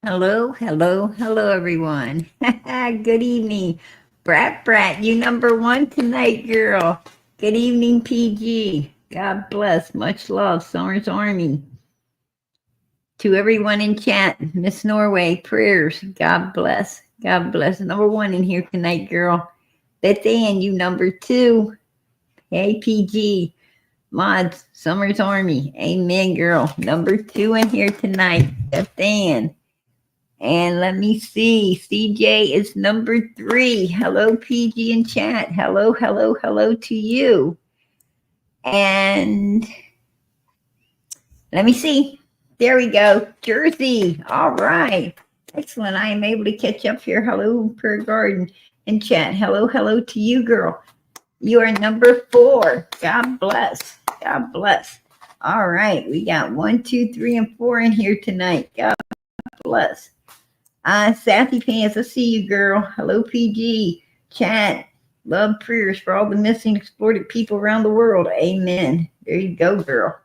Hello, hello, hello, everyone. Good evening. Brat, you number one tonight, girl. Good evening, PG. God bless. Much love, Summer's Army. To everyone in chat, Miss Norway, prayers. God bless. God bless. Number one in here tonight, girl. Beth Ann, you number two. Hey, PG. Mods, Summer's Army. Amen, girl. Number two in here tonight. Beth Ann. And let me see. CJ is number three. Hello, PG in chat. Hello, hello, hello to you. And let me see. There we go. Jersey. All right. Excellent. I am able to catch up here. Hello, Per Garden in chat. Hello, hello to you, girl. You are number four. God bless. God bless. All right. We got 1, 2, 3, and 4 in here tonight. God bless. Sassy Pants, I see you, girl. Hello, PG. Chat. Love prayers for all the missing, exploited people around the world. Amen. There you go, girl.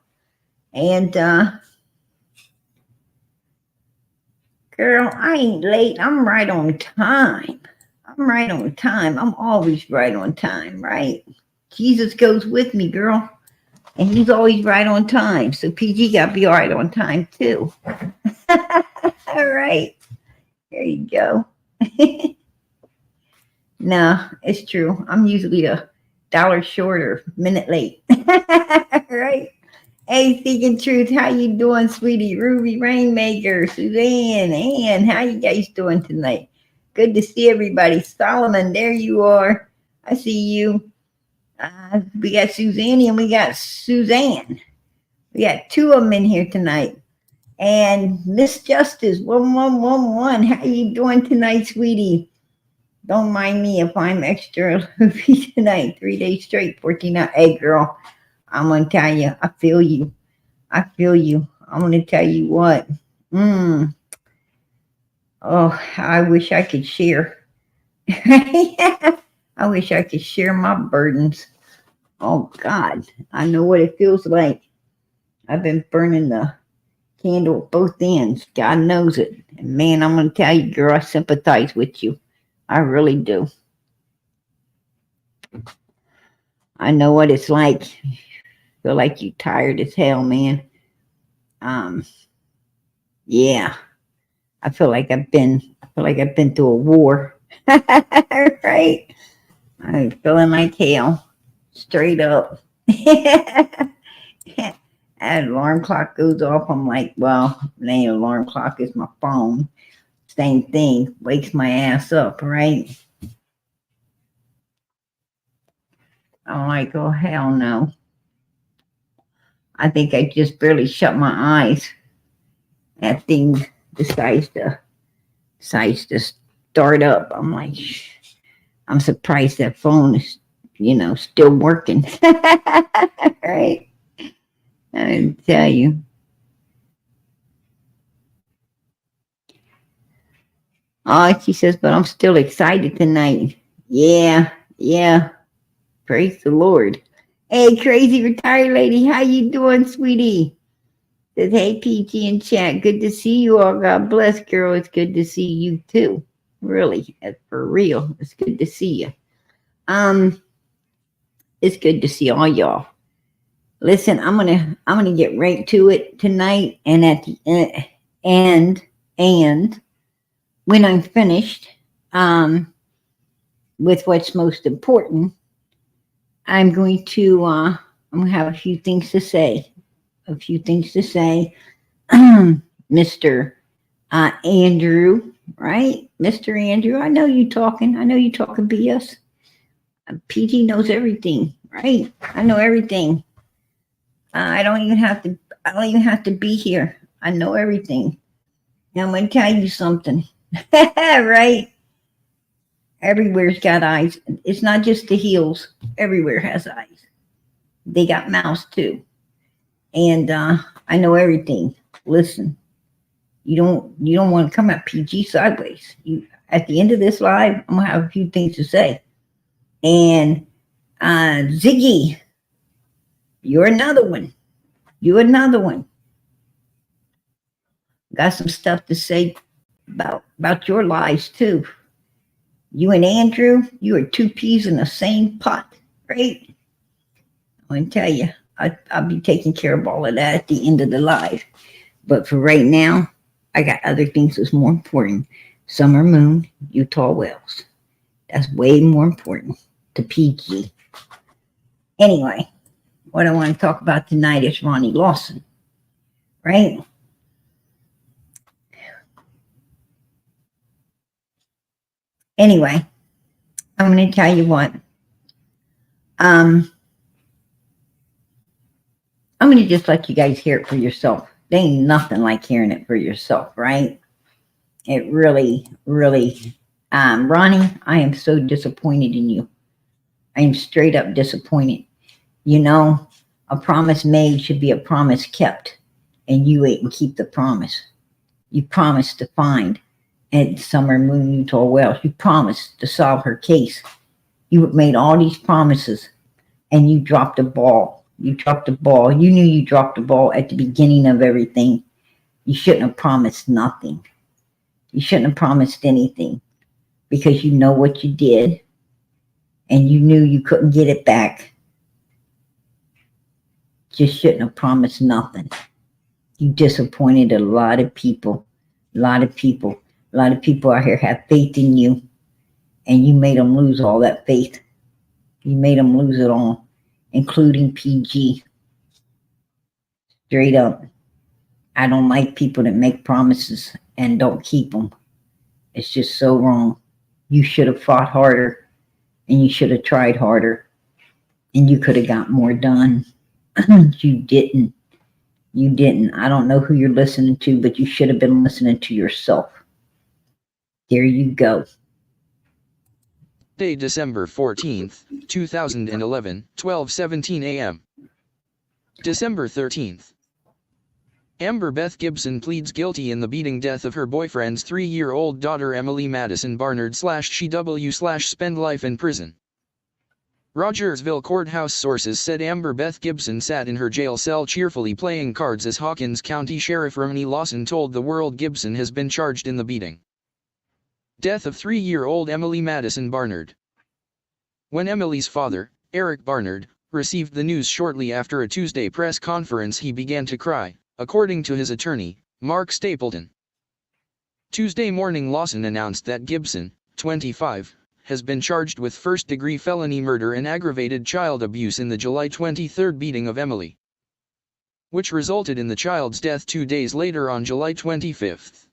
And, girl, I ain't late. I'm right on time. I'm right on time. I'm always right on time, right? Jesus goes with me, girl. And he's always right on time. So PG got to be all right on time, too. All right. There you go. No, it's true. I'm usually $1 short or a minute late. Right? Hey, Speaking Truth, how you doing, sweetie? Ruby Rainmaker, Suzanne, Ann, how you guys doing tonight? Good to see everybody. Solomon, there you are. I see you. We got Suzanne and we got Suzanne. We got two of them in here tonight. And Miss Justice, 1111, how you doing tonight, sweetie? Don't mind me if I'm extra loopy tonight. 3 days straight, 14 hours. Hey, girl, I'm going to tell you, I feel you. I feel you. I'm going to tell you what. Oh, I wish I could share. I wish I could share my burdens. Oh, God, I know what it feels like. I've been burning the candle at both ends. God knows it. And man, I'm going to tell you, girl, I sympathize with you. I really do. I know what it's like. Feel like you tired as hell, man. Yeah. I feel like I've been through a war. Right? I'm feeling like hell. Straight up. That alarm clock goes off. I'm like, well, it ain't an alarm clock, it's my phone. Same thing. Wakes my ass up, right? I'm like, oh, hell no. I think I just barely shut my eyes. That thing decides to start up. I'm like, I'm surprised that phone is, still working. Right? I tell you. Oh, she says, but I'm still excited tonight. Yeah. Praise the Lord. Hey, crazy retired lady, how you doing, sweetie? Says, hey, PG in chat. Good to see you all. God bless, girl. It's good to see you too. Really, for real. It's good to see you. It's good to see all y'all. Listen, I'm gonna get right to it tonight, and at the end, and when I'm finished, with what's most important, I'm going to have a few things to say. Mr. Andrew, right? Mr. Andrew, I know you talking BS. PG knows everything, right? I know everything. I don't even have to be here. I know everything. Now I'm going to tell you something, right? Everywhere's got eyes. It's not just the heels. Everywhere has eyes. They got mouths too. And I know everything. Listen, you don't want to come at PG sideways. At the end of this live, I'm gonna have a few things to say. And Ziggy, you're another one. Got some stuff to say about your lives too. You and Andrew, you are two peas in the same pot, right? I want to tell you, I'll be taking care of all of that at the end of the live. But for right now, I got other things that's more important. Summer Moon, Utah Wells. That's way more important to PG. Anyway, what I want to talk about tonight is Ronnie Lawson, right? Anyway, I'm going to tell you what. Um, I'm going to just let you guys hear it for yourself. There ain't nothing like hearing it for yourself, right? It really, really, Ronnie, I am so disappointed in you. I am straight up disappointed. You know, a promise made should be a promise kept, and you ain't keep the promise. You promised to find at Summer Moon Utah Wells. You promised to solve her case. You made all these promises, and you dropped the ball. You dropped the ball. You knew you dropped the ball at the beginning of everything. You shouldn't have promised nothing. You shouldn't have promised anything because you know what you did, and you knew you couldn't get it back. Just shouldn't have promised nothing. You disappointed a lot of people. A lot of people. A lot of people out here have faith in you, and you made them lose all that faith. You made them lose it all, including PG. Straight up. I don't like people that make promises and don't keep them. It's just so wrong. You should have fought harder, and you should have tried harder, and you could have got more done. You didn't. You didn't. I don't know who you're listening to, but you should have been listening to yourself. There you go. Day, December 14th, 2011, 12:17 a.m. December 13th. Amber Beth Gibson pleads guilty in the beating death of her boyfriend's 3-year-old daughter Emily Madison Barnard/She W/spend life in prison. Rogersville courthouse sources said Amber Beth Gibson sat in her jail cell cheerfully playing cards as Hawkins County Sheriff Ronnie Lawson told the world Gibson has been charged in the beating death of 3-year-old Emily Madison Barnard. When Emily's father, Eric Barnard, received the news shortly after a Tuesday press conference, he began to cry, according to his attorney, Mark Stapleton. Tuesday morning, Lawson announced that Gibson, 25, has been charged with first-degree felony murder and aggravated child abuse in the July 23 beating of Emily, which resulted in the child's death 2 days later on July 25.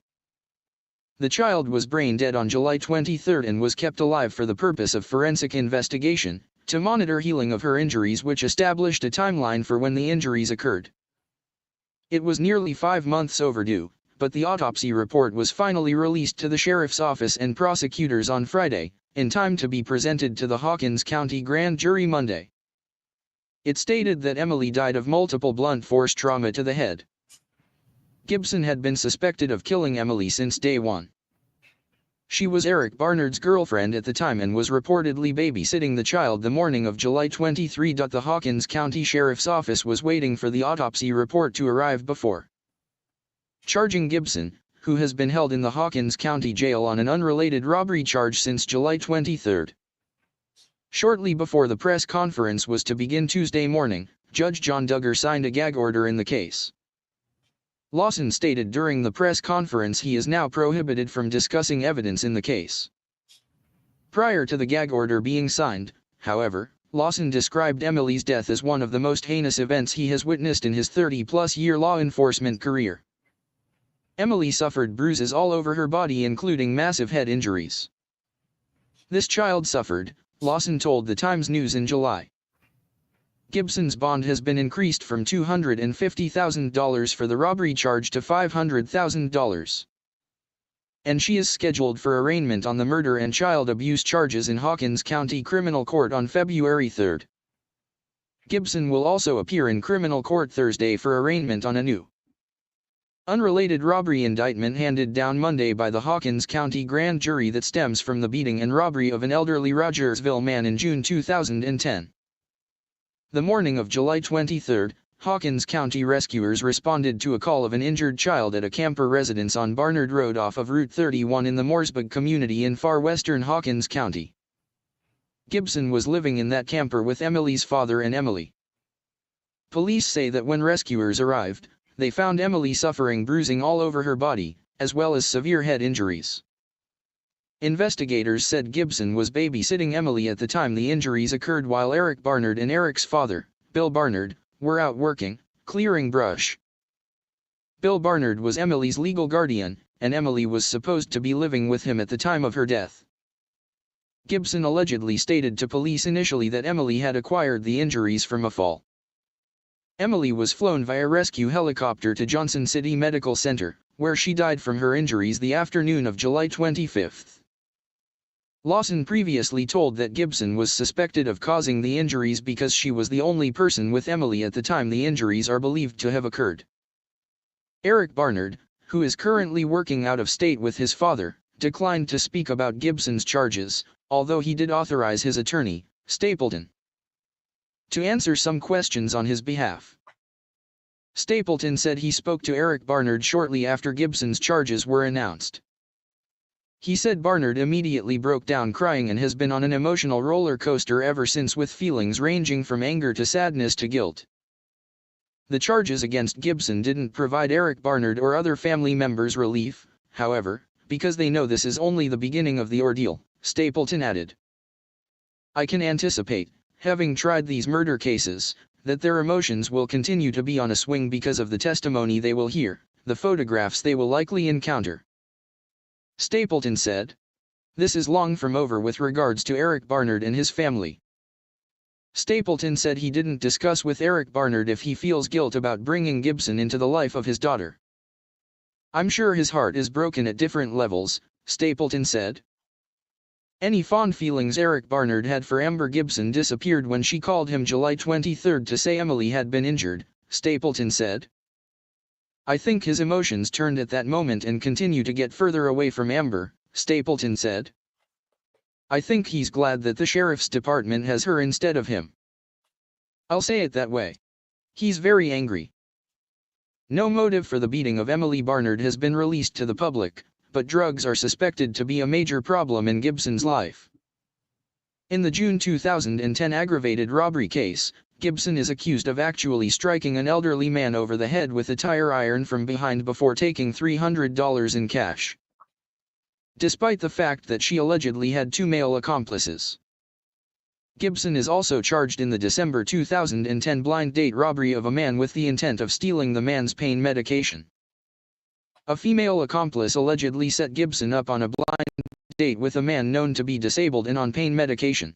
The child was brain dead on July 23 and was kept alive for the purpose of forensic investigation, to monitor healing of her injuries, which established a timeline for when the injuries occurred. It was nearly 5 months overdue, but the autopsy report was finally released to the sheriff's office and prosecutors on Friday, in time to be presented to the Hawkins County grand jury Monday. It stated that Emily died of multiple blunt force trauma to the head. Gibson had been suspected of killing Emily since day one. She was Eric Barnard's girlfriend at the time and was reportedly babysitting the child the morning of July 23. The Hawkins County Sheriff's Office was waiting for the autopsy report to arrive before charging Gibson, who has been held in the Hawkins County Jail on an unrelated robbery charge since July 23. Shortly before the press conference was to begin Tuesday morning, Judge John Duggar signed a gag order in the case. Lawson stated during the press conference he is now prohibited from discussing evidence in the case. Prior to the gag order being signed, however, Lawson described Emily's death as one of the most heinous events he has witnessed in his 30-plus-year law enforcement career. Emily suffered bruises all over her body, including massive head injuries. This child suffered, Lawson told the Times News in July. Gibson's bond has been increased from $250,000 for the robbery charge to $500,000. And she is scheduled for arraignment on the murder and child abuse charges in Hawkins County Criminal Court on February 3. Gibson will also appear in criminal court Thursday for arraignment on a new, unrelated robbery indictment handed down Monday by the Hawkins County grand jury that stems from the beating and robbery of an elderly Rogersville man in June 2010. The morning of July 23, Hawkins County rescuers responded to a call of an injured child at a camper residence on Barnard Road off of Route 31 in the Mooresburg community in far western Hawkins County. Gibson was living in that camper with Emily's father and Emily. Police say that when rescuers arrived, they found Emily suffering bruising all over her body, as well as severe head injuries. Investigators said Gibson was babysitting Emily at the time the injuries occurred while Eric Barnard and Eric's father, Bill Barnard, were out working, clearing brush. Bill Barnard was Emily's legal guardian, and Emily was supposed to be living with him at the time of her death. Gibson allegedly stated to police initially that Emily had acquired the injuries from a fall. Emily was flown via rescue helicopter to Johnson City Medical Center, where she died from her injuries the afternoon of July 25. Lawson previously told that Gibson was suspected of causing the injuries because she was the only person with Emily at the time the injuries are believed to have occurred. Eric Barnard, who is currently working out of state with his father, declined to speak about Gibson's charges, although he did authorize his attorney, Stapleton, to answer some questions on his behalf. Stapleton said he spoke to Eric Barnard shortly after Gibson's charges were announced. He said Barnard immediately broke down crying and has been on an emotional roller coaster ever since, with feelings ranging from anger to sadness to guilt. The charges against Gibson didn't provide Eric Barnard or other family members relief, however, because they know this is only the beginning of the ordeal, Stapleton added. I can anticipate, having tried these murder cases, that their emotions will continue to be on a swing because of the testimony they will hear, the photographs they will likely encounter. Stapleton said, "This is long from over with regards to Eric Barnard and his family." Stapleton said he didn't discuss with Eric Barnard if he feels guilt about bringing Gibson into the life of his daughter. "I'm sure his heart is broken at different levels," Stapleton said. Any fond feelings Eric Barnard had for Amber Gibson disappeared when she called him July 23 to say Emily had been injured, Stapleton said. "I think his emotions turned at that moment and continue to get further away from Amber," Stapleton said. "I think he's glad that the sheriff's department has her instead of him. I'll say it that way. He's very angry." No motive for the beating of Emily Barnard has been released to the public, but drugs are suspected to be a major problem in Gibson's life. In the June 2010 aggravated robbery case, Gibson is accused of actually striking an elderly man over the head with a tire iron from behind before taking $300 in cash, despite the fact that she allegedly had two male accomplices. Gibson is also charged in the December 2010 blind date robbery of a man with the intent of stealing the man's pain medication. A female accomplice allegedly set Gibson up on a blind date with a man known to be disabled and on pain medication.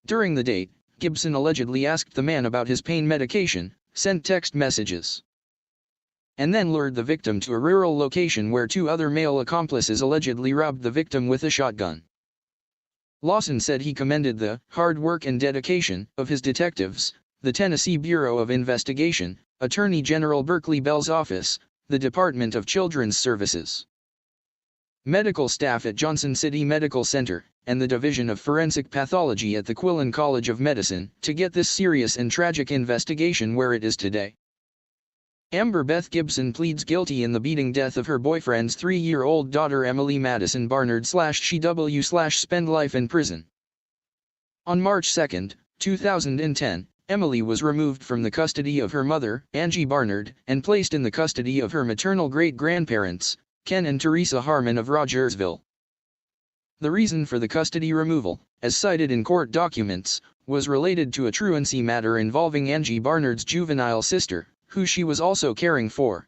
During the date, Gibson allegedly asked the man about his pain medication, sent text messages, and then lured the victim to a rural location where two other male accomplices allegedly robbed the victim with a shotgun. Lawson said he commended the hard work and dedication of his detectives, the Tennessee Bureau of Investigation, Attorney General Berkeley Bell's office, the Department of Children's Services, medical staff at Johnson City Medical Center, and the Division of Forensic Pathology at the Quillen College of Medicine, to get this serious and tragic investigation where it is today. Amber Beth Gibson pleads guilty in the beating death of her boyfriend's 3-year-old daughter Emily Madison Barnard /SHW/ spend life in prison. On March 2, 2010, Emily was removed from the custody of her mother, Angie Barnard, and placed in the custody of her maternal great-grandparents, Ken and Teresa Harmon of Rogersville. The reason for the custody removal, as cited in court documents, was related to a truancy matter involving Angie Barnard's juvenile sister, who she was also caring for.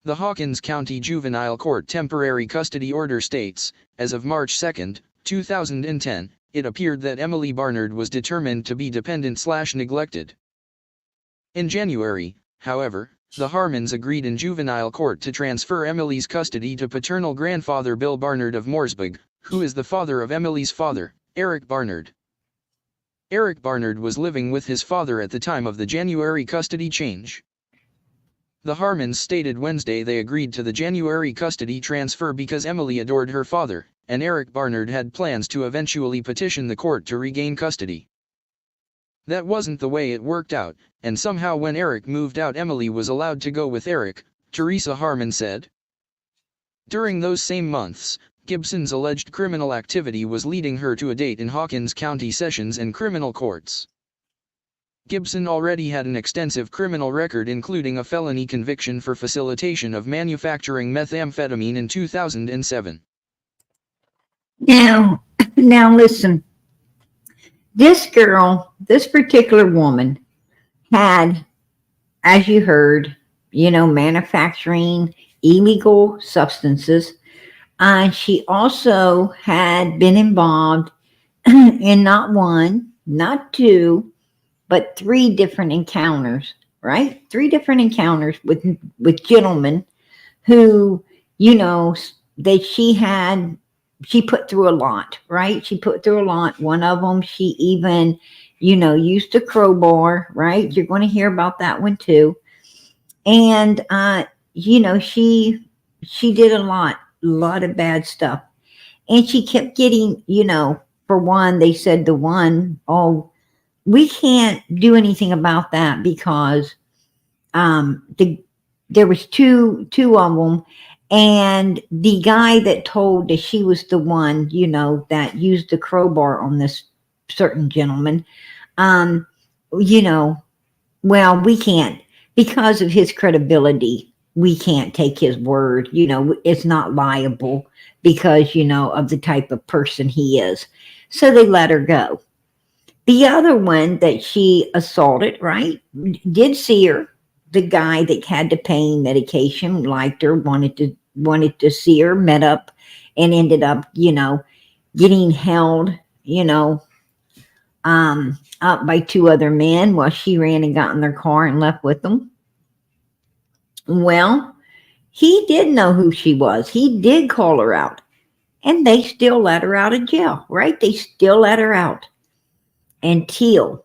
The Hawkins County Juvenile Court temporary custody order states, as of March 2, 2010, it appeared that Emily Barnard was determined to be dependent/neglected. In January, however, the Harmons agreed in juvenile court to transfer Emily's custody to paternal grandfather Bill Barnard of Mooresburg, who is the father of Emily's father, Eric Barnard. Eric Barnard was living with his father at the time of the January custody change. The Harmons stated Wednesday they agreed to the January custody transfer because Emily adored her father, and Eric Barnard had plans to eventually petition the court to regain custody. That wasn't the way it worked out, and somehow when Eric moved out Emily was allowed to go with Eric, Teresa Harmon said. During those same months, Gibson's alleged criminal activity was leading her to a date in Hawkins County Sessions and criminal courts. Gibson already had an extensive criminal record, including a felony conviction for facilitation of manufacturing methamphetamine in 2007. Now, now listen. This girl, this particular woman, had, as you heard, manufacturing illegal substances. She also had been involved in not one, not two, but 3 different encounters, right? 3 different encounters with gentlemen who, that she put through a lot, right? She put through a lot. One of them, she even, used a crowbar, right? You're going to hear about that one too. And, she did a lot of bad stuff. And she kept getting, for one, they said oh, we can't do anything about that because there was two of them, and the guy that told that she was the one, that used the crowbar on this certain gentleman, well, we can't, because of his credibility, we can't take his word. It's not liable because, of the type of person he is. So they let her go. The other one that she assaulted, right, did see her. The guy that had the pain medication liked her, wanted to see her, met up, and ended up, getting held, up by 2 other men while she ran and got in their car and left with them. Well, he did know who she was. He did call her out, and they still let her out of jail, right? They still let her out until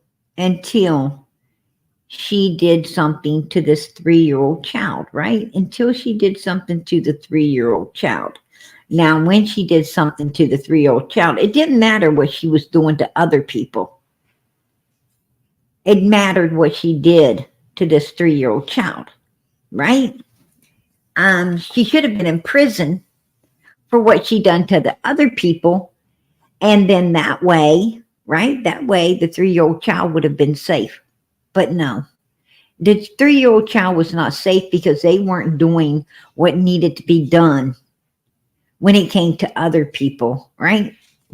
she did something to this 3-year-old child, right? Until she did something to the 3-year-old child. Now, when she did something to the 3-year-old child, it didn't matter what she was doing to other people. It mattered what she did to this 3-year-old child, right? She should have been in prison for what she done to the other people. And then that way, right? That way the 3-year-old child would have been safe. But no, the 3-year-old child was not safe because they weren't doing what needed to be done when it came to other people, right?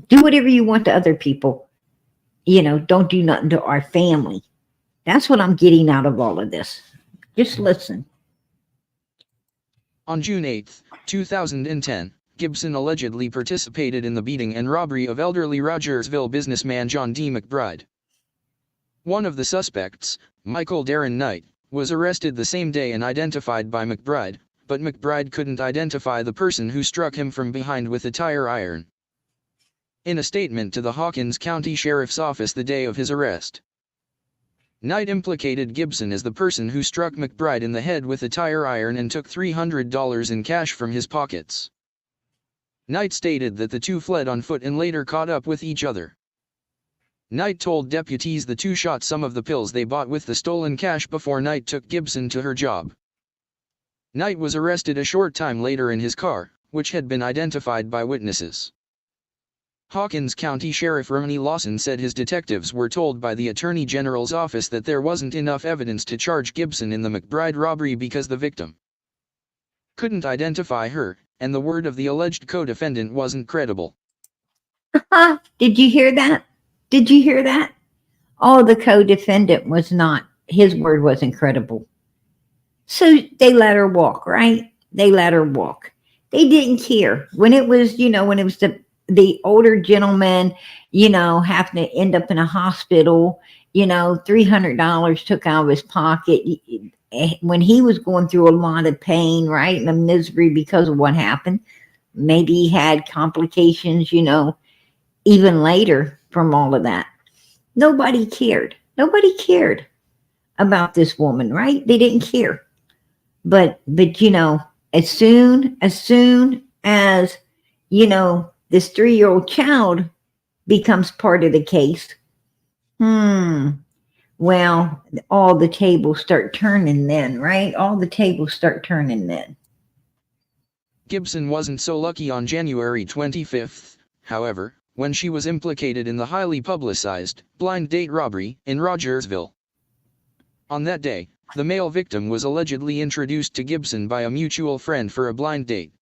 Do whatever you want to other people. Don't do nothing to our family. That's what I'm getting out of all of this. Just listen. On June 8, 2010, Gibson allegedly participated in the beating and robbery of elderly Rogersville businessman John D. McBride. One of the suspects, Michael Darren Knight, was arrested the same day and identified by McBride, but McBride couldn't identify the person who struck him from behind with a tire iron. In a statement to the Hawkins County Sheriff's Office the day of his arrest, Knight implicated Gibson as the person who struck McBride in the head with a tire iron and took $300 in cash from his pockets. Knight stated that the two fled on foot and later caught up with each other. Knight told deputies the two shot some of the pills they bought with the stolen cash before Knight took Gibson to her job. Knight was arrested a short time later in his car, which had been identified by witnesses. Hawkins County Sheriff Ronnie Lawson said his detectives were told by the Attorney General's office that there wasn't enough evidence to charge Gibson in the McBride robbery because the victim couldn't identify her, and the word of the alleged co-defendant wasn't credible. Did you hear that? Did you hear that? Oh, the co-defendant was not, his word wasn't credible. So they let her walk, right? They let her walk. They didn't care. When it was, when it was the older gentleman, having to end up in a hospital, $300 took out of his pocket. When he was going through a lot of pain, right? And the misery because of what happened. Maybe he had complications, even later from all of that. Nobody cared. Nobody cared about this woman, right? They didn't care. But as soon as this 3-year-old child becomes part of the case, Well, all the tables start turning then, right? All the tables start turning then. Gibson wasn't so lucky on January 25th, however, when she was implicated in the highly publicized blind date robbery in Rogersville. On that day, the male victim was allegedly introduced to Gibson by a mutual friend for a blind date.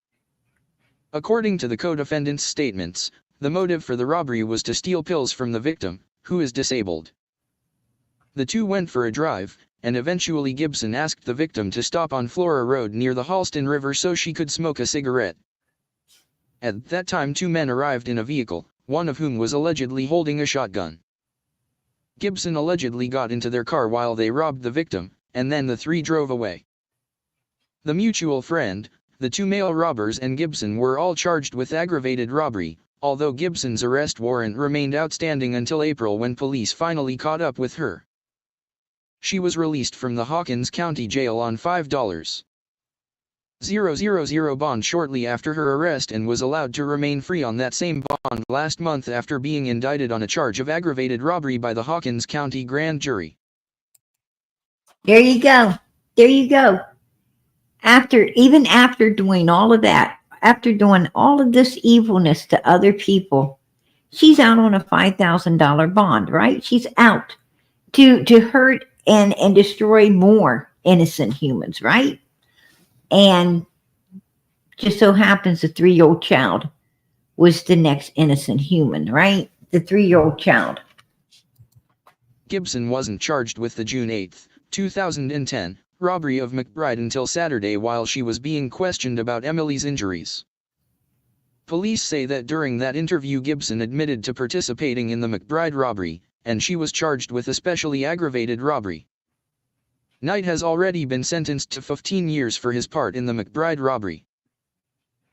According to the co-defendants' statements, the motive for the robbery was to steal pills from the victim, who is disabled. The two went for a drive, and eventually Gibson asked the victim to stop on Flora Road near the Halston River so she could smoke a cigarette. At that time 2 men arrived in a vehicle, one of whom was allegedly holding a shotgun. Gibson allegedly got into their car while they robbed the victim, and then the 3 drove away. The mutual friend, the 2 male robbers and Gibson were all charged with aggravated robbery, although Gibson's arrest warrant remained outstanding until April when police finally caught up with her. She was released from the Hawkins County Jail on $5,000 bond shortly after her arrest and was allowed to remain free on that same bond last month after being indicted on a charge of aggravated robbery by the Hawkins County grand jury. There you go. There you go. Even after doing all of that, after doing all of this evilness to other people, she's out on a $5,000 bond, right? She's out to hurt and destroy more innocent humans, right? And just so happens the 3-year-old child was the next innocent human, right? The 3-year-old child. Gibson wasn't charged with the June 8, 2010, robbery of McBride until Saturday while she was being questioned about Emily's injuries. Police say that during that interview Gibson admitted to participating in the McBride robbery, and she was charged with especially aggravated robbery. Knight has already been sentenced to 15 years for his part in the McBride robbery.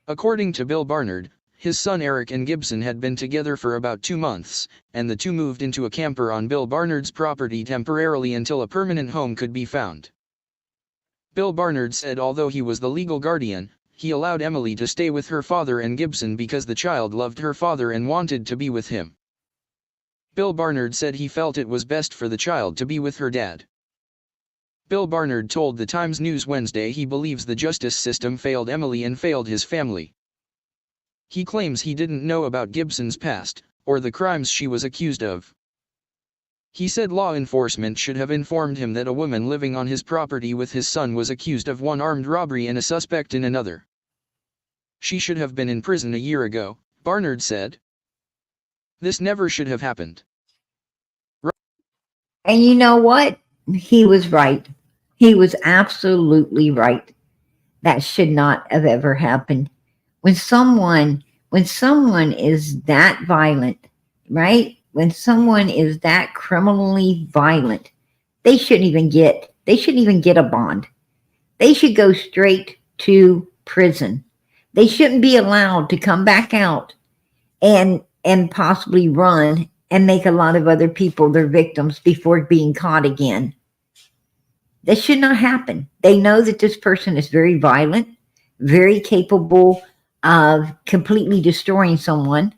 According to Bill Barnard, his son Eric and Gibson had been together for about 2 months, and the two moved into a camper on Bill Barnard's property temporarily until a permanent home could be found. Bill Barnard said although he was the legal guardian, he allowed Emily to stay with her father and Gibson because the child loved her father and wanted to be with him. Bill Barnard said he felt it was best for the child to be with her dad. Bill Barnard told the Times News Wednesday he believes the justice system failed Emily and failed his family. He claims he didn't know about Gibson's past, or the crimes she was accused of. He said law enforcement should have informed him that a woman living on his property with his son was accused of one armed robbery and a suspect in another. She should have been in prison a year ago, Barnard said. This never should have happened. And you know what? He was right. He was absolutely right. That should not have ever happened. When someone is that violent, right? When someone is that criminally violent, they shouldn't even get a bond. They should go straight to prison. They shouldn't be allowed to come back out and possibly run and make a lot of other people their victims before being caught again. That should not happen. They know that this person is very violent, very capable of completely destroying someone.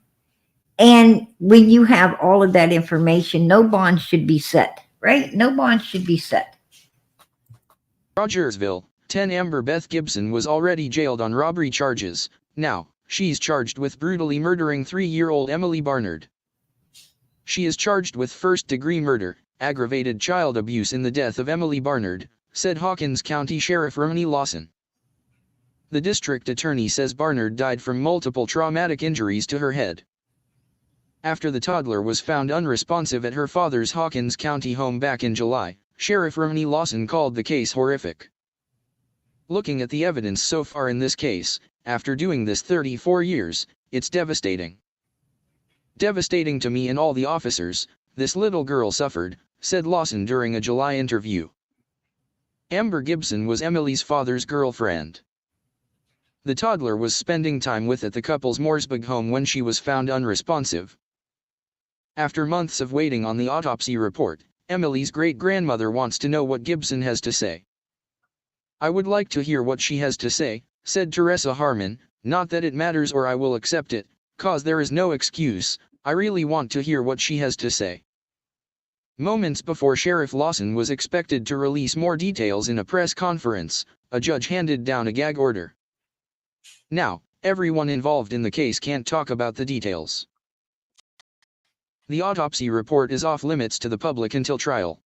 And when you have all of that information, no bond should be set, right? No bond should be set. Rogersville, 10 Amber Beth Gibson was already jailed on robbery charges. Now, she's charged with brutally murdering 3-year-old Emily Barnard. She is charged with first-degree murder, aggravated child abuse in the death of Emily Barnard, said Hawkins County Sheriff Ronnie Lawson. The district attorney says Barnard died from multiple traumatic injuries to her head. After the toddler was found unresponsive at her father's Hawkins County home back in July, Sheriff Ronnie Lawson called the case horrific. Looking at the evidence so far in this case, after doing this 34 years, it's devastating. Devastating to me and all the officers, this little girl suffered, said Lawson during a July interview. Amber Gibson was Emily's father's girlfriend. The toddler was spending time with at the couple's Mooresburg home when she was found unresponsive. After months of waiting on the autopsy report, Emily's great-grandmother wants to know what Gibson has to say. I would like to hear what she has to say, said Teresa Harmon, not that it matters or I will accept it, cause there is no excuse, I really want to hear what she has to say. Moments before Sheriff Lawson was expected to release more details in a press conference, a judge handed down a gag order. Now, everyone involved in the case can't talk about the details. The autopsy report is off limits to the public until trial.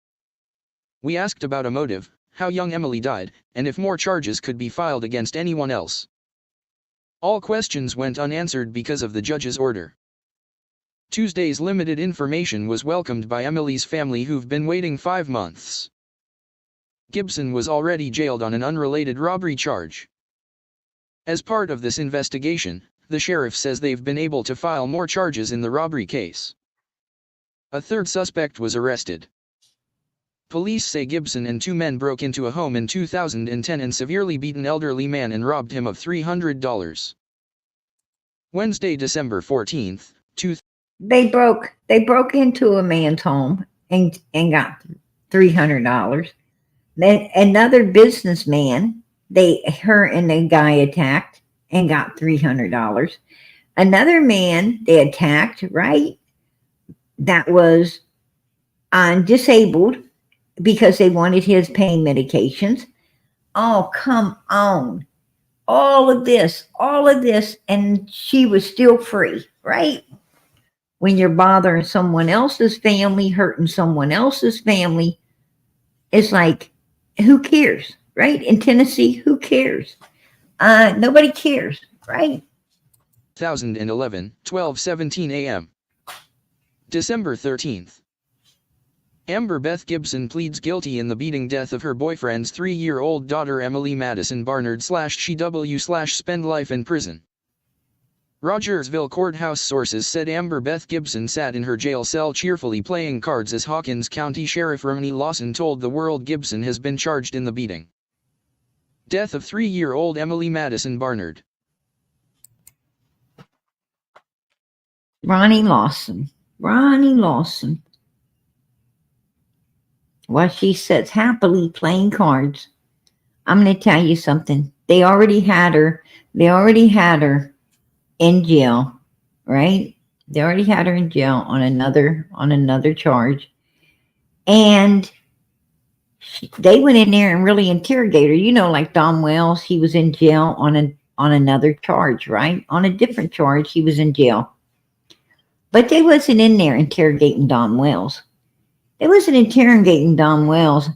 We asked about a motive, how young Emily died, and if more charges could be filed against anyone else. All questions went unanswered because of the judge's order. Tuesday's limited information was welcomed by Emily's family, who've been waiting 5 months. Gibson was already jailed on an unrelated robbery charge. As part of this investigation, the sheriff says they've been able to file more charges in the robbery case. A third suspect was arrested. Police say Gibson and 2 men broke into a home in 2010 and severely beat an elderly man and robbed him of $300. Wednesday, December 14th, They broke into a man's home and got $300. Then another businessman, her and the guy attacked and got $300. Another man they attacked, right? That was disabled because they wanted his pain medications. Oh, come on. All of this, and she was still free, right? When you're bothering someone else's family, hurting someone else's family, it's like, who cares, right? In Tennessee, who cares? Nobody cares, right? 2011, 12:17 a.m. December 13th. Amber Beth Gibson pleads guilty in the beating death of her boyfriend's 3-year-old daughter Emily Madison Barnard/SheW/spend life in prison. Rogersville courthouse sources said Amber Beth Gibson sat in her jail cell cheerfully playing cards as Hawkins County Sheriff Ronnie Lawson told the world Gibson has been charged in the beating death of 3-year-old Emily Madison Barnard. Ronnie Lawson. While she sits happily playing cards, I'm going to tell you something. They already had her in jail, right? They already had her in jail on another charge. And they went in there and really interrogated her. You know, like Don Wells, he was in jail on another charge, right? On a different charge, he was in jail. But they wasn't in there interrogating Don Wells. They wasn't interrogating Don Wells.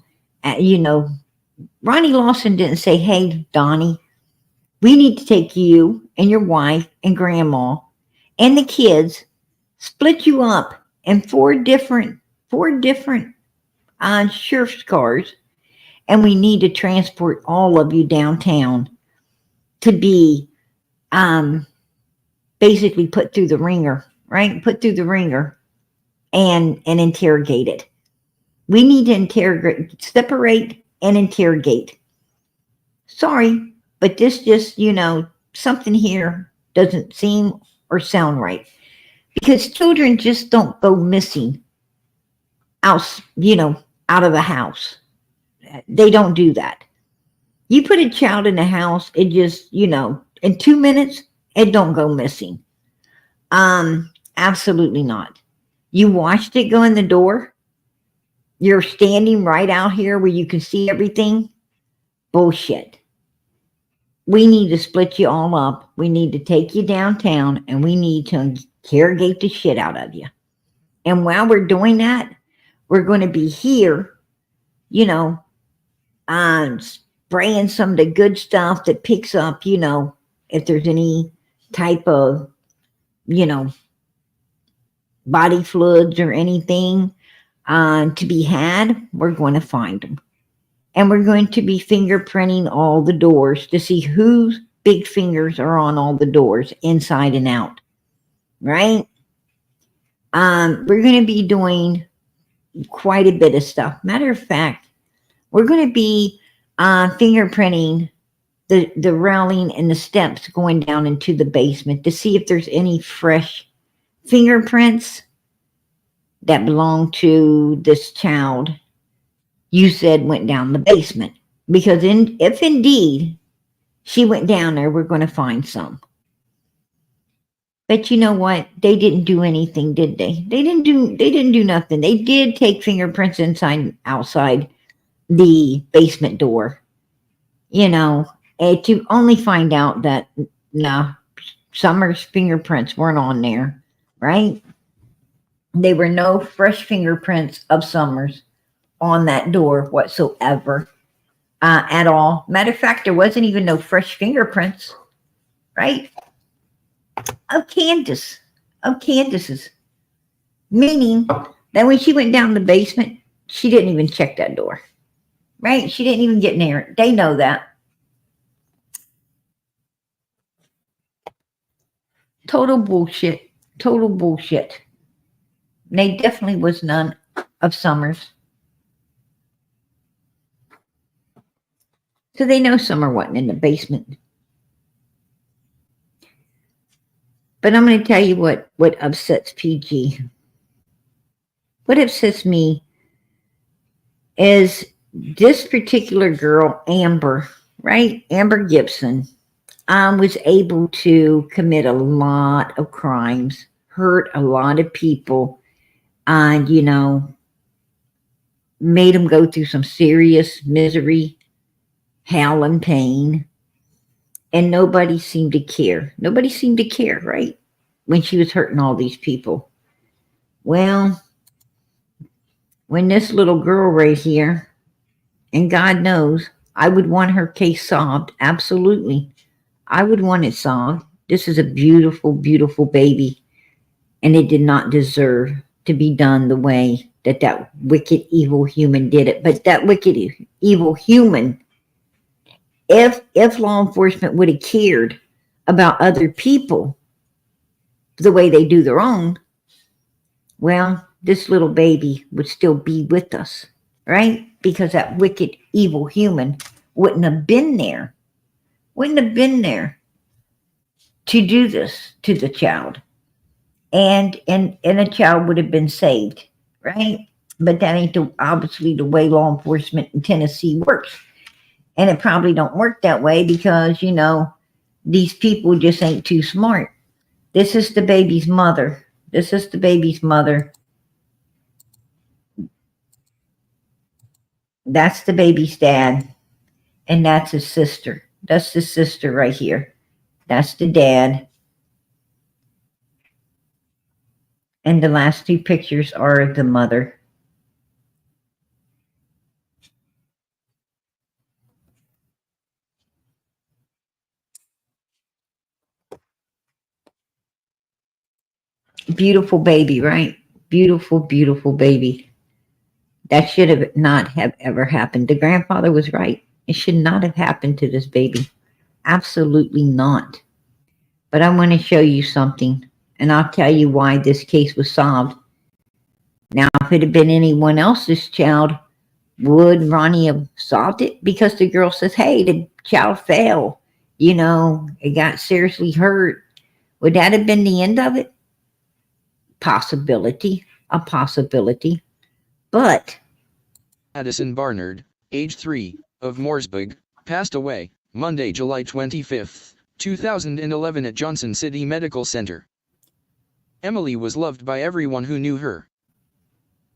Ronnie Lawson didn't say, hey, Donnie, we need to take you and your wife and grandma and the kids, split you up in four different sheriff's cars, and we need to transport all of you downtown to be basically put through the ringer, right? Put through the ringer and interrogated. We need to separate and interrogate. Sorry, but this just, something here doesn't seem or sound right. Because children just don't go missing out of the house. They don't do that. You put a child in the house, it just, in 2 minutes, it don't go missing. Absolutely not. You watched it go in the door. You're standing right out here where you can see everything. Bullshit. We need to split you all up. We need to take you downtown, and we need to interrogate the shit out of you. And while we're doing that, we're going to be here, spraying some of the good stuff that picks up, if there's any type of, body fluids or anything to be had, we're going to find them. And we're going to be fingerprinting all the doors to see whose big fingers are on all the doors, inside and out. Right? We're going to be doing quite a bit of stuff. Matter of fact, we're going to be fingerprinting the railing and the steps going down into the basement to see if there's any fresh fingerprints that belong to this child you said went down the basement. Because if indeed she went down there, we're going to find some. But you know what? They didn't do anything, did they? They didn't do nothing. They did take fingerprints inside and outside the basement door, you know, to only find out that no, Summer's fingerprints weren't on there, right? There were no fresh fingerprints of Summers on that door whatsoever, at all. Matter of fact, there wasn't even no fresh fingerprints, right? Of Candace's. Meaning that when she went down the basement, she didn't even check that door, right? She didn't even get near it. They know that. Total bullshit. Total bullshit. They definitely was none of Summers. So they know Summer wasn't in the basement. But I'm going to tell you what upsets PG. What upsets me is this particular girl, Amber, right? Amber Gibson, was able to commit a lot of crimes, hurt a lot of people, and, you know, made them go through some serious misery, hell, and pain. And nobody seemed to care. Nobody seemed to care, right? When she was hurting all these people. Well, when this little girl right here, and God knows, I would want her case solved. Absolutely. I would want it solved. This is a beautiful, beautiful baby. And it did not deserve to be done the way that wicked, evil human did it. But that wicked, evil human, if law enforcement would have cared about other people the way they do their own, well, this little baby would still be with us, right? Because that wicked, evil human wouldn't have been there. Wouldn't have been there to do this to the child. And a child would have been saved, right? But that ain't obviously the way law enforcement in Tennessee works. And it probably don't work that way because, you know, these people just ain't too smart. This is the baby's mother. This is the baby's mother. That's the baby's dad. And that's his sister. That's his sister right here. That's the dad. And the last two pictures are the mother. Beautiful baby, right? Beautiful, beautiful baby. That should have not have ever happened. The grandfather was right. It should not have happened to this baby. Absolutely not. But I want to show you something, and I'll tell you why this case was solved. Now, if it had been anyone else's child, would Ronnie have solved it? Because the girl says, hey, the child fell. You know, it got seriously hurt. Would that have been the end of it? Possibility. A possibility. But Addison Barnard, age 3, of Mooresburg, passed away Monday, July 25, 2011 at Johnson City Medical Center. Emily was loved by everyone who knew her.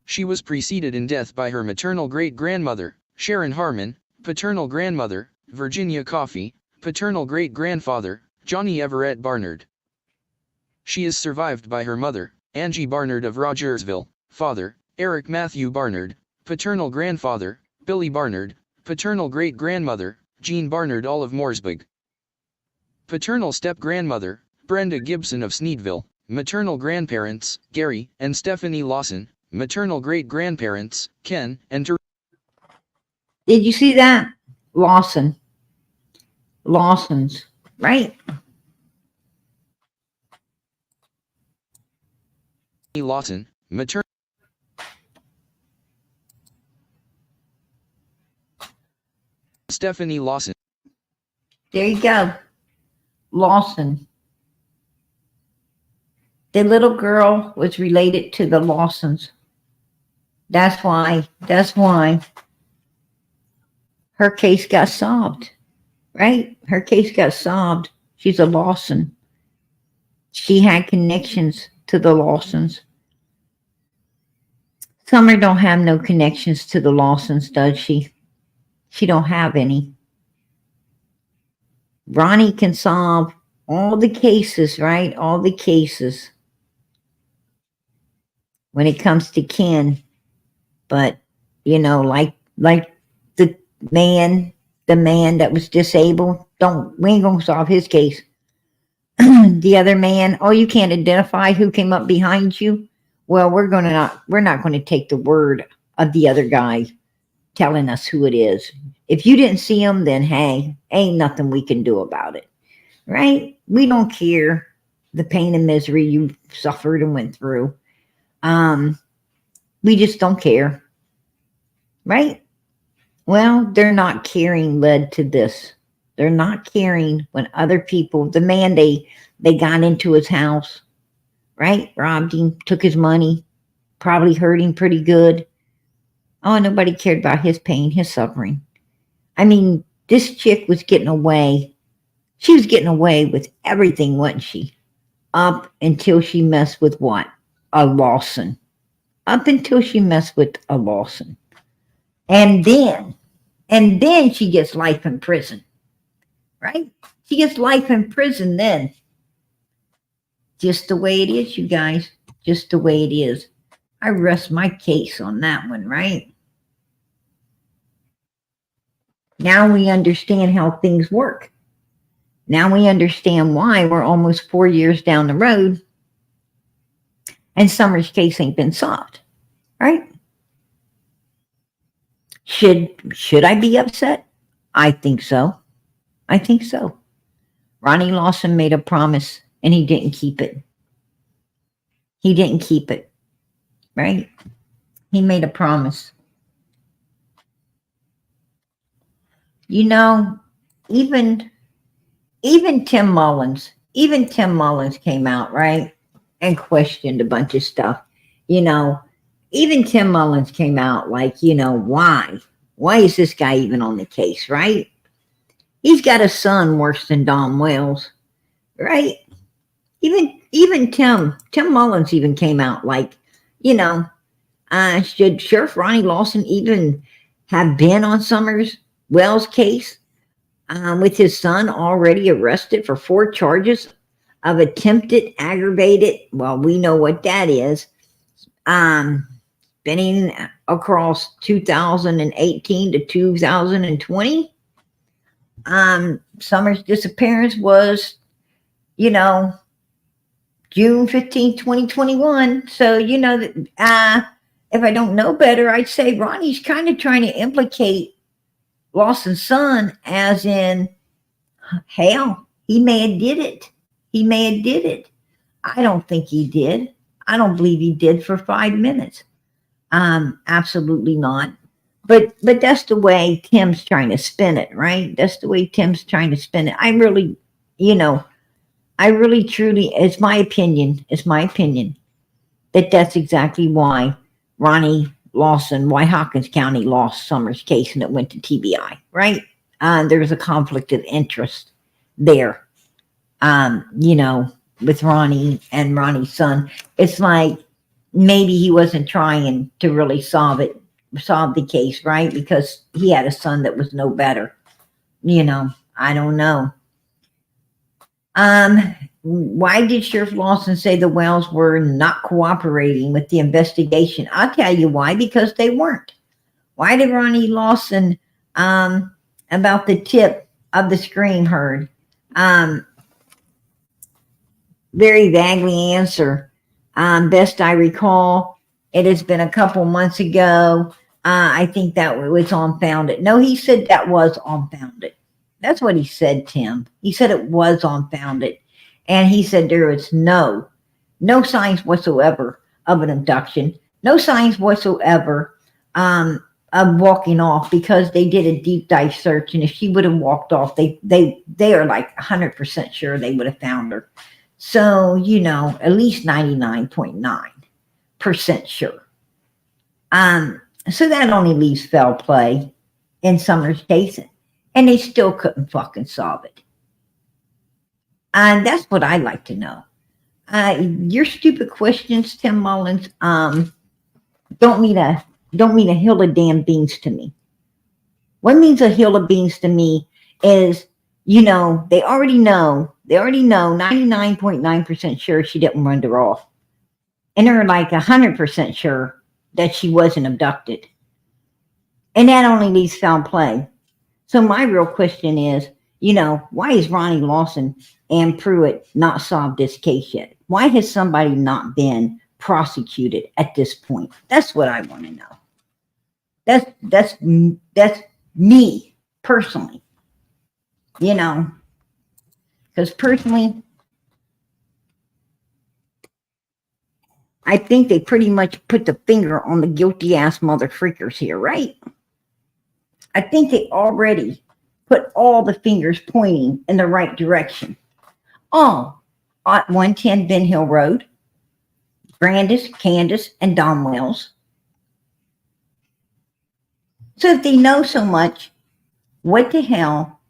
She was preceded in death by her maternal great-grandmother, Sharon Harmon, paternal grandmother, Virginia Coffey, paternal great-grandfather, Johnny Everett Barnard. She is survived by her mother, Angie Barnard of Rogersville, father, Eric Matthew Barnard, paternal grandfather, Billy Barnard, paternal great-grandmother, Jean Barnard all of Mooresburg. Paternal step-grandmother, Brenda Gibson of Sneedville, maternal grandparents, Gary and Stephanie Lawson, maternal great-grandparents, Ken and Teresa. Did you see that? Lawson. Lawson's, right? Lawson, maternal. Stephanie Lawson. There you go. Lawson. The little girl was related to the Lawsons. That's why her case got solved, right? Her case got solved. She's a Lawson. She had connections to the Lawsons. Summer don't have no connections to the Lawsons, does she? She don't have any. Ronnie can solve all the cases, right? All the cases when it comes to Ken. But, you know, like the man, the man that was disabled, we ain't gonna solve his case. The other man, oh, you can't identify who came up behind you. Well, we're not gonna take the word of the other guy telling us who it is. If you didn't see him, then hey, ain't nothing we can do about it. Right? We don't care the pain and misery you suffered and went through. We just don't care. Right? Well, they're not caring led to this. They're not caring when other people, the man they got into his house, right? Robbed him, took his money, probably hurt him pretty good. Oh, nobody cared about his pain, his suffering. I mean, this chick was getting away. She was getting away with everything, wasn't she? Up until she messed with what? A Lawson. Up until she messed with a Lawson. And then she gets life in prison. Right? She gets life in prison then. Just the way it is, you guys. Just the way it is. I rest my case on that one, right? Now we understand how things work. Now we understand why we're almost 4 years down the road and Summer's case ain't been solved, right? Should I be upset? I think so. I think so. Ronnie Lawson made a promise and he didn't keep it. He didn't keep it, right? He made a promise. You know, even Tim Mullins came out, right? And questioned a bunch of stuff. You know, even Tim Mullins came out like, you know, why? Why is this guy even on the case, right? He's got a son worse than Don Wells, right? Even Tim Mullins even came out like, you know, should Sheriff Ronnie Lawson even have been on Summers Wells' case with his son already arrested for 4 charges of attempted aggravated, well, we know what that is, spinning across 2018 to 2020. Summers' disappearance was, you know, June 15, 2021. So, you know, if I don't know better, I'd say Ronnie's kind of trying to implicate Lawson's son as in, hell, he may have did it. He may have did it. I don't think he did. I don't believe he did for 5 minutes. Absolutely not. But that's the way Tim's trying to spin it, right? That's the way Tim's trying to spin it. I really, you know, I really truly, it's my opinion that that's exactly why Ronnie Lawson, why Hawkins County lost Summers' case and it went to TBI, right? There was a conflict of interest there, you know, with Ronnie and Ronnie's son. It's like maybe he wasn't trying to really solve the case, right? Because he had a son that was no better. You know, I don't know. Why did Sheriff Lawson say the Wells were not cooperating with the investigation? I'll tell you why, because they weren't. Why did Ronnie Lawson, about the tip of the scream heard, very vaguely answer, best I recall, it has been a couple months ago. I think that was unfounded. No, he said that was unfounded. That's what he said, Tim. He said it was unfounded. And he said there was no signs whatsoever of an abduction, no signs whatsoever of walking off, because they did a deep dive search. And if she would have walked off, they are like 100% sure they would have found her. So, you know, at least 99.9% sure. So that only leaves foul play in Summers' case. And they still couldn't fucking solve it. And that's what I'd like to know. Your stupid questions, Tim Mullins, don't mean a hill of damn beans to me. What means a hill of beans to me is, they already know 99.9% sure she didn't run her off. And they're like 100% sure that she wasn't abducted. And that only leaves foul play. So my real question is, why is Ronnie, Lawson, and Pruitt not solved this case yet? Why has somebody not been prosecuted at this point? That's what I want to know. That's me personally. Because personally, I think they pretty much put the finger on the guilty ass mother freakers here, right? I think they already put all the fingers pointing in the right direction. Oh, at 110 Ben Hill Road, Brandis, Candace, and Don Wells. So if they know so much, what the hell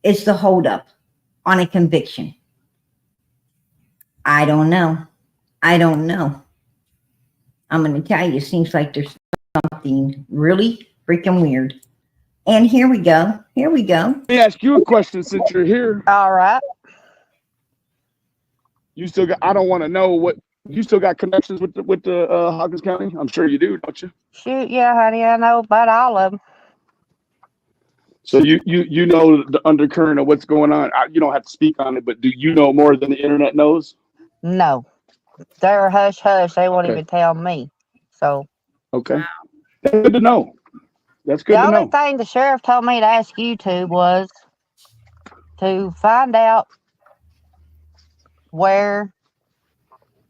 is the holdup on a conviction? I don't know. I'm going to tell you, it seems like there's something really freaking weird. And here we go. Let me ask you a question since you're here. All right. You still got, I don't want to know what, you still got connections with the Hawkins County? I'm sure you do, don't you? Shoot, yeah, honey, I know about all of them. So you know the undercurrent of what's going on. You don't have to speak on it, but do you know more than the internet knows? No. They're hush hush. They won't Okay. even tell me. So. Okay. That's good to know. That's good The to only know. thing the sheriff told me to ask you to was to find out where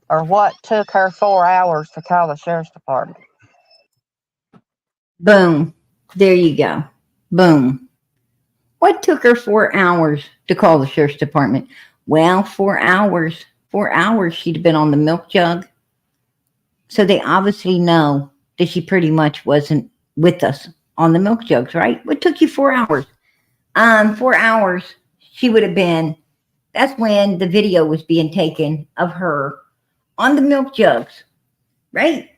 or what took her 4 hours to call the sheriff's department. Boom. There you go. Boom. What took her 4 hours to call the sheriff's department? Well, 4 hours. 4 hours she'd been on the milk jug. So they obviously know that she pretty much wasn't with us on the milk jugs, right? What took you 4 hours? 4 hours she would have been. That's when the video was being taken of her on the milk jugs, right?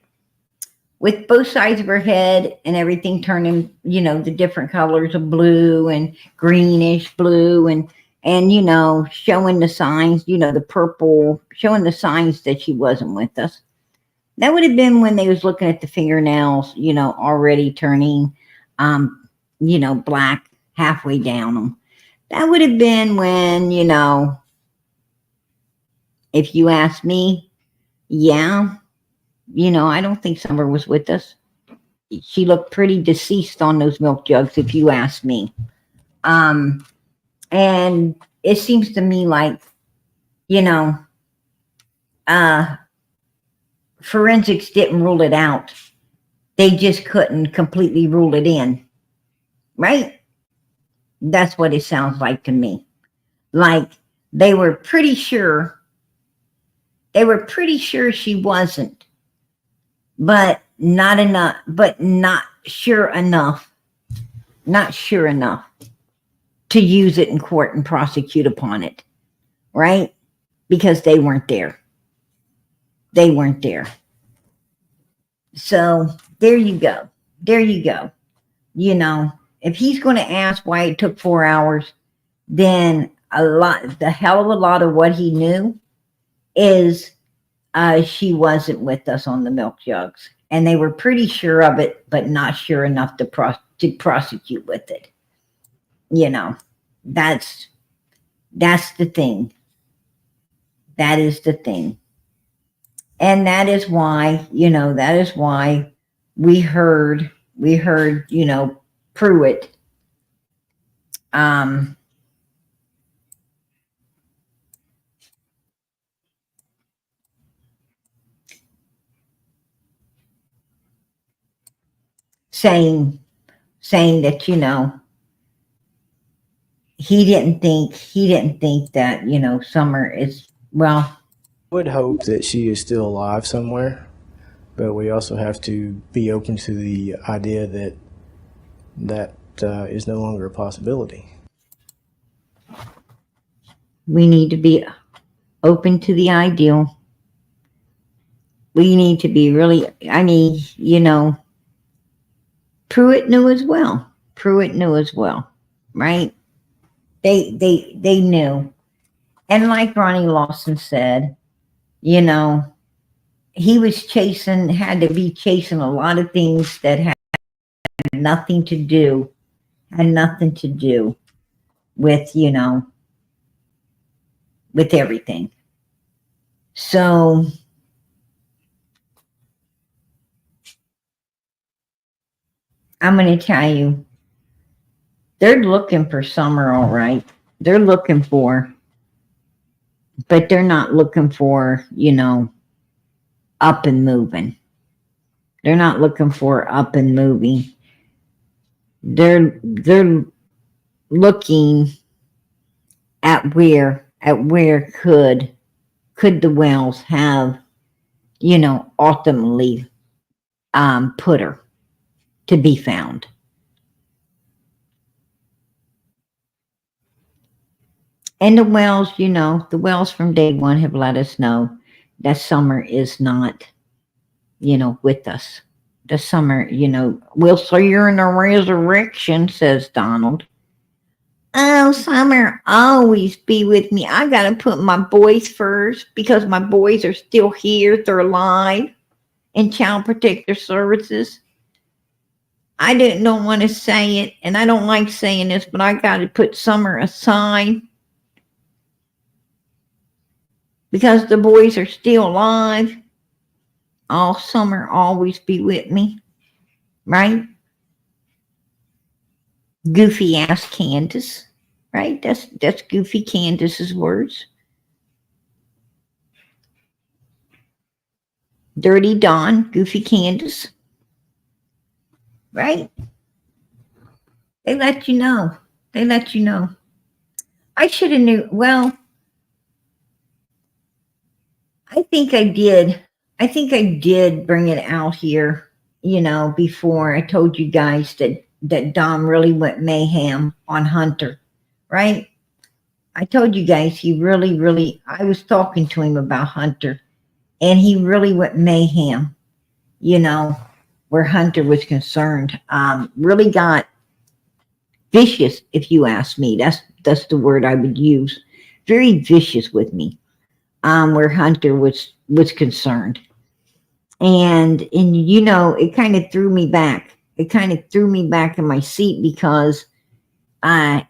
With both sides of her head and everything turning, the different colors of blue and greenish blue and showing the signs, the purple, showing the signs that she wasn't with us. That would have been when they was looking at the fingernails, already turning, black halfway down them. That would have been when, if you ask me, yeah, I don't think Summer was with us. She looked pretty deceased on those milk jugs, if you ask me. And it seems to me like, forensics didn't rule it out. They just couldn't completely rule it in. Right? That's what it sounds like to me. Like they were pretty sure she wasn't, but not sure enough to use it in court and prosecute upon it, right? Because they weren't there. So there you go. If he's going to ask why it took 4 hours, then the hell of a lot of what he knew is she wasn't with us on the milk jugs. And they were pretty sure of it, but not sure enough to prosecute with it. That's the thing. That is the thing. And that is why, we heard, Pruitt, saying that, he didn't think that, Summer is, well, would hope that she is still alive somewhere, but we also have to be open to the idea that is no longer a possibility. we need to be open to the ideal. We need to be really, I mean, you know, Pruitt knew as well. Pruitt knew as well, right? They knew. And like Ronnie Lawson said, you know, he was had to be chasing a lot of things that had nothing to do, with, you know, with everything. So I'm going to tell you, they're looking for Summer, all right. They're looking for, but they're not looking for, you know, up and moving. They're not looking for up and moving. They're looking at where could the Wells have, you know, ultimately put her to be found. And the Wells, you know, the Wells from day one have let us know that Summer is not, you know, with us. The Summer, you know, we'll see her in the resurrection, says Donald. Oh, Summer always be with me. I gotta put my boys first because my boys are still here. They're alive in Child Protector Services. I don't want to say it, and I don't like saying this, but I gotta put Summer aside because the boys are still alive. All Summer always be with me, right? Goofy ass Candace, right? That's Goofy Candace's words. Dirty Dawn, Goofy Candace, right? They let you know. They let you know. I should have knew. Well, I think I did. I think I did bring it out here, you know, before I told you guys that Dom really went mayhem on Hunter, right? I told you guys he really, I was talking to him about Hunter, and he really went mayhem, you know, where Hunter was concerned. Really got vicious, if you ask me. That's the word I would use. Very vicious with me, where Hunter was concerned. And you know, it kind of threw me back. It kind of threw me back in my seat because I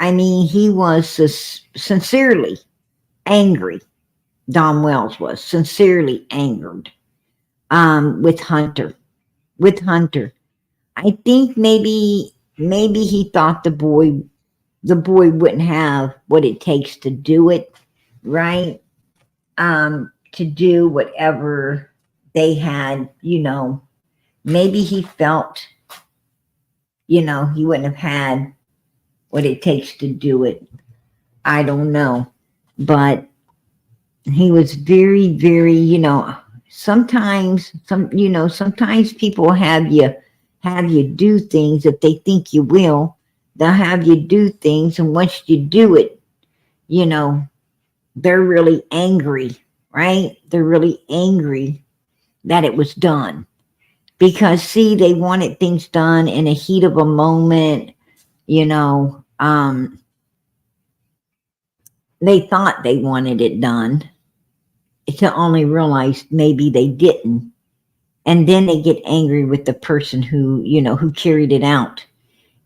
mean, he was sincerely angry. Don Wells was sincerely angered with Hunter. With Hunter, I think maybe he thought the boy wouldn't have what it takes to do it, right? To do whatever they had, you know. Maybe he felt, you know, he wouldn't have had what it takes to do it. I don't know. But he was very, you know, sometimes people have you do things if they think you will. They'll have you do things, and once you do it, you know, they're really angry, right? They're really angry that it was done. Because see, they wanted things done in a heat of a moment, you know, they thought they wanted it done to only realize maybe they didn't. And then they get angry with the person who, you know, who carried it out.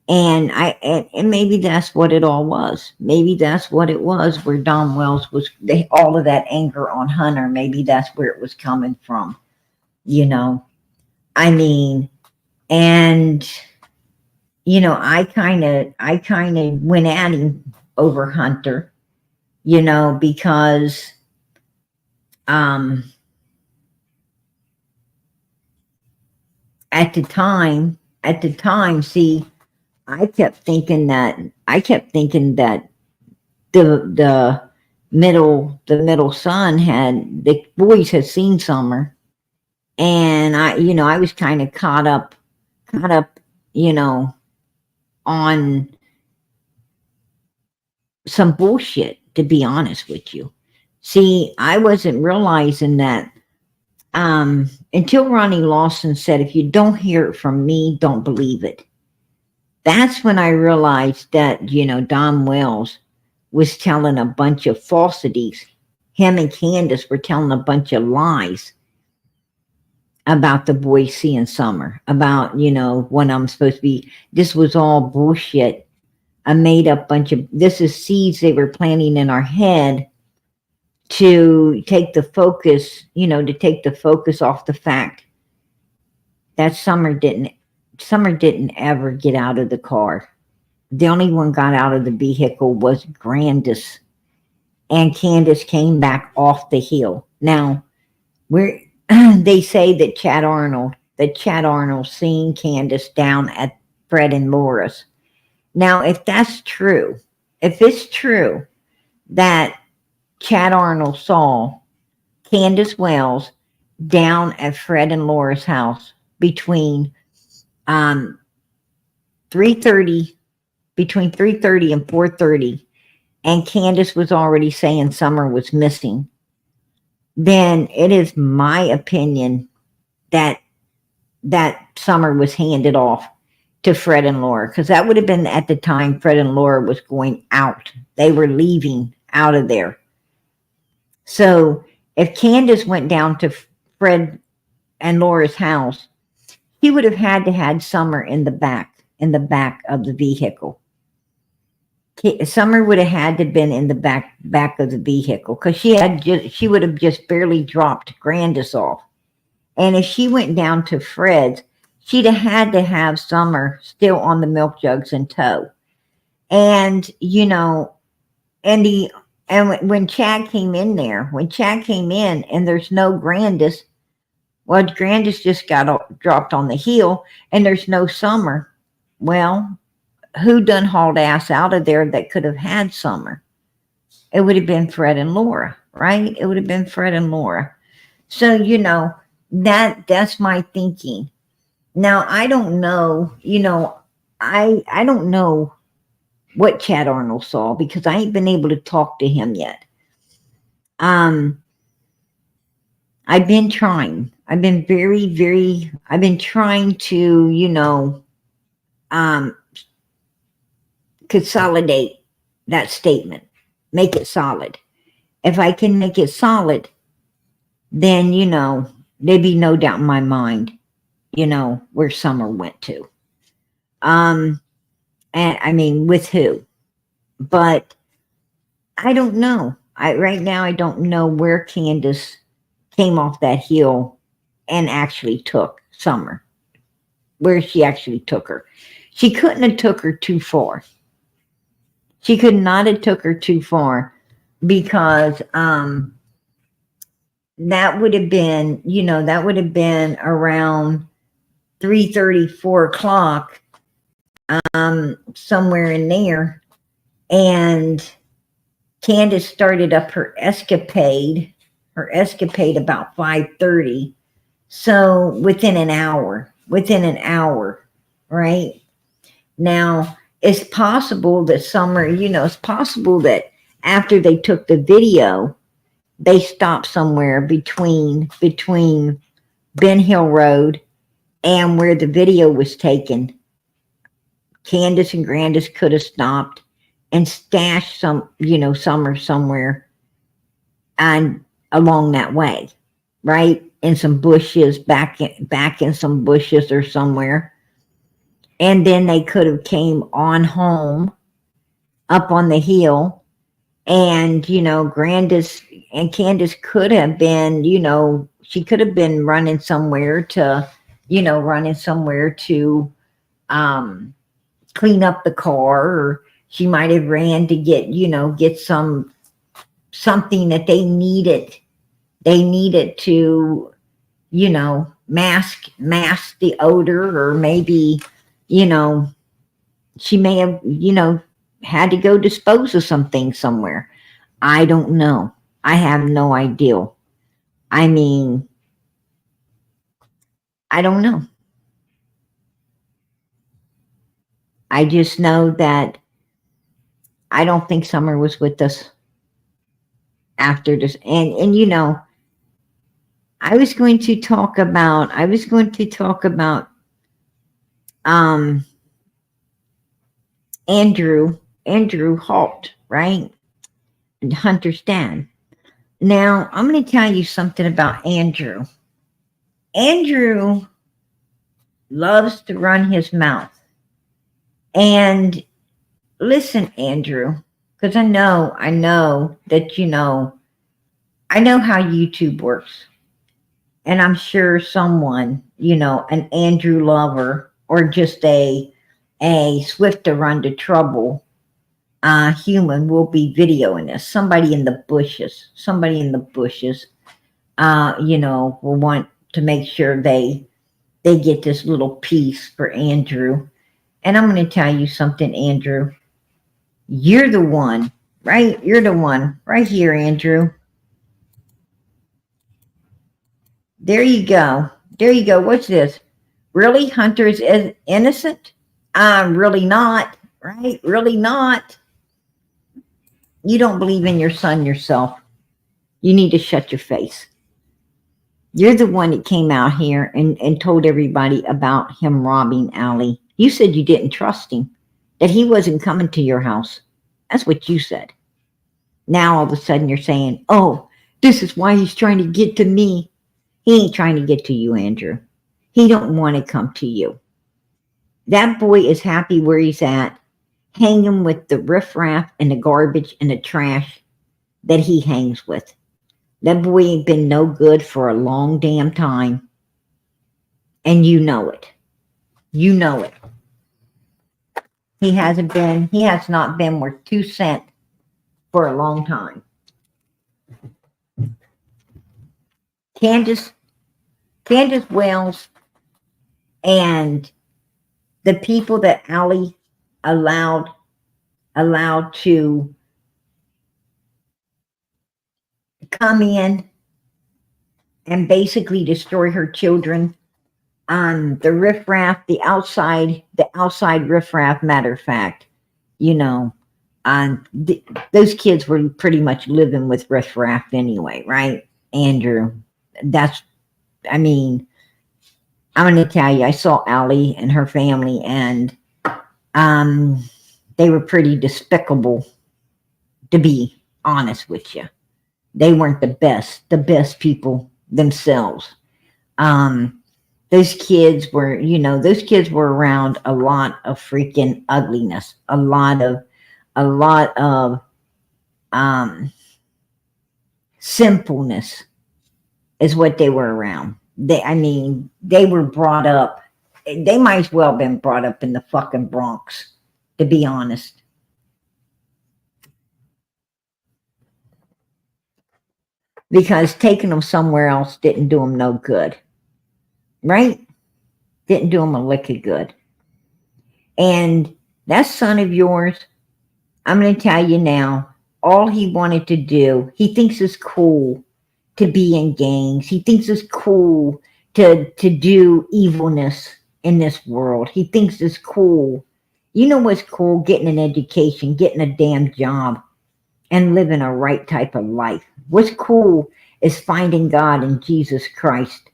And and maybe that's what it all was. Maybe that's what it was, where Don Wells was, all of that anger on Hunter, maybe that's where it was coming from, you know. I mean, and you know, I kind of went at him over Hunter, you know, because at the time, see, I kept thinking that the middle son the boys had seen Summer, and I was kind of caught up, you know, on some bullshit, to be honest with you. See, I wasn't realizing that until Ronnie Lawson said, if you don't hear it from me, don't believe it. That's when I realized that, Don Wells was telling a bunch of falsities. Him and Candace were telling a bunch of lies about the boys seeing Summer, about, when I'm supposed to be. This was all bullshit. A made up bunch of, this is seeds they were planting in our head to take the focus, off the fact that Summer didn't ever get out of the car. The only one got out of the vehicle was Grandis, and Candace came back off the hill. Now, they say that Chad Arnold seen Candace down at Fred and Laura's. Now, if that's true, if it's true that Chad Arnold saw Candace Wells down at Fred and Laura's house between 3:30 and 4:30, and Candace was already saying Summer was missing, then it is my opinion that Summer was handed off to Fred and Laura, because that would have been at the time Fred and Laura was going out. They were leaving out of there. So if Candace went down to Fred and Laura's house, he would have had to had Summer in the back of the vehicle. Summer would have had to been in the back of the vehicle, because she would have just barely dropped Grandis off. And if she went down to Fred's, she'd have had to have Summer still on the milk jugs in tow. And, when Chad came in and there's no Grandis, well, Grandis just got dropped on the hill and there's no Summer. Well, who done hauled ass out of there that could have had Summer? It would have been Fred and Laura, right? It would have been Fred and Laura. So, that's my thinking. Now, I don't know, I don't know what Chad Arnold saw, because I ain't been able to talk to him yet. I've been trying. I've been I've been trying to, consolidate that statement, make it solid. If I can make it solid, then, there'd be no doubt in my mind, where Summer went to. And I mean, with who? But I don't know. Right now, I don't know where Candace came off that hill and actually took Summer. Where she actually took her. She couldn't have took her too far. She could not have took her too far, because that would have been, around 3:30, 4 o'clock, somewhere in there. And Candace started up her escapade about 5:30. So within an hour, right? Now, it's possible that Summer, it's possible that after they took the video, they stopped somewhere between Ben Hill Road and where the video was taken. Candace and Grandis could have stopped and stashed Summer somewhere and along that way, right? In some bushes, back in some bushes or somewhere. And then they could have came on home up on the hill, and, Grandis and Candace could have been, she could have been running somewhere to, clean up the car, or she might have ran to get something that they needed. They needed to, mask the odor, or maybe, she may have, had to go dispose of some things somewhere. I don't know. I have no idea. I mean, I don't know. I just know that I don't think Summer was with us. after this. And you know, I was going to talk about Andrew Halt, right? And Hunter's dad. Now, I'm going to tell you something about Andrew. Andrew loves to run his mouth. And listen, Andrew, because I know that you know, I know how YouTube works. And I'm sure someone, you know, an Andrew lover or just a swift to run to trouble human will be videoing this. Somebody in the bushes, you know, will want to make sure they get this little piece for Andrew. And I'm going to tell you something, Andrew. You're the one, right? You're the one right here, Andrew. There you go. There you go. What's this? Really? Hunter is innocent? I'm really not, right? Really not. You don't believe in your son yourself. You need to shut your face. You're the one that came out here and told everybody about him robbing Allie. You said you didn't trust him, that he wasn't coming to your house. That's what you said. Now all of a sudden you're saying, oh, this is why he's trying to get to me. He ain't trying to get to you, Andrew. He don't want to come to you. That boy is happy where he's at, hanging with the riffraff and the garbage and the trash that he hangs with. That boy ain't been no good for a long damn time. And you know it. You know it. He has not been worth 2 cents for a long time. Candace Wells and the people that Allie allowed to come in and basically destroy her children on the riffraff, the outside riffraff, matter of fact, you know, those kids were pretty much living with riffraff anyway, right, Andrew? I mean, I'm going to tell you, I saw Allie and her family, and they were pretty despicable, to be honest with you. They weren't the best people themselves. Those kids were around a lot of freaking ugliness, a lot of sinfulness is what they were around. They were brought up. They might as well have been brought up in the fucking Bronx, to be honest. Because taking them somewhere else didn't do them no good. Right? Didn't do them a lick of good. And that son of yours, I'm going to tell you now, all he wanted to do, he thinks it's cool to be in gangs. He thinks it's cool to do evilness in this world. He thinks it's cool. You know what's cool? Getting an education, getting a damn job, and living a right type of life. What's cool is finding God in Jesus Christ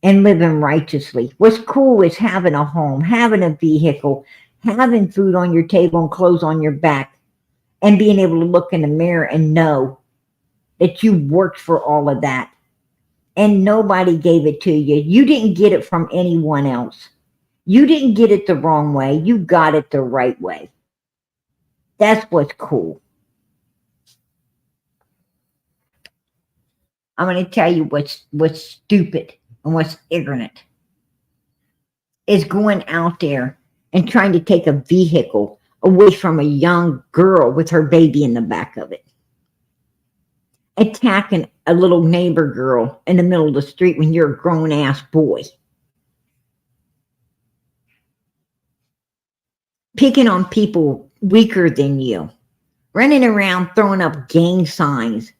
and living righteously. What's cool is having a home, having a vehicle, having food on your table and clothes on your back, and being able to look in the mirror and know that you worked for all of that. And nobody gave it to you. You didn't get it from anyone else. You didn't get it the wrong way. You got it the right way. That's what's cool. I'm going to tell you what's stupid and what's ignorant is going out there and trying to take a vehicle away from a young girl with her baby in the back of it. Attacking a little neighbor girl in the middle of the street when you're a grown-ass boy. Picking on people weaker than you. Running around throwing up gang signs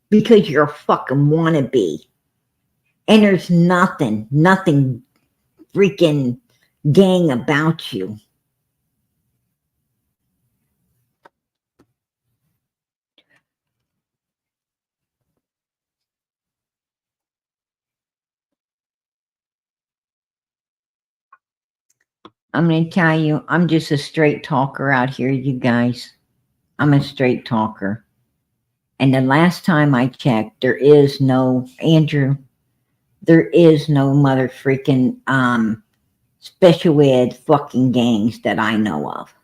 because you're a fucking wannabe. And there's nothing freaking gang about you. I'm going to tell you, I'm just a straight talker out here, you guys. I'm a straight talker. And the last time I checked, there is no, Andrew, there is no mother freaking special ed fucking gangs that I know of.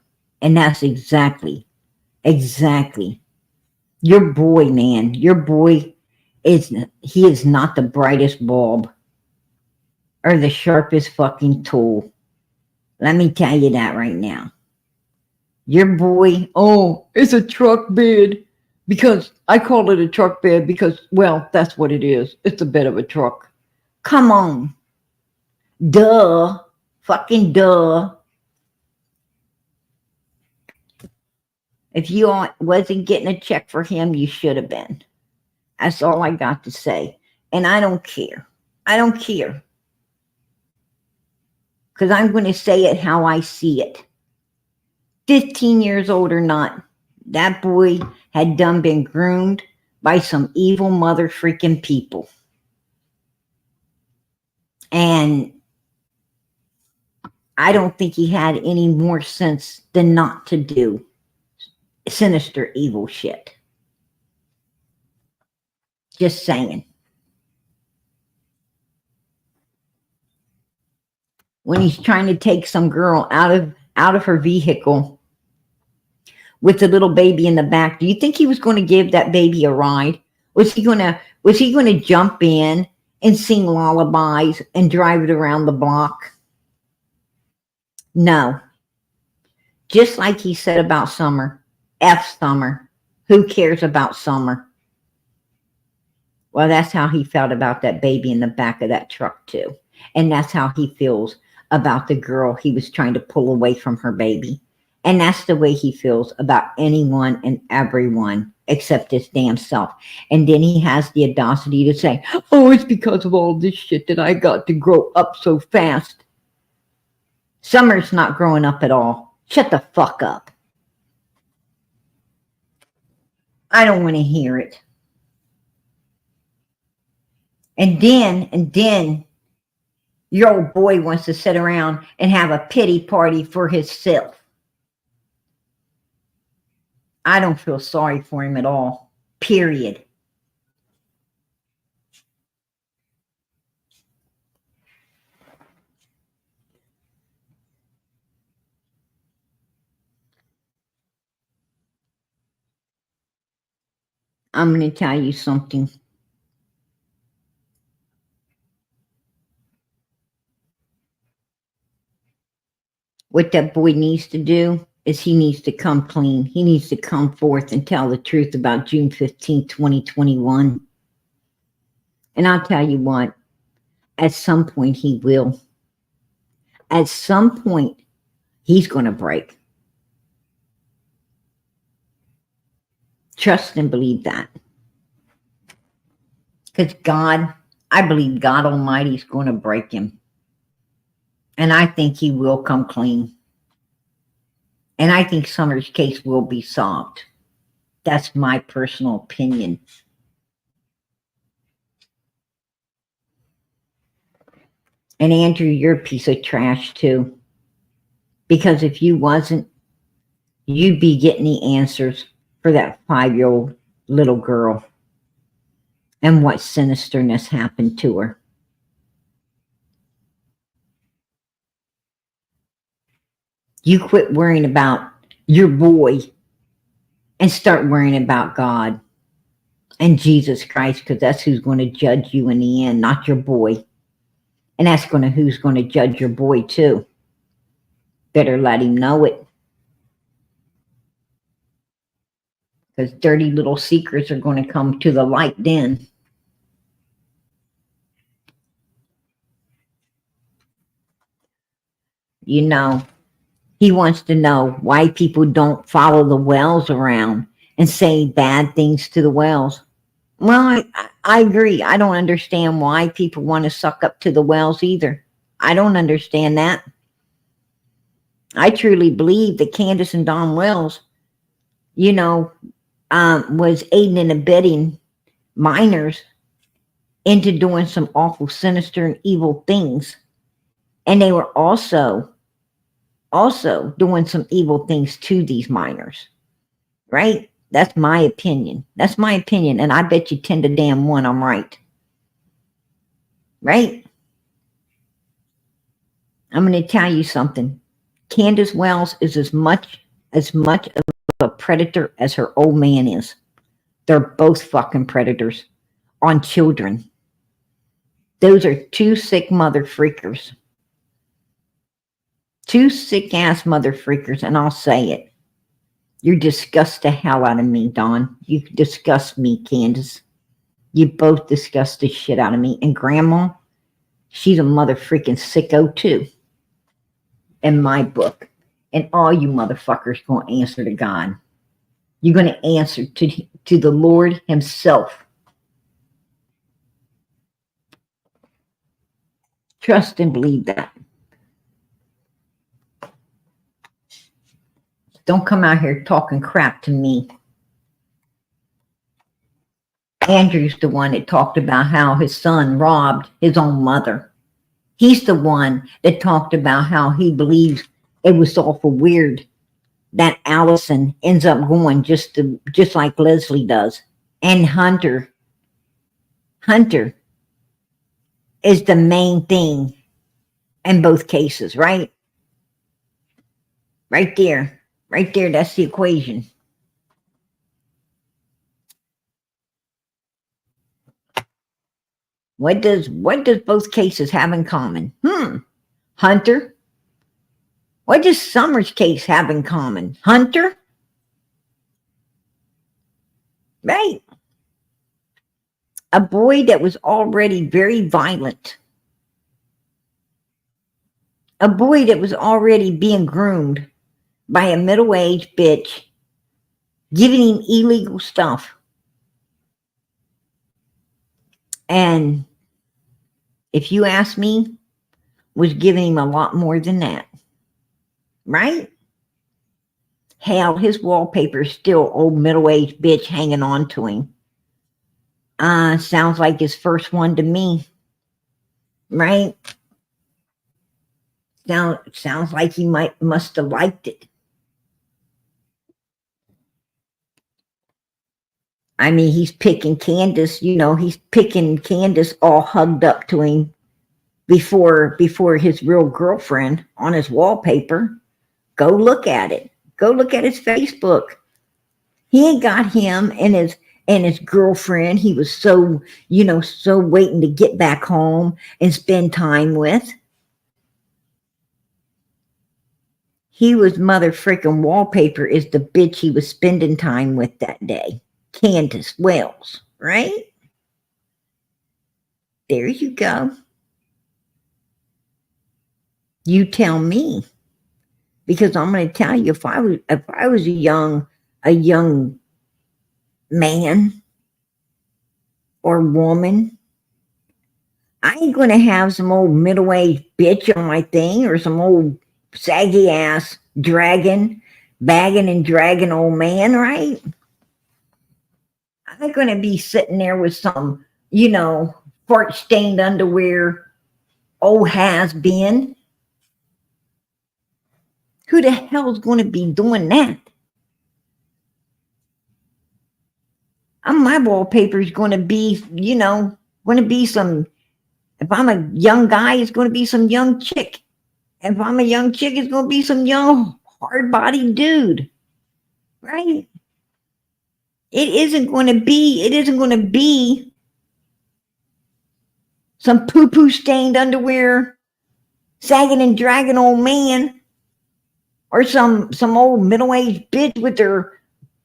And that's exactly. Your boy, man, your boy he is not the brightest bulb or the sharpest fucking tool. Let me tell you that right now. Your boy, oh, it's a truck bed. Because I call it a truck bed because, well, that's what it is. It's a bed of a truck. Come on. Duh. Fucking duh. If you wasn't getting a check for him, you should have been. That's all I got to say. And I don't care. I don't care. Because I'm going to say it how I see it. 15 years old or not, that boy had done been groomed by some evil mother freaking people. And I don't think he had any more sense than not to do sinister evil shit. Just saying. When he's trying to take some girl out of her vehicle with the little baby in the back, do you think he was going to give that baby a ride? Was he going to jump in and sing lullabies and drive it around the block? No. Just like he said about Summer. F Summer. Who cares about Summer? Well, that's how he felt about that baby in the back of that truck too. And that's how he feels about the girl he was trying to pull away from her baby. And that's the way he feels about anyone and everyone except his damn self. And then he has the audacity to say, oh, it's because of all this shit that I got to grow up so fast. Summer's not growing up at all. Shut the fuck up. I don't want to hear it. And then your old boy wants to sit around and have a pity party for himself. I don't feel sorry for him at all. Period. I'm going to tell you something. What that boy needs to do is he needs to come clean. He needs to come forth and tell the truth about June 15, 2021. And I'll tell you what, at some point he will. At some point, he's going to break. Trust and believe that. Because God, I believe God Almighty is going to break him. And I think he will come clean. And I think Summer's case will be solved. That's my personal opinion. And Andrew, you're a piece of trash too. Because if you wasn't, you'd be getting the answers for that 5-year-old little girl. And what sinisterness happened to her. You quit worrying about your boy and start worrying about God and Jesus Christ, because that's who's going to judge you in the end, not your boy. And that's who's going to judge your boy too. Better let him know it. Because dirty little secrets are going to come to the light then. You know, he wants to know why people don't follow the Wells around and say bad things to the Wells. Well, I agree. I don't understand why people want to suck up to the Wells either. I don't understand that. I truly believe that Candace and Don Wells, was aiding and abetting minors into doing some awful, sinister, and evil things. And they were also also doing some evil things to these minors, right? That's my opinion. That's my opinion. And I bet you 10 to damn 1 I'm right. Right? I'm going to tell you something. Candace Wells is as much of a predator as her old man is. They're both fucking predators on children. Those are two sick mother freakers. Two sick ass mother freakers, and I'll say it. You disgust the hell out of me, Dawn. You disgust me, Candace. You both disgust the shit out of me. And Grandma, she's a mother freaking sicko too. In my book. And all you motherfuckers gonna answer to God. You're gonna answer to the Lord himself. Trust and believe that. Don't come out here talking crap to me. Andrew's the one that talked about how his son robbed his own mother. He's the one that talked about how he believes it was awful weird that Allison ends up going just like Leslie does. And Hunter is the main thing in both cases, right? Right there, that's the equation. What does both cases have in common? Hunter. What does Summers' case have in common? Hunter? Right. A boy that was already very violent. A boy that was already being groomed by a middle-aged bitch, giving him illegal stuff. And if you ask me, was giving him a lot more than that. Right? Hell, his wallpaper is still old middle-aged bitch hanging on to him. Sounds like his first one to me. Right? Sounds like he must have liked it. I mean, he's picking Candace, he's picking Candace all hugged up to him before his real girlfriend on his wallpaper. Go look at it. Go look at his Facebook. He ain't got him and his girlfriend. He was so waiting to get back home and spend time with. He was mother freaking wallpaper is the bitch he was spending time with that day. Candace Wells, right? There you go. You tell me. Because I'm going to tell you, if I was a young man or woman, I ain't going to have some old middle-aged bitch on my thing or some old saggy ass bagging and dragging old man, right? I'm not going to be sitting there with some, fart stained underwear, old has been. Who the hell is going to be doing that? My wallpaper is going to be, some, if I'm a young guy, it's going to be some young chick. If I'm a young chick, it's going to be some young, hard-bodied dude. Right? It isn't going to be some poo-poo stained underwear, sagging and dragging old man, or some old middle-aged bitch with their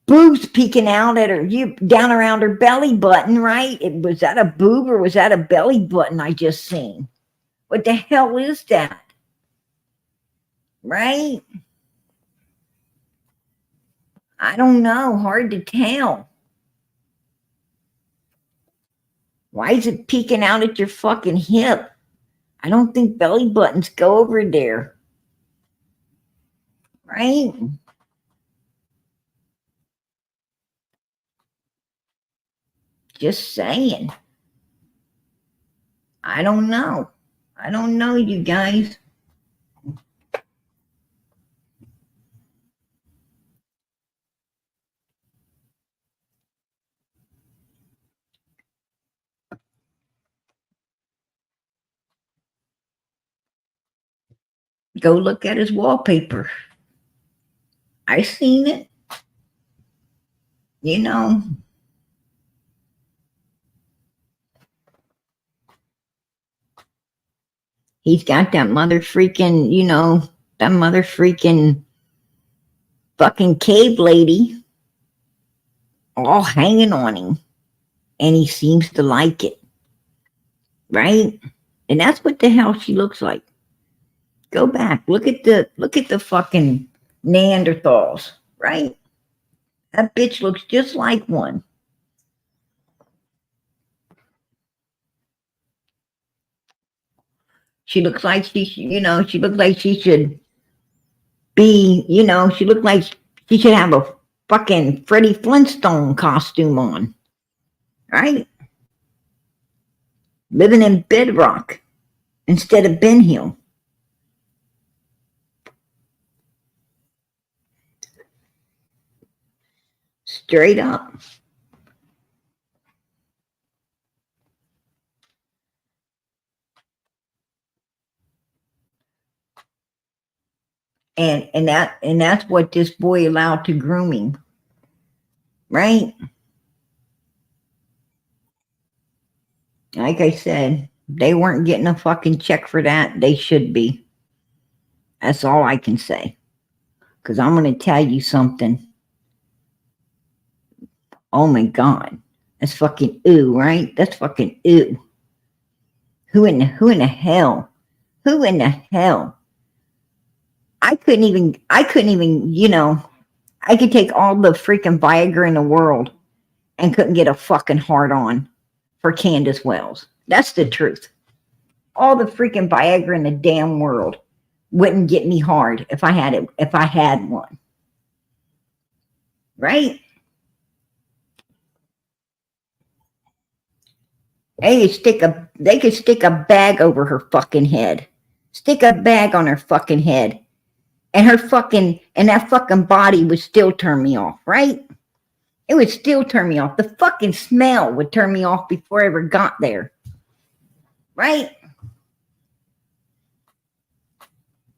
boobs peeking out at her, down around her belly button, right? Was that a boob or was that a belly button I just seen? What the hell is that? Right? I don't know. Hard to tell. Why is it peeking out at your fucking hip? I don't think belly buttons go over there. Right? Just saying. I don't know. You guys. Go look at his wallpaper. I seen it. You know, he's got that mother freaking, that mother freaking fucking cave lady all hanging on him. And he seems to like it. Right? And that's what the hell she looks like. Go back. Look at the fucking Neanderthals, right? That bitch looks just like one. She looks like she looks like she should be, she looked like she should have a fucking Freddie Flintstone costume on. Right? Living in Bedrock instead of Ben Hill. Straight up. And that's what this boy allowed to groom him. Right? Like I said, they weren't getting a fucking check for that. They should be. That's all I can say. Because I'm going to tell you something. Oh my God. That's fucking ooh, right? That's fucking ooh. Who in the hell? Who in the hell? I couldn't even, I could take all the freaking Viagra in the world and couldn't get a fucking hard on for Candace Wells. That's the truth. All the freaking Viagra in the damn world wouldn't get me hard if I had one. Right? They could stick a bag over her fucking head. Stick a bag on her fucking head. And that fucking body would still turn me off, right? It would still turn me off. The fucking smell would turn me off before I ever got there. Right?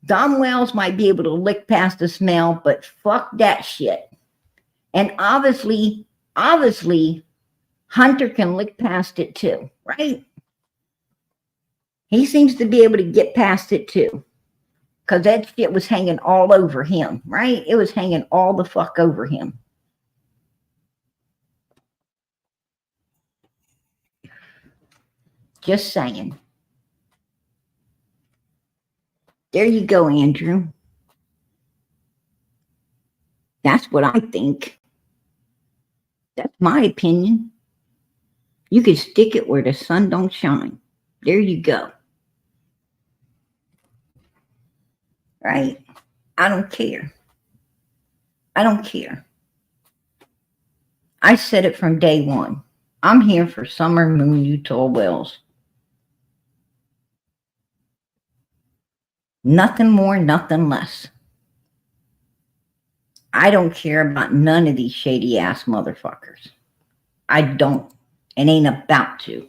Dom Wells might be able to lick past the smell, but fuck that shit. And obviously, Hunter can lick past it too, right? He seems to be able to get past it too. Because that shit was hanging all over him, right? It was hanging all the fuck over him. Just saying. There you go, Andrew. That's what I think. That's my opinion. You can stick it where the sun don't shine. There you go. Right? I don't care. I don't care. I said it from day one. I'm here for Summer Moon Utah Wells. Nothing more, nothing less. I don't care about none of these shady ass motherfuckers. I don't. And ain't about to.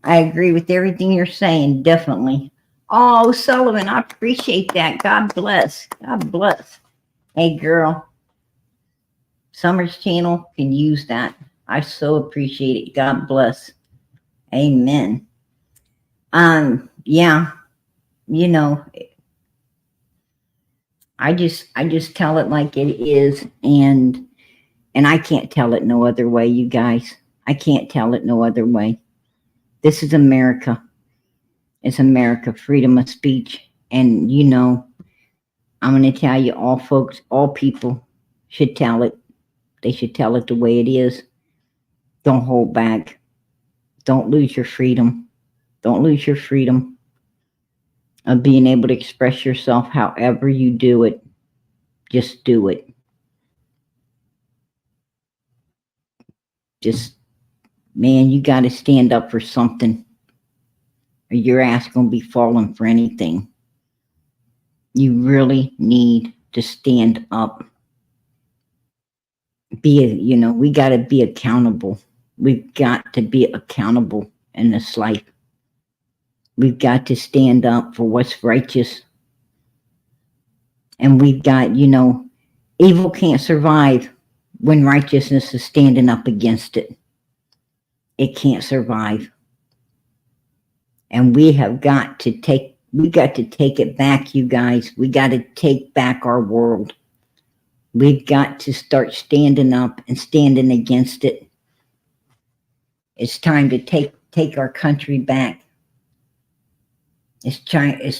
I agree with everything you're saying, definitely. Oh, Sullivan, I appreciate that. God bless. God bless. Hey, girl. Summer's channel can use that. I so appreciate it. God bless. Amen. Yeah. I just tell it like it is, and I can't tell it no other way, you guys. I can't tell it no other way. This is America. It's America, freedom of speech. And I'm going to tell you, all folks, all people should tell it. They should tell it the way it is. Don't hold back. Don't lose your freedom. Don't lose your freedom of being able to express yourself however you do it. Just do it. Just, man, you got to stand up for something, or your ass going to be falling for anything. You really need to stand up. We got to be accountable. We've got to be accountable in this life. We've got to stand up for what's righteous. And we've got, evil can't survive when righteousness is standing up against it. It can't survive. And we got to take it back, you guys. We got to take back our world. We've got to start standing up and standing against it. It's time to take our country back. It's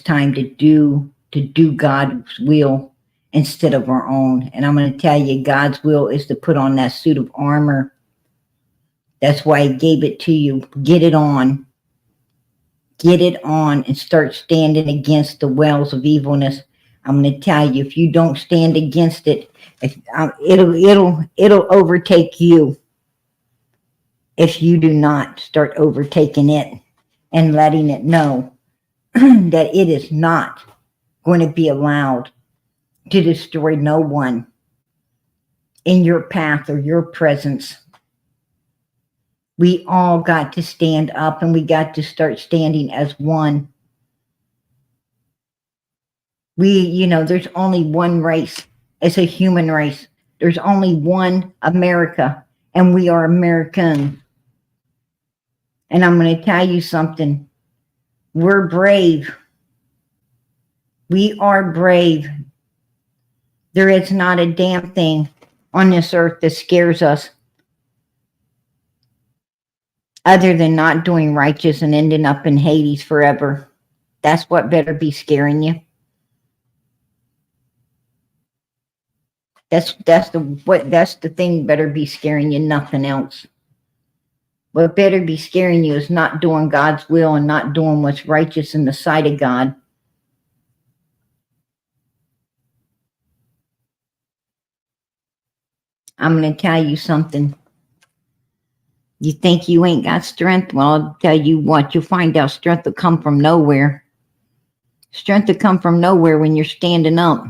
time to do God's will instead of our own. And I'm going to tell you, God's will is to put on that suit of armor. That's why He gave it to you. Get it on. Get it on and start standing against the wells of evilness. I'm going to tell you, if you don't stand against it, it'll overtake you. If you do not start overtaking it and letting it know that it is not going to be allowed to destroy no one in your path or your presence. We all got to stand up, and we got to start standing as one. There's only one race. It's a human race. There's only one America, and we are American. And I'm going to tell you something. We're brave. We are brave. There is not a damn thing on this earth that scares us other than not doing righteous and ending up in Hades forever. That's what better be scaring you. That's the thing better be scaring you, nothing else. What better be scaring you is not doing God's will and not doing what's righteous in the sight of God. I'm going to tell you something. You think you ain't got strength? Well, I'll tell you what, you'll find out strength will come from nowhere. Strength will come from nowhere when you're standing up,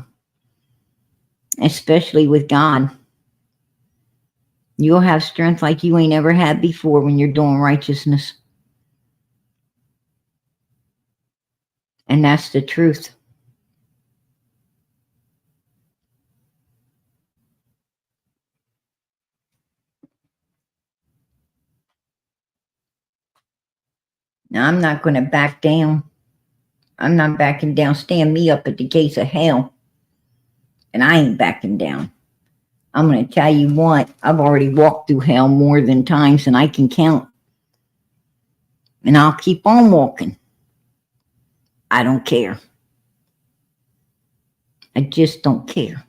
especially with God. You'll have strength like you ain't ever had before when you're doing righteousness. And that's the truth. Now, I'm not going to back down. I'm not backing down. Stand me up at the gates of hell. And I ain't backing down. I'm going to tell you what, I've already walked through hell more than times than I can count. And I'll keep on walking. I don't care. I just don't care.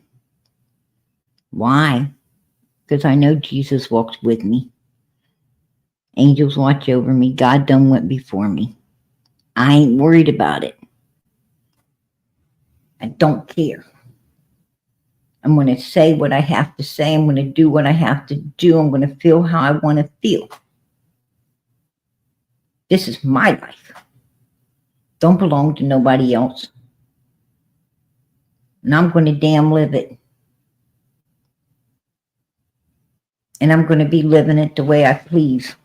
Why? Because I know Jesus walks with me. Angels watch over me. God done went before me. I ain't worried about it. I don't care. I'm going to say what I have to say. I'm going to do what I have to do. I'm going to feel how I want to feel. This is my life. Don't belong to nobody else. And I'm going to damn live it. And I'm going to be living it the way I please.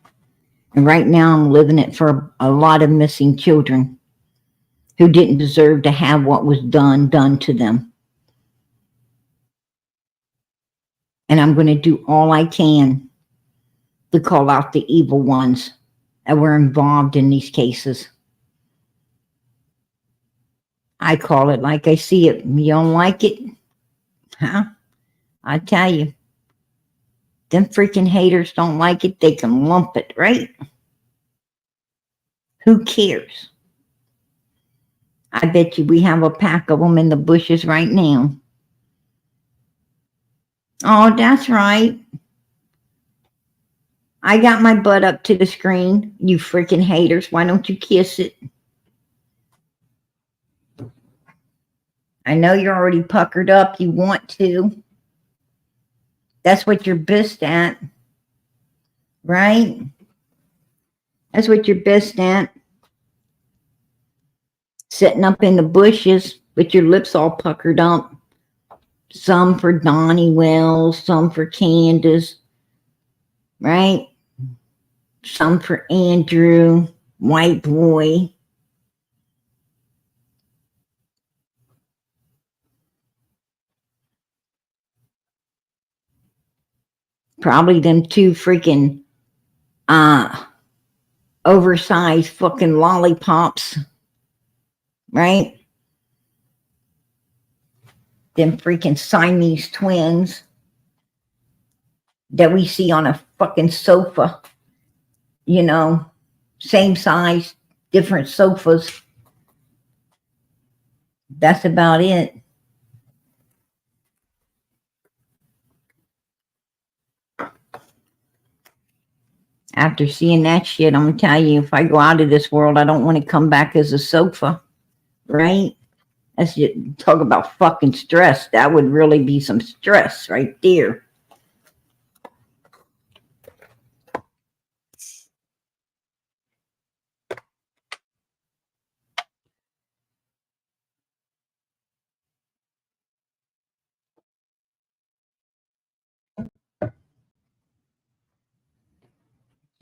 And right now I'm living it for a lot of missing children who didn't deserve to have what was done to them. And I'm going to do all I can to call out the evil ones that were involved in these cases. I call it like I see it. You don't like it? Huh? I tell you, them freaking haters don't like it. They can lump it, right? Who cares? I bet you we have a pack of them in the bushes right now. Oh, that's right. I got my butt up to the screen. You freaking haters. Why don't you kiss it? I know you're already puckered up. You want to. That's what you're best at. Right? That's what you're best at. Sitting up in the bushes with your lips all puckered up. Some for Donnie Wells, some for Candace. Right? Some for Andrew, white boy. Probably them two freaking oversized fucking lollipops, right? Them freaking Siamese twins that we see on a fucking sofa, you know, same size, different sofas. That's about it. After seeing that shit, I'm gonna tell you, if I go out of this world, I don't want to come back as a sofa, right? That's just, talk about fucking stress. That would really be some stress right there.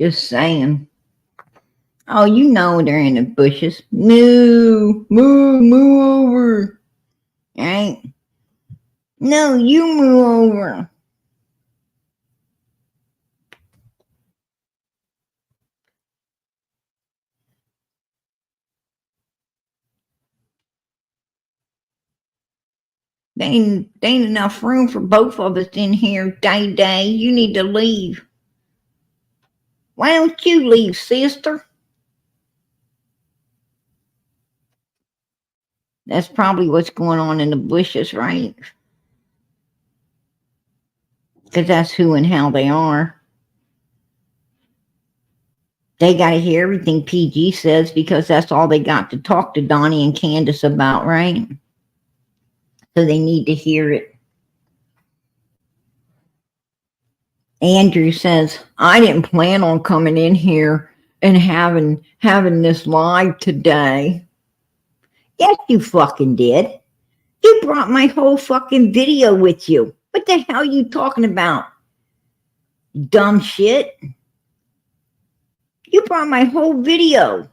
Just saying. Oh, you know they're in the bushes. Moo, moo, moo over. Right? No, you move over. There ain't enough room for both of us in here, Day. You need to leave. Why don't you leave, sister? That's probably what's going on in the bushes, right? Because that's who and how they are. They got to hear everything PG says because that's all they got to talk to Donnie and Candace about, right? So they need to hear it. Andrew says, I didn't plan on coming in here and having this live today. Yes, you fucking did. You brought my whole fucking video with you. What the hell are you talking about? Dumb shit. You brought my whole video.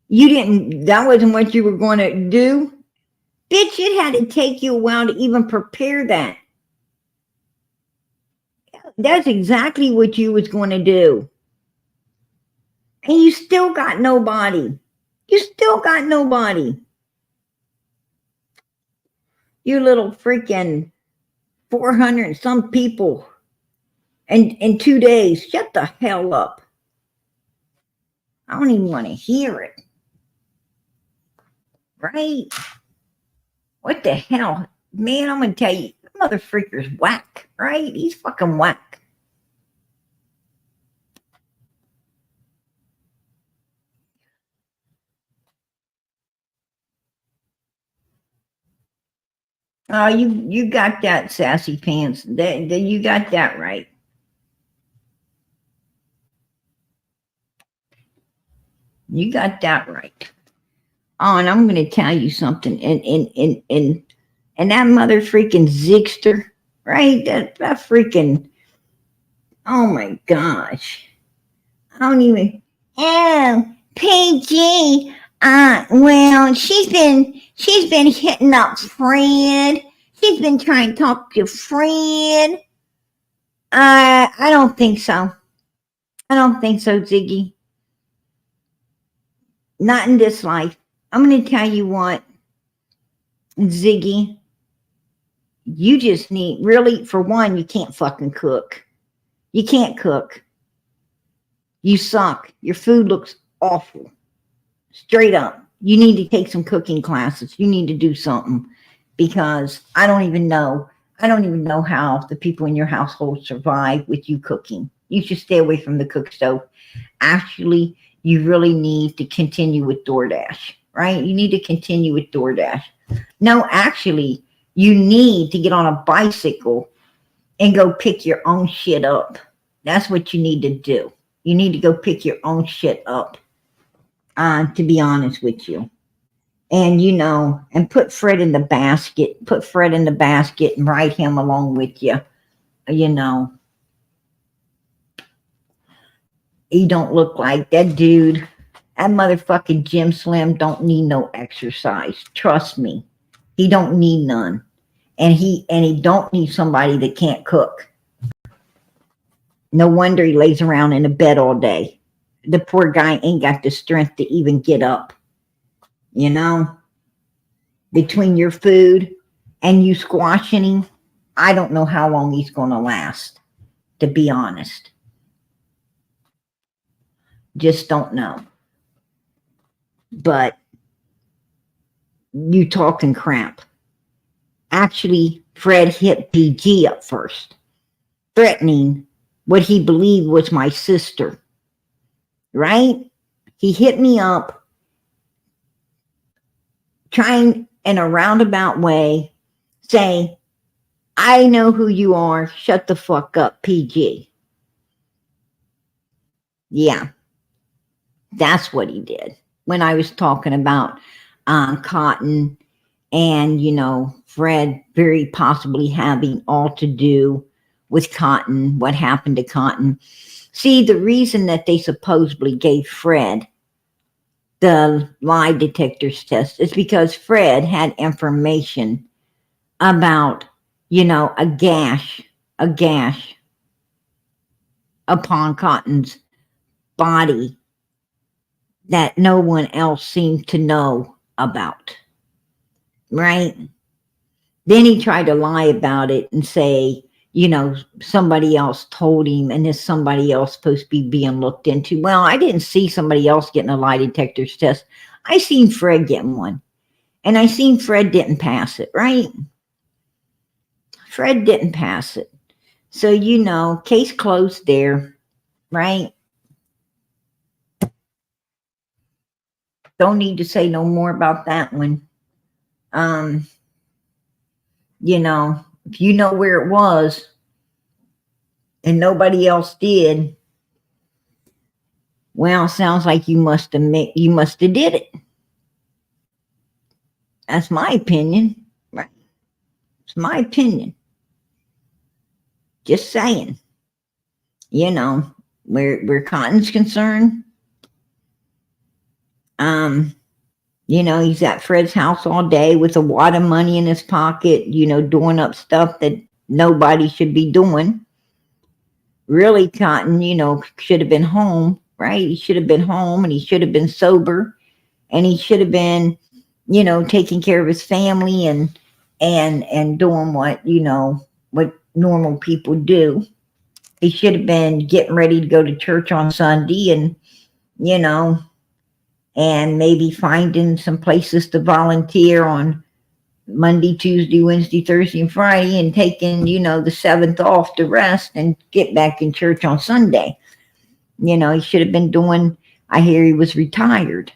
You didn't, that wasn't what you were going to do? Bitch, it had to take you a while to even prepare that. That's exactly what you was going to do. And you still got nobody. You still got nobody. You little freaking 400 and some people. And in 2 days, shut the hell up. I don't even want to hear it. Right? What the hell? Man, I'm going to tell you, mother freaker's whack, right? He's fucking whack. Oh, you got that, sassy pants. You got that right. You got that right. Oh, and I'm going to tell you something. And that mother freaking Zigster, right? That freaking, oh my gosh. I don't even, oh, PG. Well, she's been hitting up Fred. She's been trying to talk to Fred. I don't think so. I don't think so, Ziggy. Not in this life. I'm going to tell you what, Ziggy. You just need, really, for one, you can't fucking cook. You can't cook. You suck. Your food looks awful. Straight up. You need to take some cooking classes. You need to do something because I don't even know how the people in your household survive with you cooking. You should stay away from the cook stove. Actually, you really need to continue with DoorDash, right? You need to continue with DoorDash. No, actually, you need to get on a bicycle and go pick your own shit up. That's what you need to do. You need to go pick your own shit up, to be honest with you. And, and put Fred in the basket. Put Fred in the basket and ride him along with you. He don't look like that dude. That motherfucking Jim Slim don't need no exercise. Trust me. He don't need none. And he don't need somebody that can't cook. No wonder he lays around in a bed all day. The poor guy ain't got the strength to even get up. You know, between your food and you squashing him, I don't know how long he's going to last, to be honest. Just don't know. But you talking crap. Actually, Fred hit PG up first, threatening what he believed was my sister. Right? He hit me up, trying in a roundabout way, say, I know who you are. Shut the fuck up, PG. Yeah, that's what he did. When I was talking about Cotton and, you know, Fred very possibly having all to do with Cotton, what happened to Cotton. See, the reason that they supposedly gave Fred the lie detector's test is because Fred had information about, you know, a gash upon Cotton's body that no one else seemed to know about. Right? Then he tried to lie about it and say, you know, somebody else told him and is somebody else supposed to be being looked into. Well, I didn't see somebody else getting a lie detector's test. I seen Fred getting one. And I seen Fred didn't pass it, right? Fred didn't pass it. So, you know, case closed there, right? Don't need to say no more about that one. You know, if you know where it was and nobody else did, well, sounds like you must have did it. That's my opinion, right? It's my opinion. Just saying. You know, where Cotton's concerned, you know, he's at Fred's house all day with a wad of money in his pocket, you know, doing up stuff that nobody should be doing. Really, Cotton, you know, should have been home, right? He should have been home and he should have been sober and he should have been, you know, taking care of his family and doing what, you know, what normal people do. He should have been getting ready to go to church on Sunday and, you know, and maybe finding some places to volunteer on Monday, Tuesday, Wednesday, Thursday, and Friday, and taking, you know, the 7th off to rest and get back in church on Sunday. You know, he should have been doing, I hear he was retired.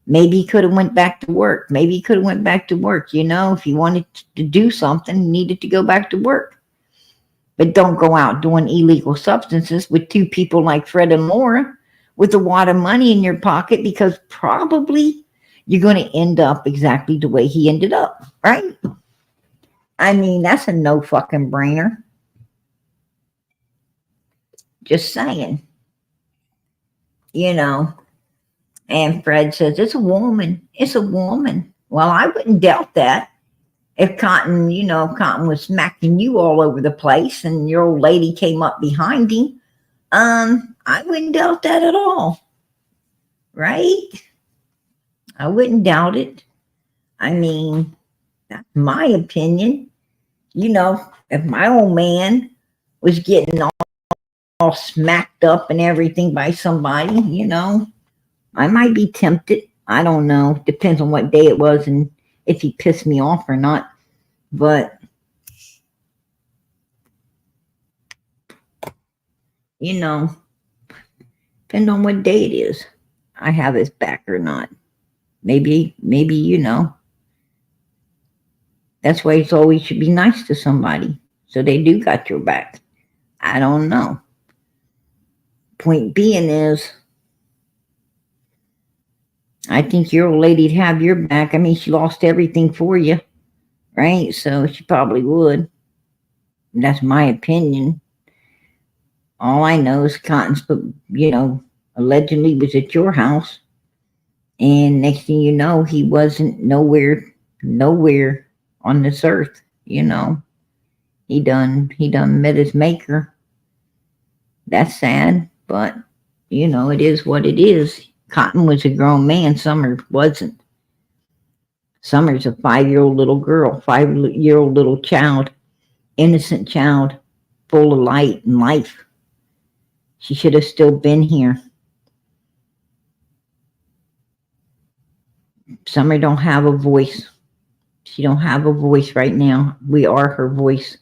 Maybe he could have went back to work. Maybe he could have went back to work, you know, if he wanted to do something, he needed to go back to work. But don't go out doing illegal substances with two people like Fred and Laura with a wad of money in your pocket, because probably you're going to end up exactly the way he ended up, right? I mean, that's a no fucking brainer. Just saying. You know, and Fred says, it's a woman. It's a woman. Well, I wouldn't doubt that. If Cotton, you know, Cotton was smacking you all over the place and your old lady came up behind him, I wouldn't doubt that at all. Right? I wouldn't doubt it. I mean, that's my opinion. You know, if my old man was getting all smacked up and everything by somebody, you know, I might be tempted. I don't know. Depends on what day it was and if he pissed me off or not. But, you know, depends on what day it is. I have his back or not. Maybe, you know. That's why it's always should be nice to somebody. So they do got your back. I don't know. Point being is, I think your old lady'd have your back. I mean, she lost everything for you, right? So she probably would. That's my opinion. All I know is Cotton's, you know, allegedly was at your house. And next thing you know, he wasn't nowhere on this earth, you know. He done met his maker. That's sad, but you know, it is what it is. Cotton was a grown man, Summer wasn't. Summer's a 5-year-old little girl, 5-year-old little child, innocent child, full of light and life. She should have still been here. Summer don't have a voice. She don't have a voice right now. We are her voice.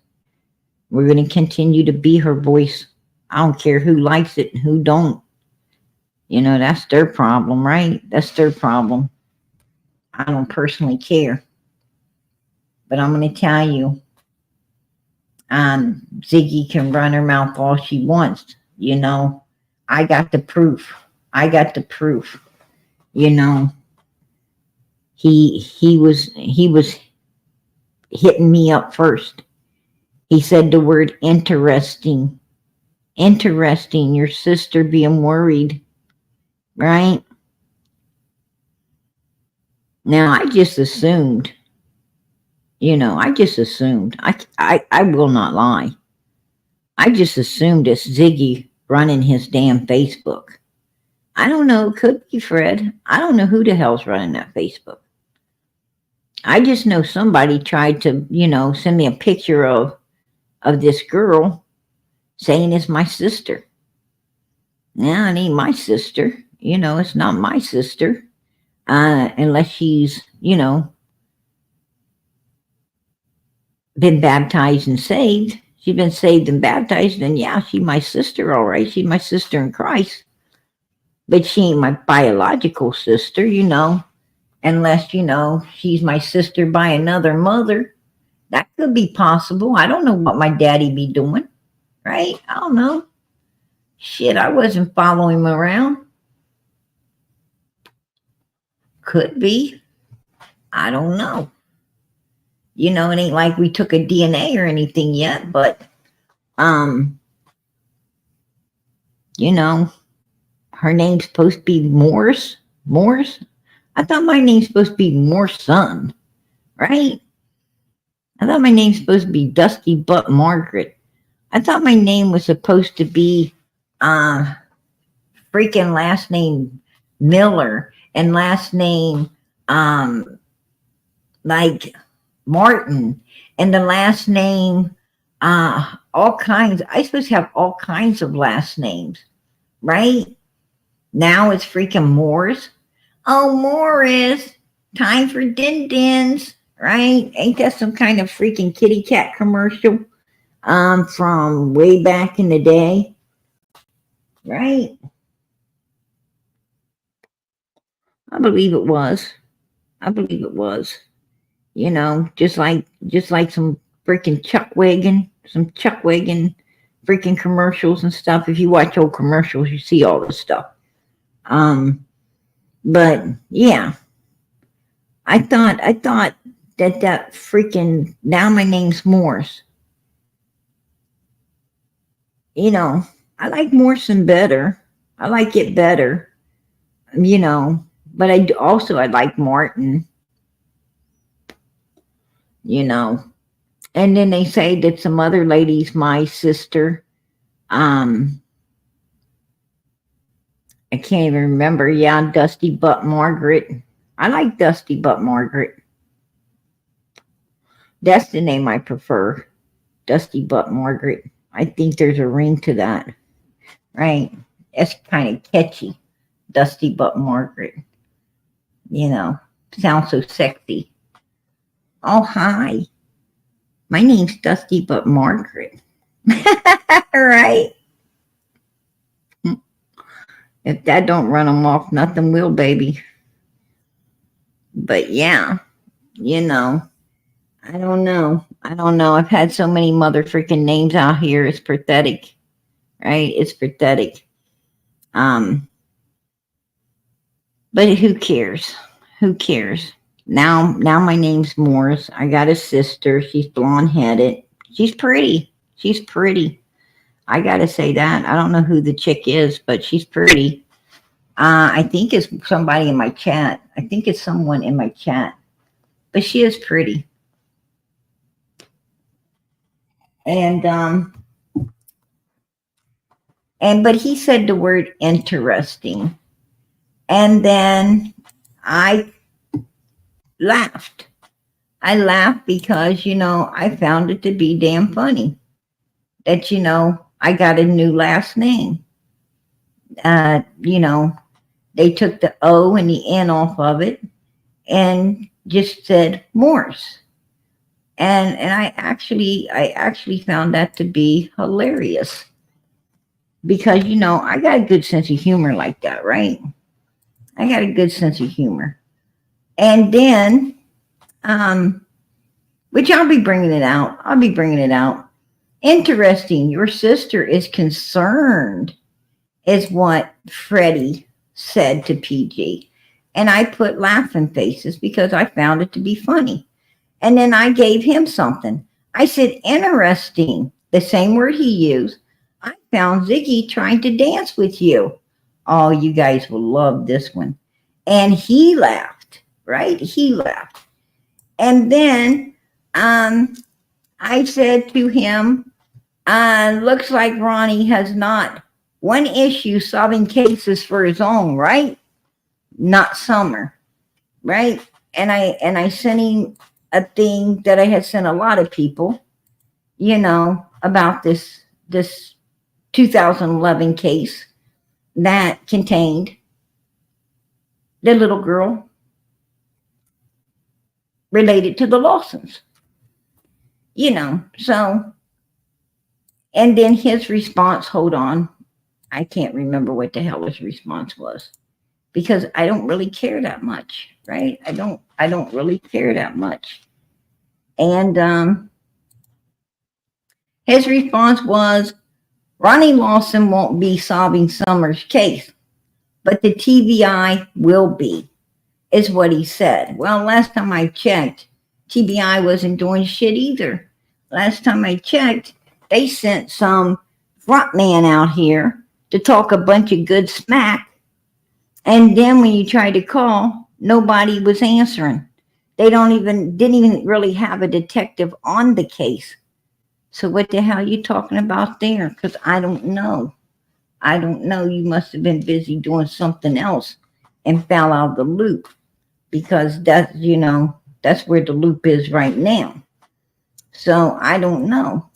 We're going to continue to be her voice. I don't care who likes it and who don't. You know, that's their problem, right? That's their problem. I don't personally care. But I'm going to tell you, Ziggy can run her mouth all she wants. You know, I got the proof. I got the proof. You know, he was hitting me up first. He said the word interesting. Interesting, your sister being worried, right? Now, I just assumed, you know, I will not lie. I just assumed it's Ziggy running his damn Facebook. I don't know, it could be Fred. I don't know who the hell's running that Facebook. I just know somebody tried to, you know, send me a picture of this girl saying it's my sister. Now, it ain't my sister. You know, it's not my sister. Unless she's, you know, been baptized and saved. She's been saved and baptized, then yeah, she's my sister, all right. She's my sister in Christ. But she ain't my biological sister, you know, unless, you know, she's my sister by another mother. That could be possible. I don't know what my daddy be doing, right? I don't know. Shit, I wasn't following him around. Could be. I don't know. You know, it ain't like we took a DNA or anything yet, but, you know, her name's supposed to be Morris. Morris? I thought my name's supposed to be Morrison, right? I thought my name's supposed to be Dusty Butt Margaret. I thought my name was supposed to be, freaking last name Miller and last name, like Martin, and the last name, all kinds. I supposed to have all kinds of last names, right? Now it's freaking Morris. Oh, Morris, time for din-dins, right? Ain't that some kind of freaking kitty cat commercial from way back in the day, right? I believe it was. I believe it was. You know, just like some freaking some Chuckwagon freaking commercials and stuff. If you watch old commercials, you see all this stuff. But yeah, I thought that freaking, now my name's Morse. You know, I like Morrison better. I like it better, you know, but I like Martin, you know. And then they say that some other lady's my sister. I can't even remember. Yeah, Dusty Butt Margaret. I like Dusty Butt Margaret. That's the name I prefer. Dusty Butt Margaret. I think there's a ring to that, right? It's kind of catchy. Dusty Butt Margaret. You know, sounds so sexy. Oh, hi. My name's Dusty Butt Margaret. Right? If that don't run them off, nothing will, baby. But yeah, you know, I don't know. I've had so many mother freaking names out here. It's pathetic, right? It's pathetic. But who cares? Who cares? Now my name's Morris. I got a sister. She's blonde-headed. She's pretty. She's pretty. I gotta say that. I don't know who the chick is, but she's pretty. I think it's somebody in my chat. I think it's someone in my chat. But she is pretty. And but he said the word interesting. And then I laughed. I laughed because, I found it to be damn funny that, I got a new last name. Uh, you know, they took the O and the N off of it and just said Morse. And I actually found that to be hilarious because, I got a good sense of humor like that, right? I got a good sense of humor. And then, which I'll be bringing it out. I'll be bringing it out. Interesting. Your sister is concerned, is what Freddie said to PG. And I put laughing faces because I found it to be funny. And then I gave him something. I said, interesting. The same word he used. I found Ziggy trying to dance with you. Oh, you guys will love this one. And he laughed, right? He laughed. And then I said to him, looks like Ronnie has not one issue solving cases for his own, right? Not Summer, right? And I sent him a thing that I had sent a lot of people, about this 2011 case that contained the little girl related to the Lawsons, so, and then his response, hold on, I can't remember what the hell his response was because I don't really care that much, right? I don't really care that much. And his response was, Ronnie Lawson won't be solving Summer's case, but the TBI will be, is what he said. Well, last time I checked, TBI wasn't doing shit either. Last time I checked, they sent some front man out here to talk a bunch of good smack. And then when you tried to call, nobody was answering. They didn't even really have a detective on the case. So what the hell are you talking about there? Because I don't know. I don't know. You must have been busy doing something else and fell out of the loop because that's where the loop is right now. So I don't know.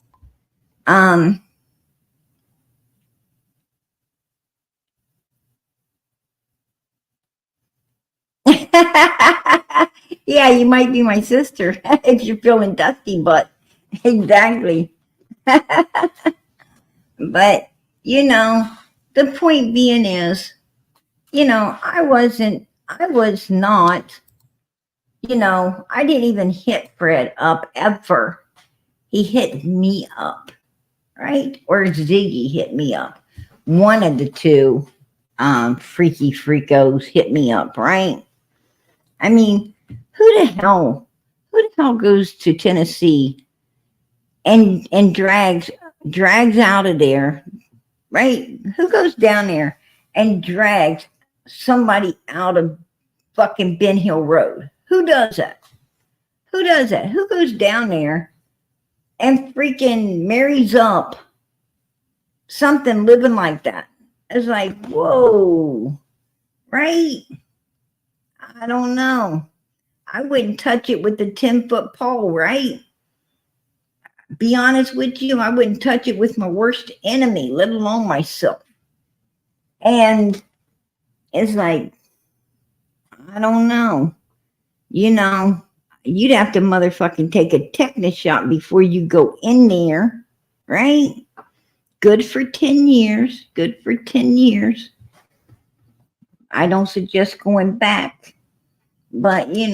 Yeah, you might be my sister if you're feeling dusty, but exactly. But the point being is, I was not, I didn't even hit Fred up ever. He hit me up, right? Or Ziggy hit me up. One of the two freaky freakos hit me up, right? I mean, who the hell goes to Tennessee and drags out of there, right? Who goes down there and drags somebody out of fucking Ben Hill Road? Who does that? Who does that? Who goes down there and freaking marries up something living like that? It's like, whoa, right? I don't know. I wouldn't touch it with a 10-foot pole, right? Be honest with you, I wouldn't touch it with my worst enemy, let alone myself. And it's like, I don't know. You'd have to motherfucking take a tetanus shot before you go in there, right? Good for 10 years. Good for 10 years. I don't suggest going back. But, you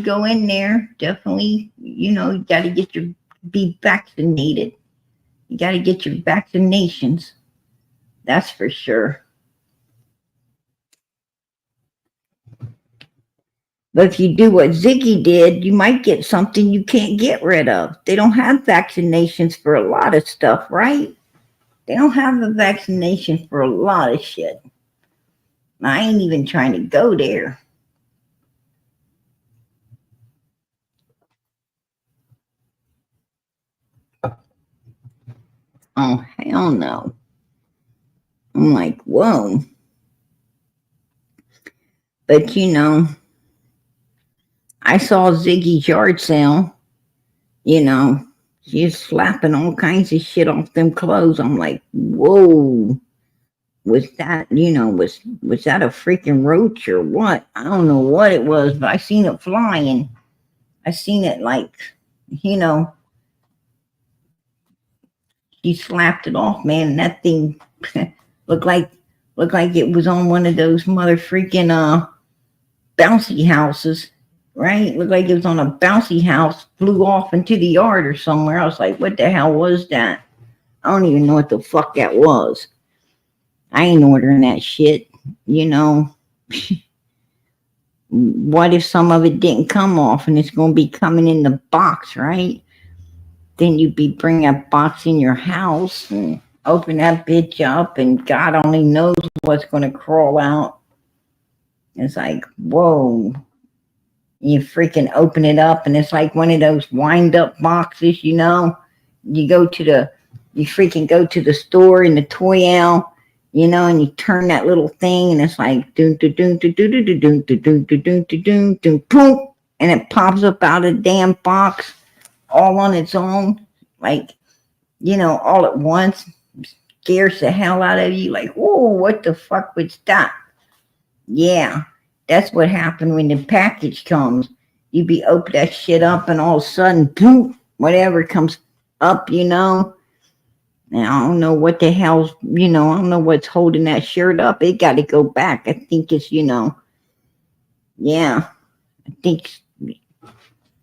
go in there, definitely, you got to be vaccinated. You got to get your vaccinations. That's for sure. But if you do what Ziggy did, you might get something you can't get rid of. They don't have vaccinations for a lot of stuff, right? They don't have a vaccination for a lot of shit. I ain't even trying to go there. Oh, hell no. I'm like, whoa. But you know, I saw Ziggy's yard sale, you know, she's slapping all kinds of shit off them clothes. I'm like, whoa. Was that, you know, was that a freaking roach or what? I don't know what it was, but I seen it flying. I seen it like, you know, she slapped it off, man. And that thing looked like it was on one of those mother freaking bouncy houses, right? Looked like it was on a bouncy house, flew off into the yard or somewhere. I was like, what the hell was that? I don't even know what the fuck that was. I ain't ordering that shit, you know. What if some of it didn't come off and it's going to be coming in the box, right? Then you'd be bringing that box in your house and open that bitch up and God only knows what's going to crawl out. It's like, whoa. You freaking open it up and it's like one of those wind up boxes, you know. You freaking go to the store in the toy aisle, you know, and you turn that little thing and it's like doom doom doom doom doom doom doom doom doom doom doom boom, and it pops up out of the damn box all on its own, like, you know, all at once. Scares the hell out of you, like, whoa, what the fuck was that? Yeah, that's what happened when the package comes. You be open that shit up and all of a sudden, boom, whatever comes up, you know. And I don't know what the hell's, you know, I don't know what's holding that shirt up. It got to go back. I think it's, you know, yeah, I think,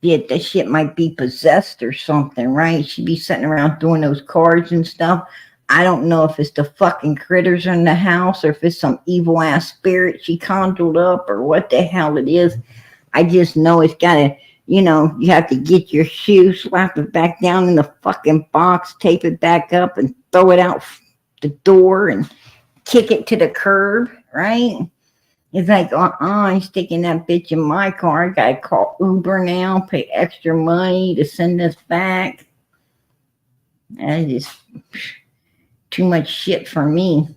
yeah, that shit might be possessed or something, right? She'd be sitting around doing those cards and stuff. I don't know if it's the fucking critters in the house or if it's some evil ass spirit she conjured up or what the hell it is. I just know it's got to, you know, you have to get your shoe, slap it back down in the fucking box, tape it back up and throw it out the door and kick it to the curb, right? It's like, I'm sticking that bitch in my car. I gotta call Uber now, pay extra money to send this back. That is just too much shit for me.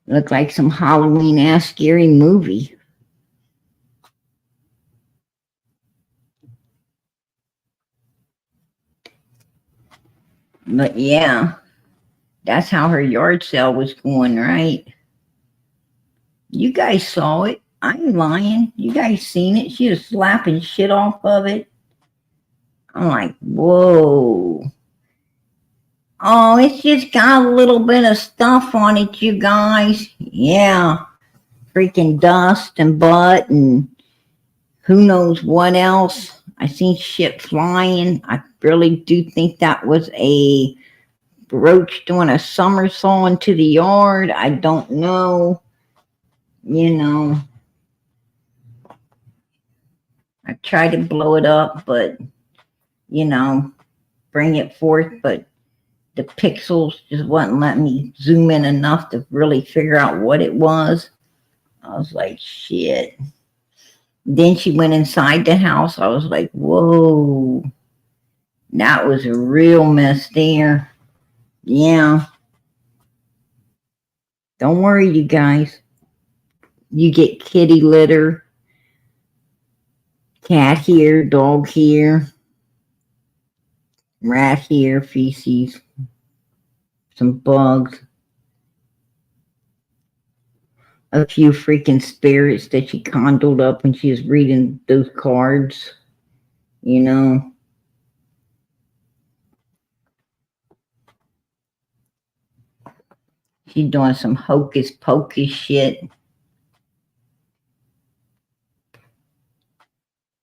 Look like some Halloween ass scary movie. But yeah, that's how her yard sale was going, right? You guys saw it. I ain't lying. You guys seen it. She was slapping shit off of it. I'm like, whoa. Oh, it's just got a little bit of stuff on it, you guys. Yeah. Freaking dust and butt and who knows what else. I seen shit flying. I really do think that was a roach doing a somersault into the yard. I don't know. You know. I tried to blow it up, but, you know, bring it forth, but the pixels just wouldn't let me zoom in enough to really figure out what it was. I was like, shit. Then she went inside the house. I was like, whoa. That was a real mess there. Yeah. Don't worry, you guys. You get kitty litter. Cat here, dog here. Rat here, feces. Some bugs. A few freaking spirits that she conjured up when she was reading those cards, you know. She's doing some hocus pocus shit.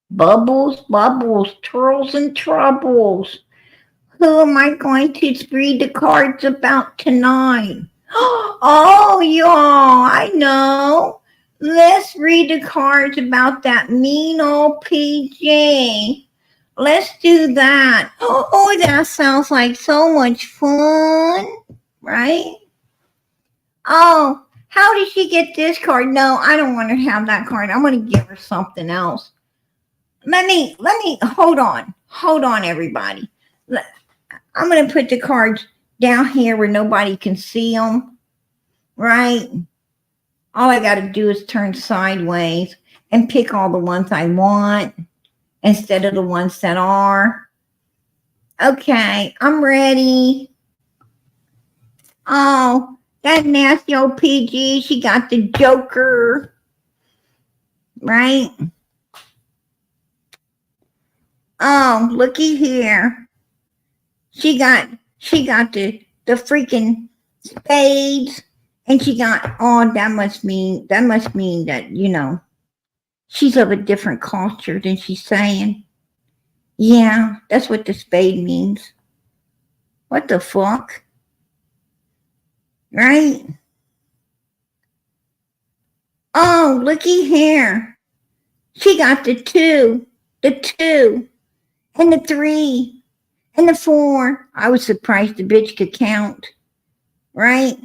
Bubbles, bubbles, twirls and troubles. Who am I going to read the cards about tonight? Oh, y'all, I know. Let's read the cards about that mean old PJ. Let's do that. Oh, that sounds like so much fun, right? Oh, how did she get this card? No, I don't want to have that card. I'm going to give her something else. Let me, hold on, everybody. I'm going to put the cards down here where nobody can see them, right? All I got to do is turn sideways and pick all the ones I want instead of the ones that are. Okay, I'm ready. Oh, that nasty old PG, she got the Joker, right? Oh, looky here. She got the freaking spades, and she got, oh, that must mean that, you know, she's of a different culture than she's saying. Yeah, that's what the spade means. What the fuck? Right? Oh, looky here. She got the 2, and the 3, and the 4. I was surprised the bitch could count. Right?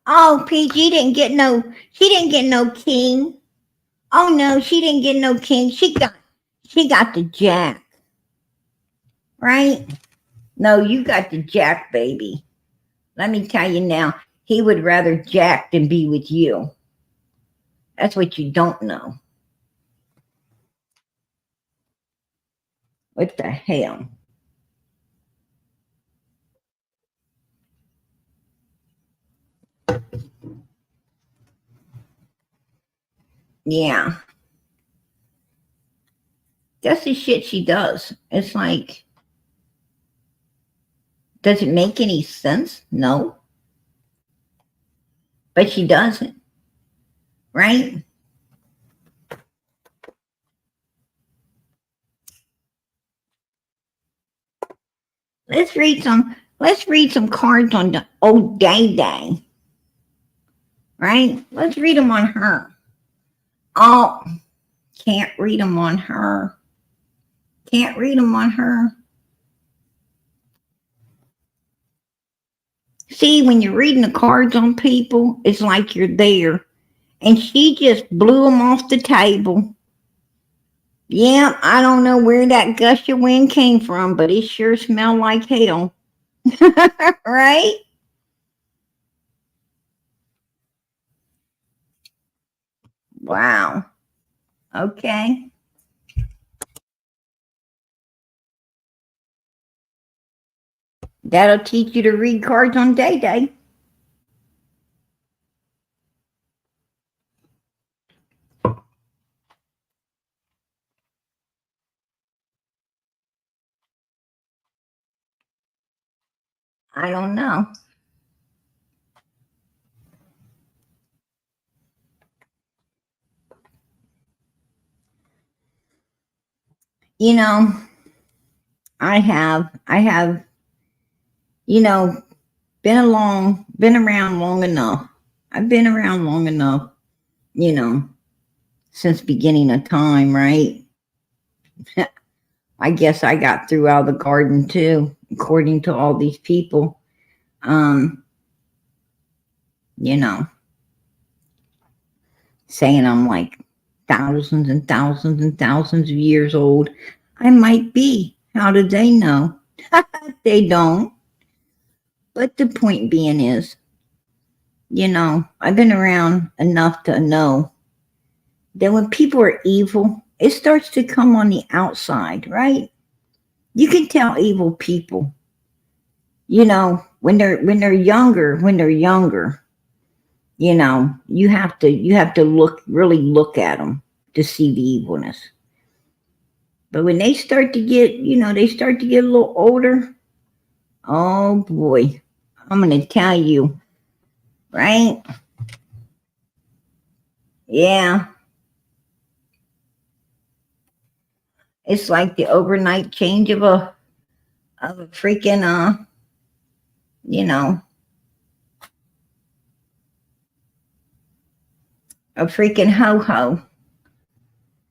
Oh, PG didn't get no king. Oh no, she didn't get no king. She got the jack. Right? No, you got the jack, baby. Let me tell you now, he would rather jack than be with you. That's what you don't know. What the hell? Yeah. That's the shit she does. It's like, does it make any sense? No. But she doesn't. Right? Let's read some cards on the old Day. Right? Let's read them on her. Oh, can't read them on her. Can't read them on her. See, when you're reading the cards on people, it's like you're there. And she just blew them off the table. Yeah, I don't know where that gust of wind came from, but it sure smelled like hell. Right? Wow. Okay. That'll teach you to read cards on Day. I don't know. You know, I have, you know, been around long enough. I've been around long enough, you know, since beginning of time, right? I guess I got through out of the garden too, according to all these people. You know, saying I'm like thousands and thousands and thousands of years old. I might be. How do they know? They don't. But the point being is, you know, I've been around enough to know that when people are evil, it starts to come on the outside, right? You can tell evil people, you know, when they're younger, you know, you have to really look at them to see the evilness. But when they start to get, you know, a little older, oh boy, I'm going to tell you, right? Yeah. It's like the overnight change of a freaking, you know, a freaking ho-ho,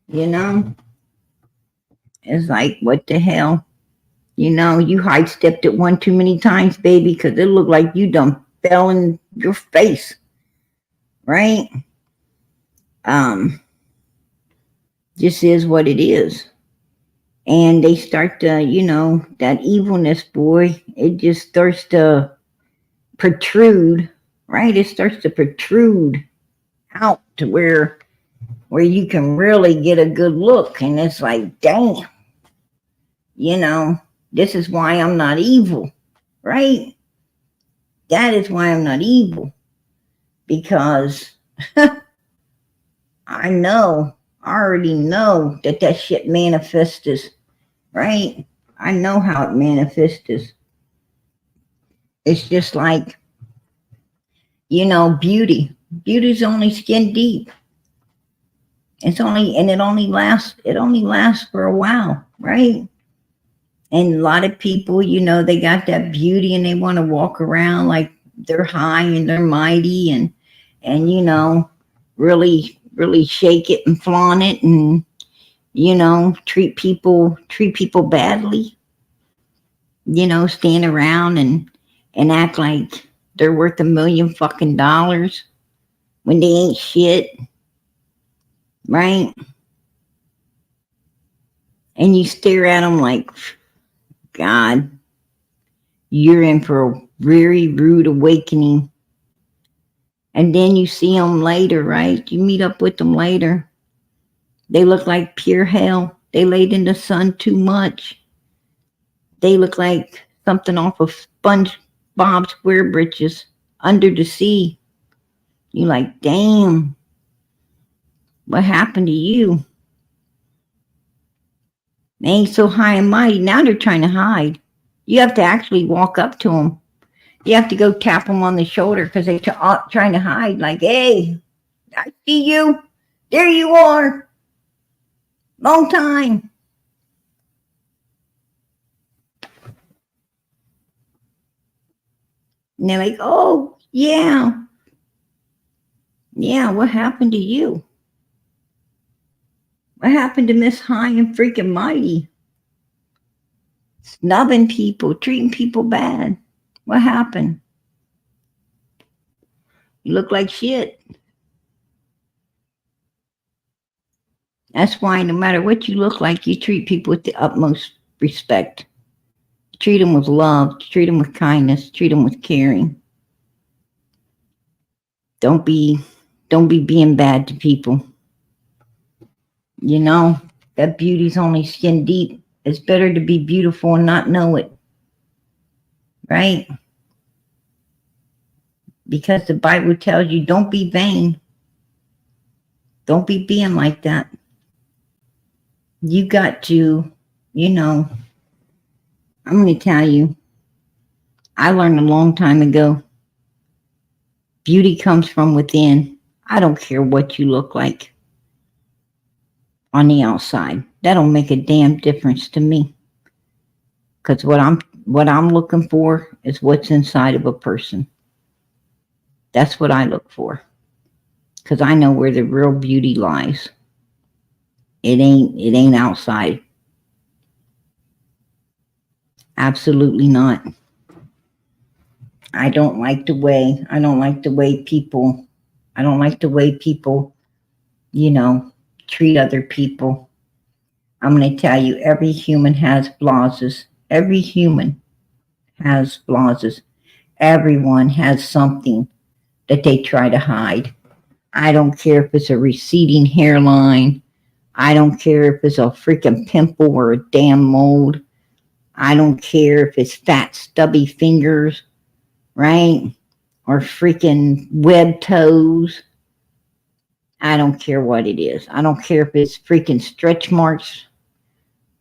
you know? It's like, what the hell? You know, you high stepped it one too many times, baby, because it looked like you done fell in your face, right? This is what it is. And they start to, that evilness, boy, it just starts to protrude, right? It starts to protrude out to where you can really get a good look. And it's like, damn, this is why I'm not evil, right? That is why I'm not evil. Because I already know that shit manifests, right? I know how it manifests. It's just like, beauty. Beauty's only skin deep. It only lasts for a while, right? And a lot of people, they got that beauty and they want to walk around like they're high and they're mighty and really, really shake it and flaunt it and, treat people badly, stand around and act like they're worth $1 million fucking dollars when they ain't shit, right? And you stare at them like, God, you're in for a very rude awakening. And then you see them later, right? You meet up with them later. They look like pure hell. They laid in the sun too much. They look like something off of SpongeBob SquareBritches under the sea. You like, damn, what happened to you? They ain't so high and mighty. Now they're trying to hide. You have to actually walk up to them. You have to go tap them on the shoulder because they're trying to hide. Like, hey, I see you. There you are. Long time. And they're like, oh, yeah. Yeah, what happened to you? What happened to Miss High and freaking Mighty? Snubbing people, treating people bad. What happened? You look like shit. That's why no matter what you look like, you treat people with the utmost respect. Treat them with love. Treat them with kindness. Treat them with caring. Don't be being bad to people. That beauty's only skin deep. It's better to be beautiful and not know it. Right? Because the Bible tells you don't be vain. Don't be being like that. You got to, I'm going to tell you, I learned a long time ago, beauty comes from within. I don't care what you look like on the outside. That don't make a damn difference to me. Because what I'm looking for is what's inside of a person. That's what I look for. Because I know where the real beauty lies. It ain't outside. Absolutely not. I don't like the way people, treat other people. I'm going to tell you, every human has flaws. Every human has flaws. Everyone has something that they try to hide. I don't care if it's a receding hairline. I don't care if it's a freaking pimple or a damn mold. I don't care if it's fat, stubby fingers, right? Or freaking web toes. I don't care what it is. I don't care if it's freaking stretch marks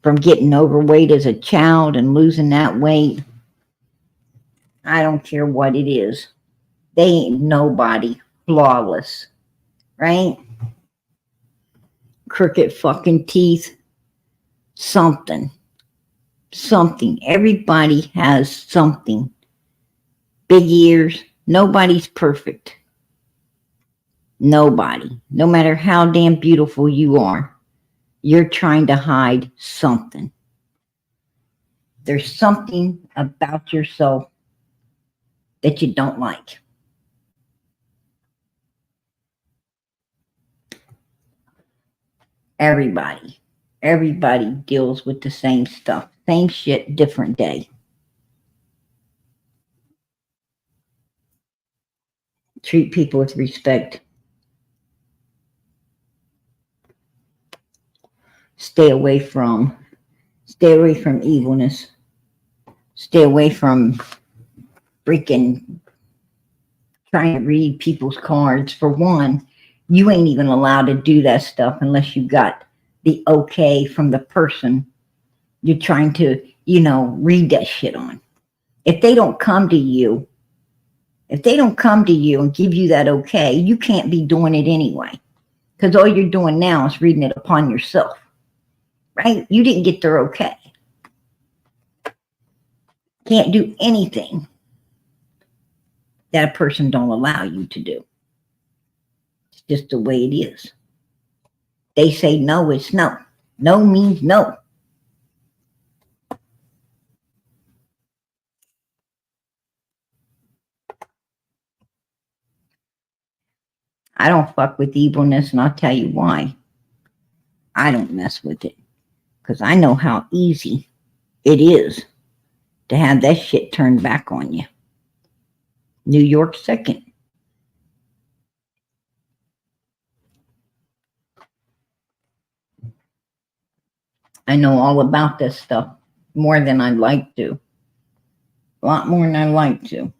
from getting overweight as a child and losing that weight. I don't care what it is. They ain't nobody flawless, right? Crooked fucking teeth. Something. Everybody has something. Big ears. Nobody's perfect. Nobody. No matter how damn beautiful you are, you're trying to hide something. There's something about yourself that you don't like. Everybody. Everybody deals with the same stuff. Same shit, different day. Treat people with respect. Stay away from evilness. Stay away from freaking trying to read people's cards. For one, you ain't even allowed to do that stuff unless you got the okay from the person you're trying to, read that shit on. If they don't come to you and give you that okay, you can't be doing it anyway. Because all you're doing now is reading it upon yourself. Right? You didn't get their okay. Can't do anything that a person don't allow you to do. It's just the way it is. They say no, it's no. No means no. I don't fuck with evilness, and I'll tell you why. I don't mess with it. Because I know how easy it is to have that shit turned back on you. New York second. I know all about this stuff more than I'd like to. A lot more than I'd like to.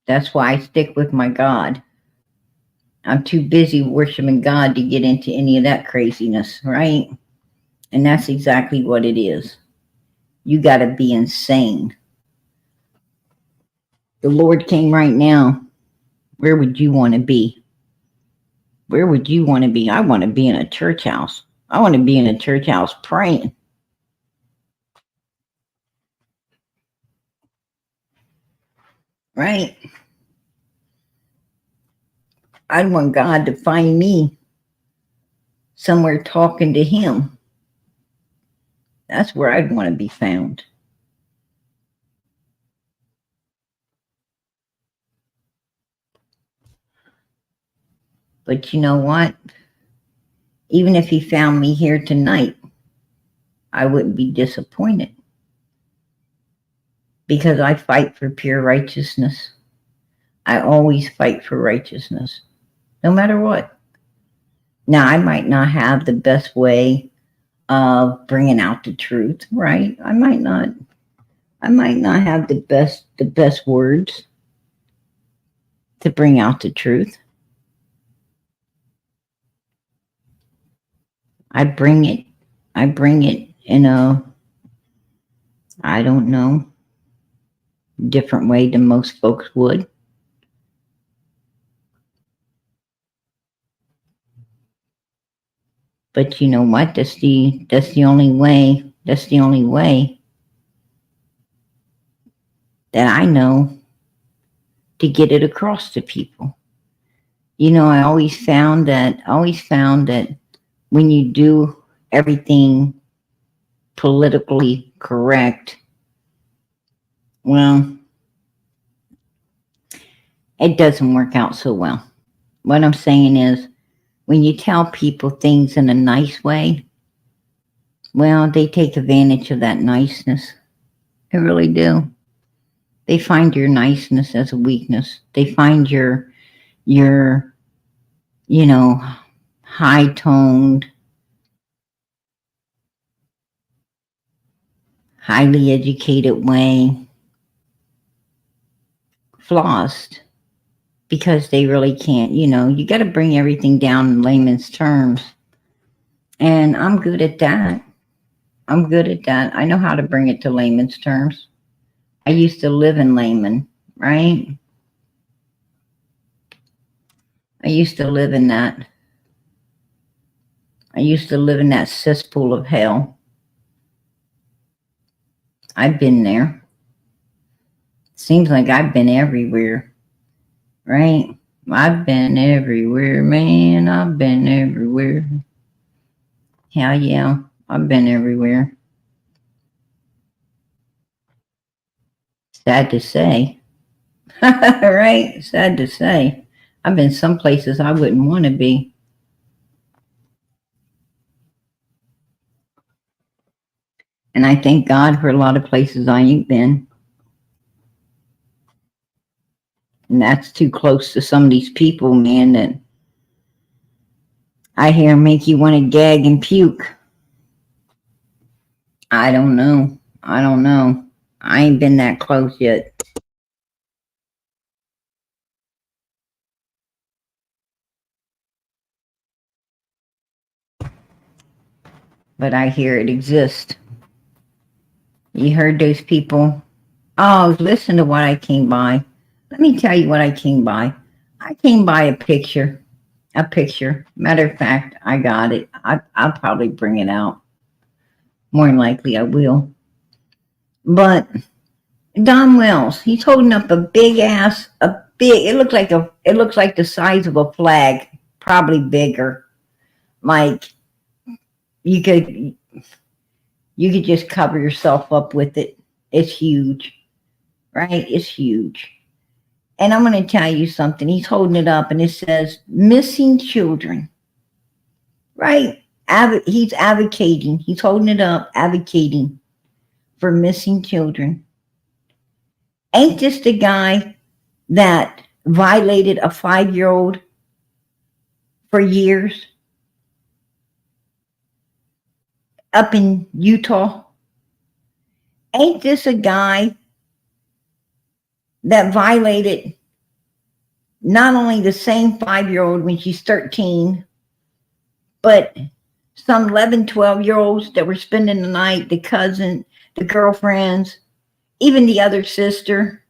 That's why I stick with my God. I'm too busy worshiping God to get into any of that craziness, right? And that's exactly what it is. You got to be insane. The Lord came right now. Where would you want to be? Where would you want to be? I want to be in a church house. I want to be in a church house praying. Right? I'd want God to find me somewhere talking to him. That's where I'd want to be found. But you know what? Even if he found me here tonight, I wouldn't be disappointed. Because I fight for pure righteousness. I always fight for righteousness. No matter what. Now, I might not have the best way of bringing out the truth, right? I might not have the best words to bring out the truth. I bring it in a, I don't know, different way than most folks would. But you know what? That's the only way that I know to get it across to people. I always found that when you do everything politically correct, well, it doesn't work out so well. What I'm saying is, when you tell people things in a nice way, well, they take advantage of that niceness. They really do. They find your niceness as a weakness. They find your high-toned, highly educated way flaws, because they really can't, you got to bring everything down in layman's terms. And I'm good at that. I know how to bring it to layman's terms. I used to live in layman, right? I used to live in that cesspool of hell. I've been there. Seems like I've been everywhere, right? I've been everywhere, man. I've been everywhere. Hell yeah, I've been everywhere. Sad to say. Right? Sad to say. I've been some places I wouldn't want to be. And I thank God for a lot of places I ain't been. And that's too close to some of these people, man, that I hear make you want to gag and puke. I don't know. I don't know. I ain't been that close yet. But I hear it exists. You heard those people? Oh, listen to what I came by. Let me tell you what I came by. I came by a picture. A picture. Matter of fact, I got it. I'll probably bring it out. More than likely I will. But Don Wells, he's holding up a big ass, it looks like the size of a flag, probably bigger. Like you could just cover yourself up with it. It's huge, right? It's huge. And I'm going to tell you something. He's holding it up and it says missing children, right? He's advocating. He's holding it up, advocating for missing children. Ain't this the guy that violated a 5-year-old for years up in Utah? Ain't this a guy that violated not only the same 5-year-old when she's 13, but some 11, 12-year-olds that were spending the night, the cousin, the girlfriends, even the other sister?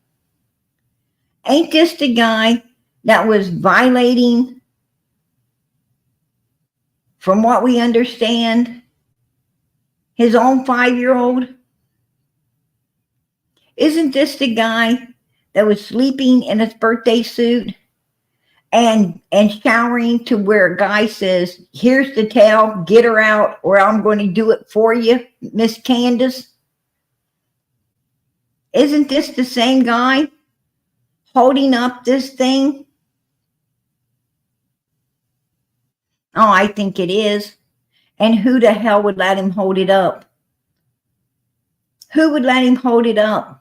Ain't this the guy that was violating, from what we understand, his own 5-year-old? Isn't this the guy that was sleeping in his birthday suit and showering to where a guy says, here's the towel, get her out, or I'm going to do it for you, Miss Candace? Isn't this the same guy holding up this thing? Oh, I think it is. And who the hell would let him hold it up? Who would let him hold it up?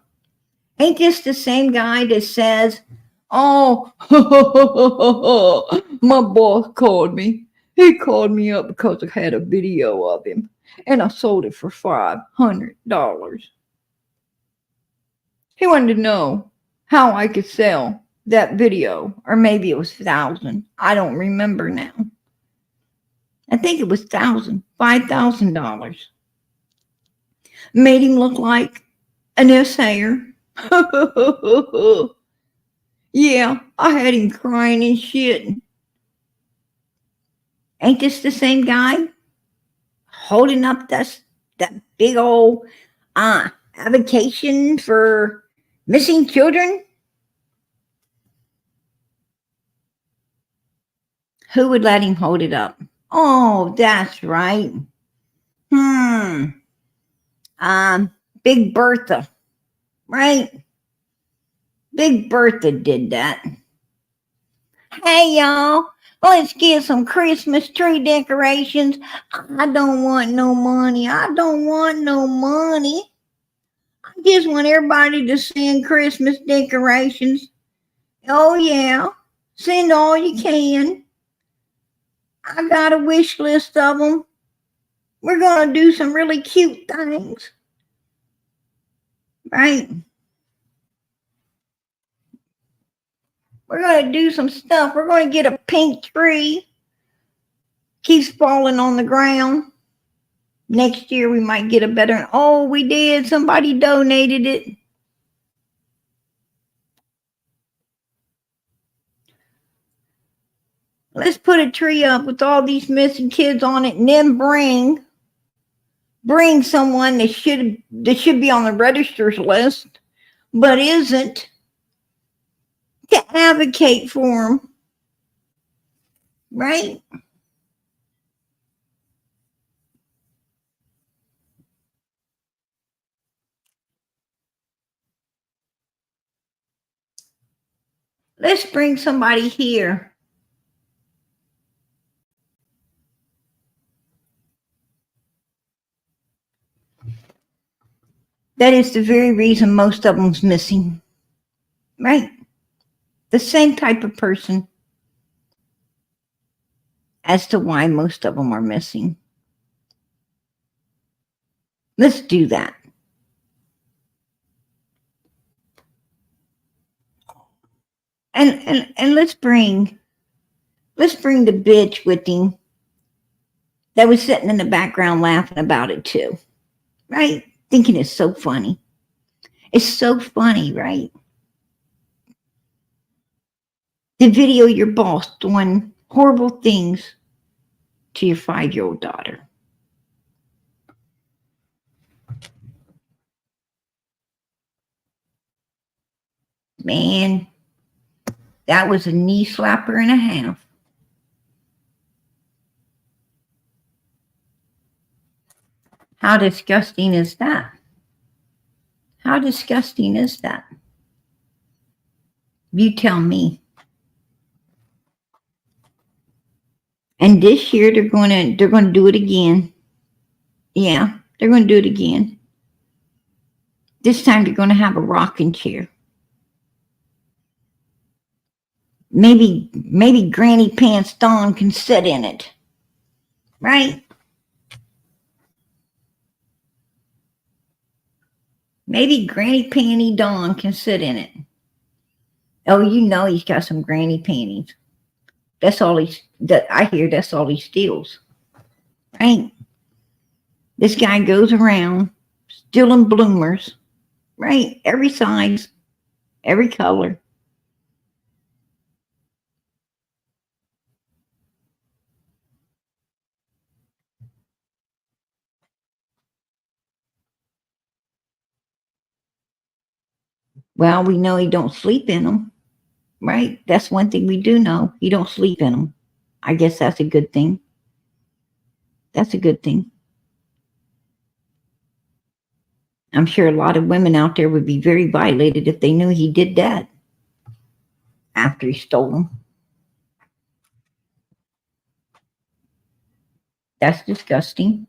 Ain't this the same guy that says, oh, my boss called me. He called me up because I had a video of him and I sold it for $500. He wanted to know how I could sell that video, or maybe it was 1,000. I don't remember now. I think it was $5,000. Made him look like an essayer. Yeah, I had him crying and shit. Ain't this the same guy holding up that big old advocacy for missing children? Who would let him hold it up? Oh, that's right. Big Bertha, right? Big Bertha did that. Hey, y'all, let's get some Christmas tree decorations. I don't want no money. I don't want no money. I just want everybody to send Christmas decorations. Oh, yeah. Send all you can. I got a wish list of them. We're going to do some really cute things. Right? We're going to do some stuff. We're going to get a pink tree. Keeps falling on the ground. Next year we might get a better one. Oh, we did. Somebody donated it. Let's put a tree up with all these missing kids on it, and then bring someone that should be on the registrar's list, but isn't, to advocate for them. Right? Let's bring somebody here. That is the very reason most of them's missing. Right? The same type of person as to why most of them are missing. Let's do that. And let's bring the bitch with him that was sitting in the background laughing about it too. Right? Thinking it's so funny. It's so funny, right? To video your boss doing horrible things to your 5-year-old daughter. Man, that was a knee slapper and a half. How disgusting is that? How disgusting is that? You tell me. And this year they're going to do it again. Yeah, they're going to do it again. This time they're going to have a rocking chair. Maybe Granny Pants Dawn can sit in it. Right? Maybe Granny Panty Dawn can sit in it. Oh, you know he's got some granny panties. That's all I hear that's all he steals. Right? This guy goes around stealing bloomers. Right? Every size, every color. Well, we know he don't sleep in them, right? That's one thing we do know. He don't sleep in them. I guess that's a good thing. That's a good thing. I'm sure a lot of women out there would be very violated if they knew he did that after he stole them. That's disgusting.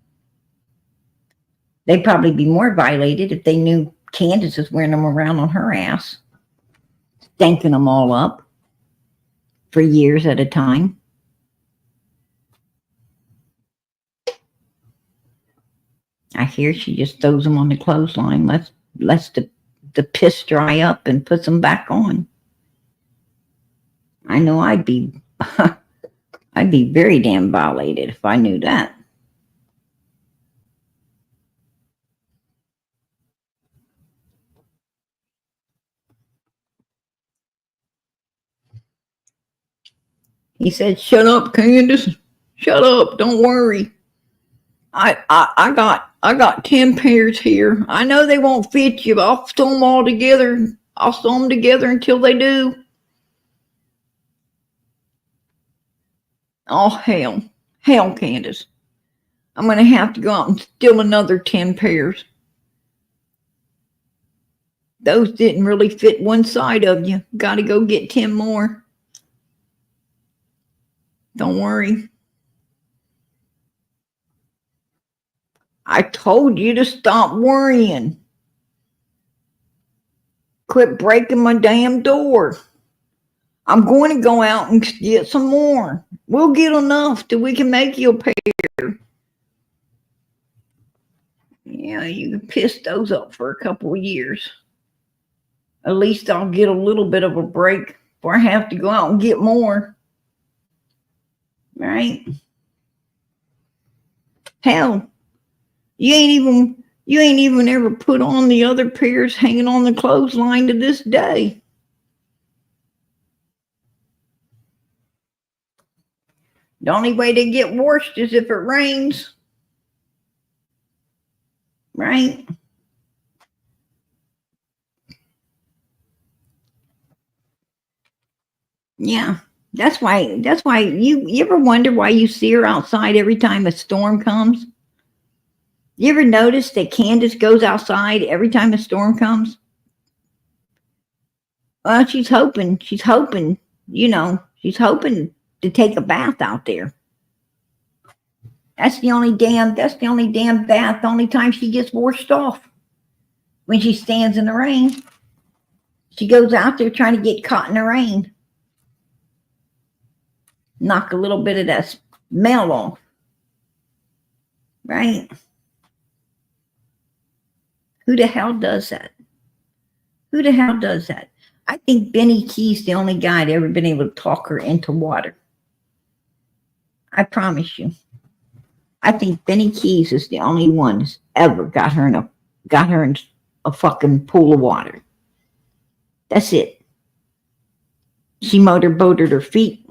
They'd probably be more violated if they knew Candace was wearing them around on her ass, stinking them all up for years at a time. I hear she just throws them on the clothesline, lets the piss dry up and puts them back on. I know I'd be very damn violated if I knew that. He said, "Shut up, Candace. Shut up. Don't worry. I got 10 pairs here. I know they won't fit you, but I'll sew them all together. I'll sew them together until they do." Oh, hell, Candace. I'm going to have to go out and steal another 10 pairs. Those didn't really fit one side of you. Got to go get 10 more. Don't worry. I told you to stop worrying. Quit breaking my damn door. I'm going to go out and get some more. We'll get enough till we can make you a pair. Yeah, you can piss those up for a couple of years. At least I'll get a little bit of a break before I have to go out and get more. Right? Hell, you ain't even ever put on the other pairs hanging on the clothesline to this day. The only way they get washed is if it rains. Right? Yeah. That's why you ever wonder why you see her outside every time a storm comes? You ever notice that Candace goes outside every time a storm comes? Well, she's hoping, she's hoping to take a bath out there. That's the only damn bath, the only time she gets washed off. When she stands in the rain. She goes out there trying to get caught in the rain. Knock a little bit of that smell off. Right? Who the hell does that? Who the hell does that? I think Benny Key's the only guy that ever been able to talk her into water. I promise you. I think Benny Keys is the only one that's ever got her in a fucking pool of water. That's it. She motorboated her feet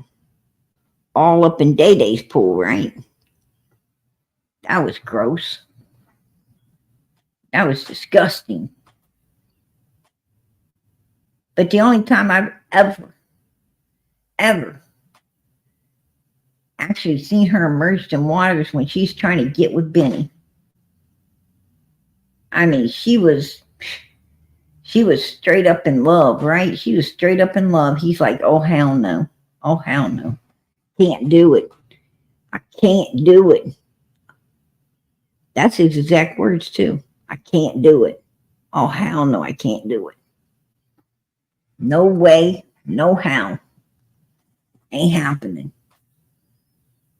all up in Day Day's pool, right? That was gross. That was disgusting. But the only time I've ever actually seen her immersed in water is when she's trying to get with Benny. I mean, she was straight up in love, right? She was straight up in love. He's like, oh, hell no. Oh, hell no. Can't do it. I can't do it. That's his exact words, too. I can't do it. Oh, hell no, I can't do it. No way, no how. Ain't happening.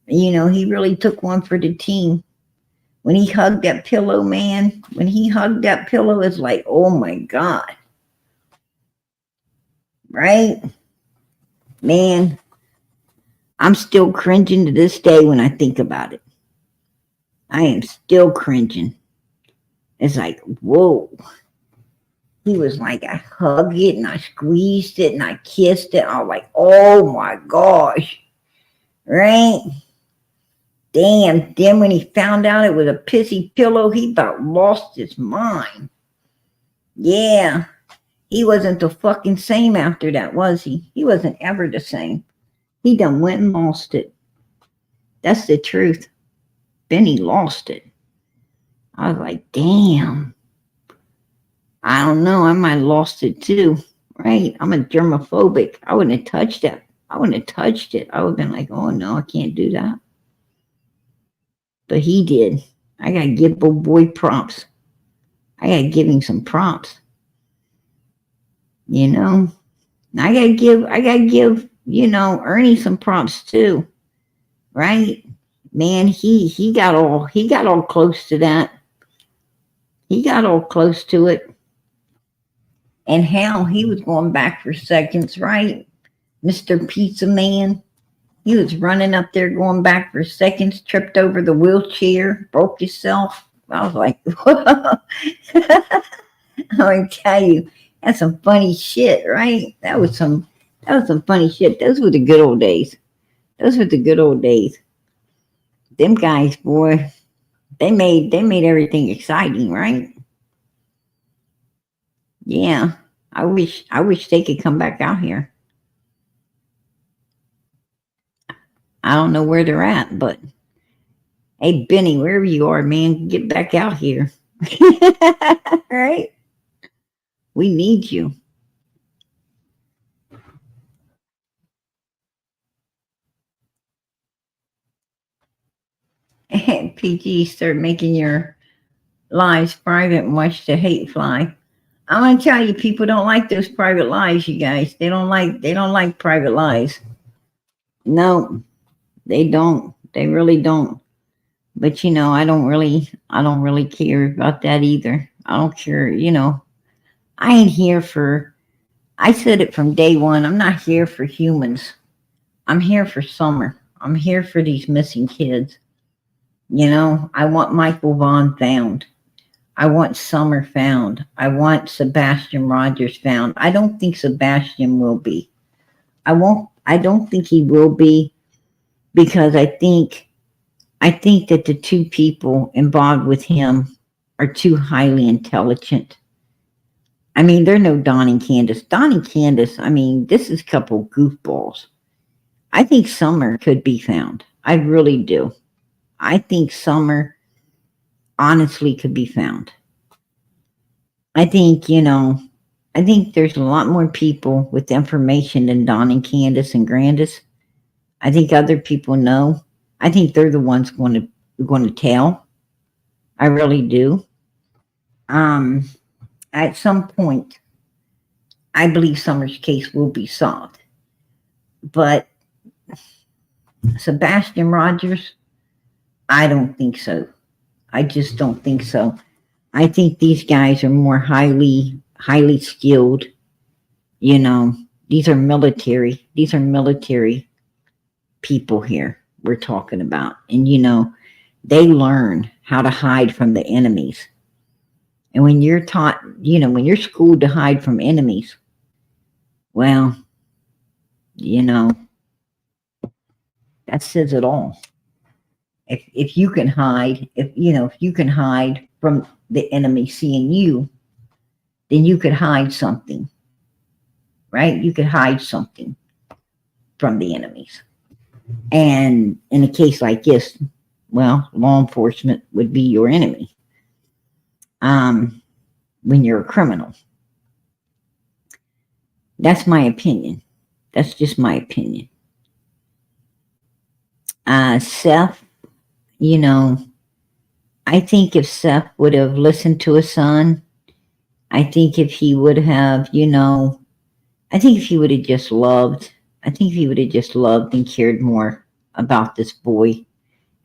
You know, he really took one for the team. When he hugged that pillow, man, when he hugged that pillow, it's like, oh my God. Right? Man, I'm still cringing to this day when I think about it. I am still cringing. It's like, whoa. He was like, I hugged it and I squeezed it and I kissed it. I was like, oh my gosh. Right? Damn. Then when he found out it was a pissy pillow, he about lost his mind. Yeah. He wasn't the fucking same after that, was he? He wasn't ever the same. He done went and lost it. That's the truth. Benny lost it. I was like, damn. I don't know. I might have lost it too. Right? I'm a germophobic. I wouldn't have touched that. I wouldn't have touched it. I would have been like, oh no, I can't do that. But he did. I gotta give old boy props. I gotta give him some props. You know? I gotta give, you know, Ernie some props too. Right? Man, he got all close to that. He got all close to it. And how he was going back for seconds, right? Mr. Pizza Man. He was running up there going back for seconds, tripped over the wheelchair, broke himself. I was like, whoa. I tell you, that's some funny shit, right? That was some funny shit. Those were the good old days. Those were the good old days. Them guys, boy, they made everything exciting, right? Yeah. I wish they could come back out here. I don't know where they're at, but hey, Benny, wherever you are, man, get back out here. Right? We need you. And PG, start making your lives private and watch the hate fly. I'm gonna tell you, people don't like those private lies, you guys. They don't like private lies. No, they don't. They really don't. But you know, I don't really care about that either. I don't care, you know. I ain't here for, I said it from day one, I'm not here for humans. I'm here for Summer. I'm here for these missing kids. You know, I want Michael Vaughn found. I want Summer found. I want Sebastian Rogers found. I don't think Sebastian will be. I don't think he will be, because I think that the two people involved with him are too highly intelligent. I mean, they're no Don and Candace. Don and Candace, I mean, this is a couple goofballs. I think Summer could be found. I really do. I think Summer honestly could be found. I think, you know, I think there's a lot more people with information than Don and Candace and Grandis. I think other people know. I think they're the ones going to tell. I really do. At some point, I believe Summer's case will be solved. But Sebastian Rogers, I don't think so. I just don't think so. I think these guys are more highly skilled. You know, these are military people here we're talking about. And, you know, they learn how to hide from the enemies. And when you're taught, you know, when you're schooled to hide from enemies, well, you know, that says it all. If you can hide, if you can hide from the enemy seeing you, then you could hide something, right? You could hide something from the enemies. And in a case like this, well, law enforcement would be your enemy when you're a criminal. That's my opinion. That's just my opinion. Seth, you know, I think if Seth would have listened to his son, I think if he would have, you know, I think if he would have just loved, I think if he would have just loved and cared more about this boy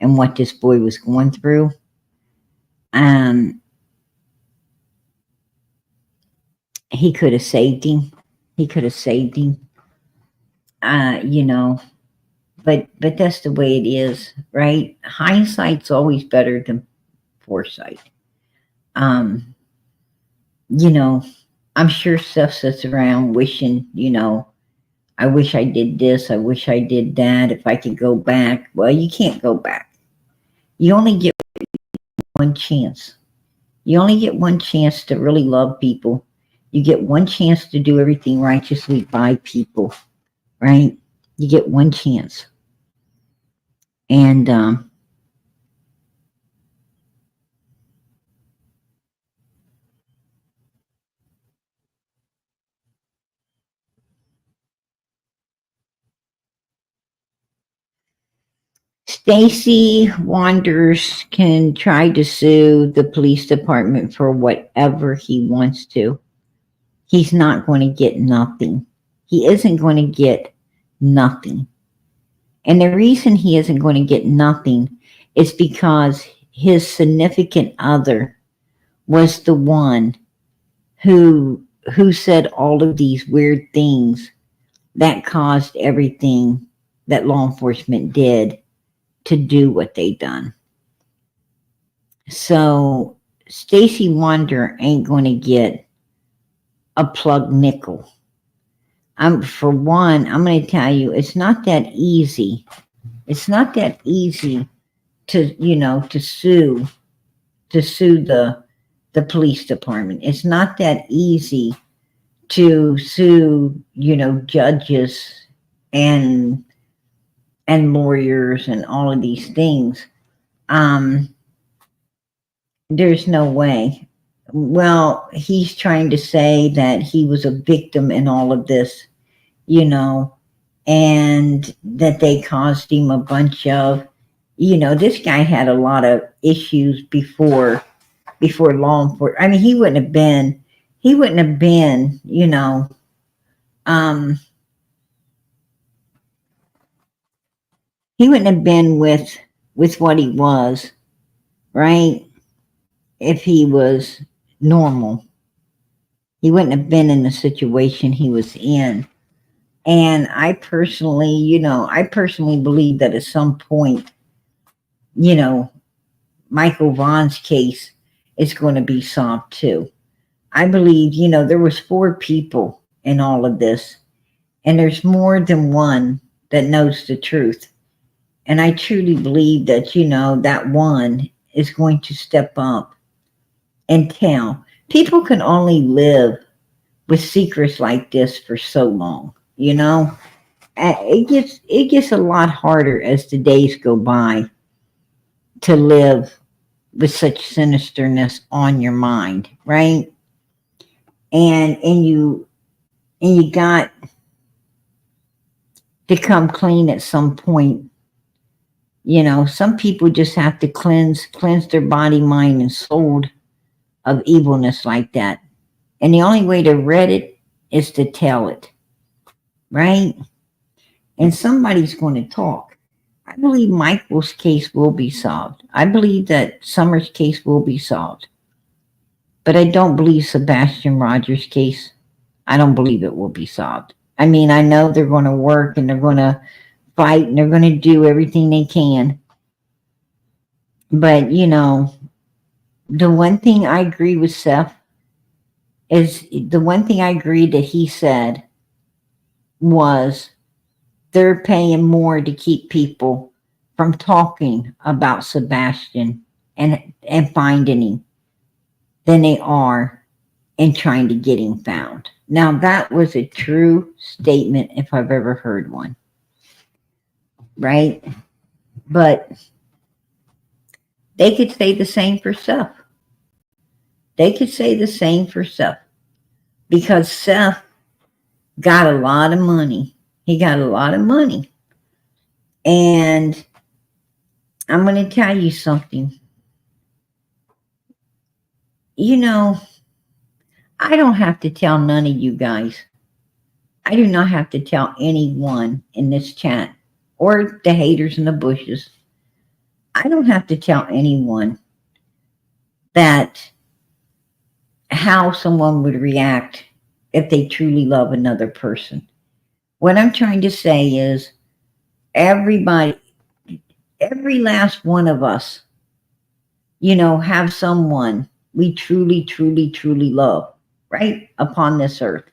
and what this boy was going through, he could have saved him. He could have saved him. You know, but that's the way it is, right? Hindsight's always better than foresight. You know, I'm sure Seth sits around wishing, you know, I wish I did this, I wish I did that, if I could go back. Well, you can't go back. You only get one chance. You only get one chance to really love people. You get one chance to do everything righteously by people, right? You get one chance. And Stacy Wanders can try to sue the police department for whatever he wants to. He's not going to get nothing. He isn't going to get nothing. And the reason he isn't going to get nothing is because his significant other was the one who said all of these weird things that caused everything that law enforcement did to do what they done. So Stacy Wonder ain't going to get a plug nickel. For one, I'm going to tell you, it's not that easy. It's not that easy to, you know, to sue the police department. It's not that easy to sue, you know, judges and lawyers and all of these things. There's no way. Well, he's trying to say that he was a victim in all of this, you know, and that they caused him a bunch of, you know, this guy had a lot of issues before law enforcement. I mean, he wouldn't have been, you know, he wouldn't have been with what he was, right? If he was normal, he wouldn't have been in the situation he was in. And I personally believe that at some point, you know, Michael Vaughn's case is going to be solved too. I believe, you know, there was 4 people in all of this, and there's more than one that knows the truth. And I truly believe that, you know, that one is going to step up and tell. People can only live with secrets like this for so long, you know. It gets a lot harder as the days go by to live with such sinisterness on your mind, right? and you got to come clean at some point. You know, some people just have to cleanse their body, mind, and soul of evilness like that. And the only way to rid it is to tell it, right? And somebody's going to talk. I believe Michael's case will be solved. I believe that Summer's case will be solved. But I don't believe Sebastian Rogers' case, I don't believe it will be solved. I mean, I know they're going to work and they're going to fight and they're going to do everything they can. But, you know, the one thing I agree with Seth is the one thing I agree that he said was they're paying more to keep people from talking about Sebastian and finding him than they are in trying to get him found. Now, that was a true statement if I've ever heard one. Right? But they could say the same for Seth. They could say the same for Seth. Because Seth got a lot of money. He got a lot of money. And I'm going to tell you something. You know, I don't have to tell none of you guys. I do not have to tell anyone in this chat or the haters in the bushes. I don't have to tell anyone that how someone would react if they truly love another person. What I'm trying to say is everybody, every last one of us, you know, have someone we truly, truly, truly love, right? Upon this earth.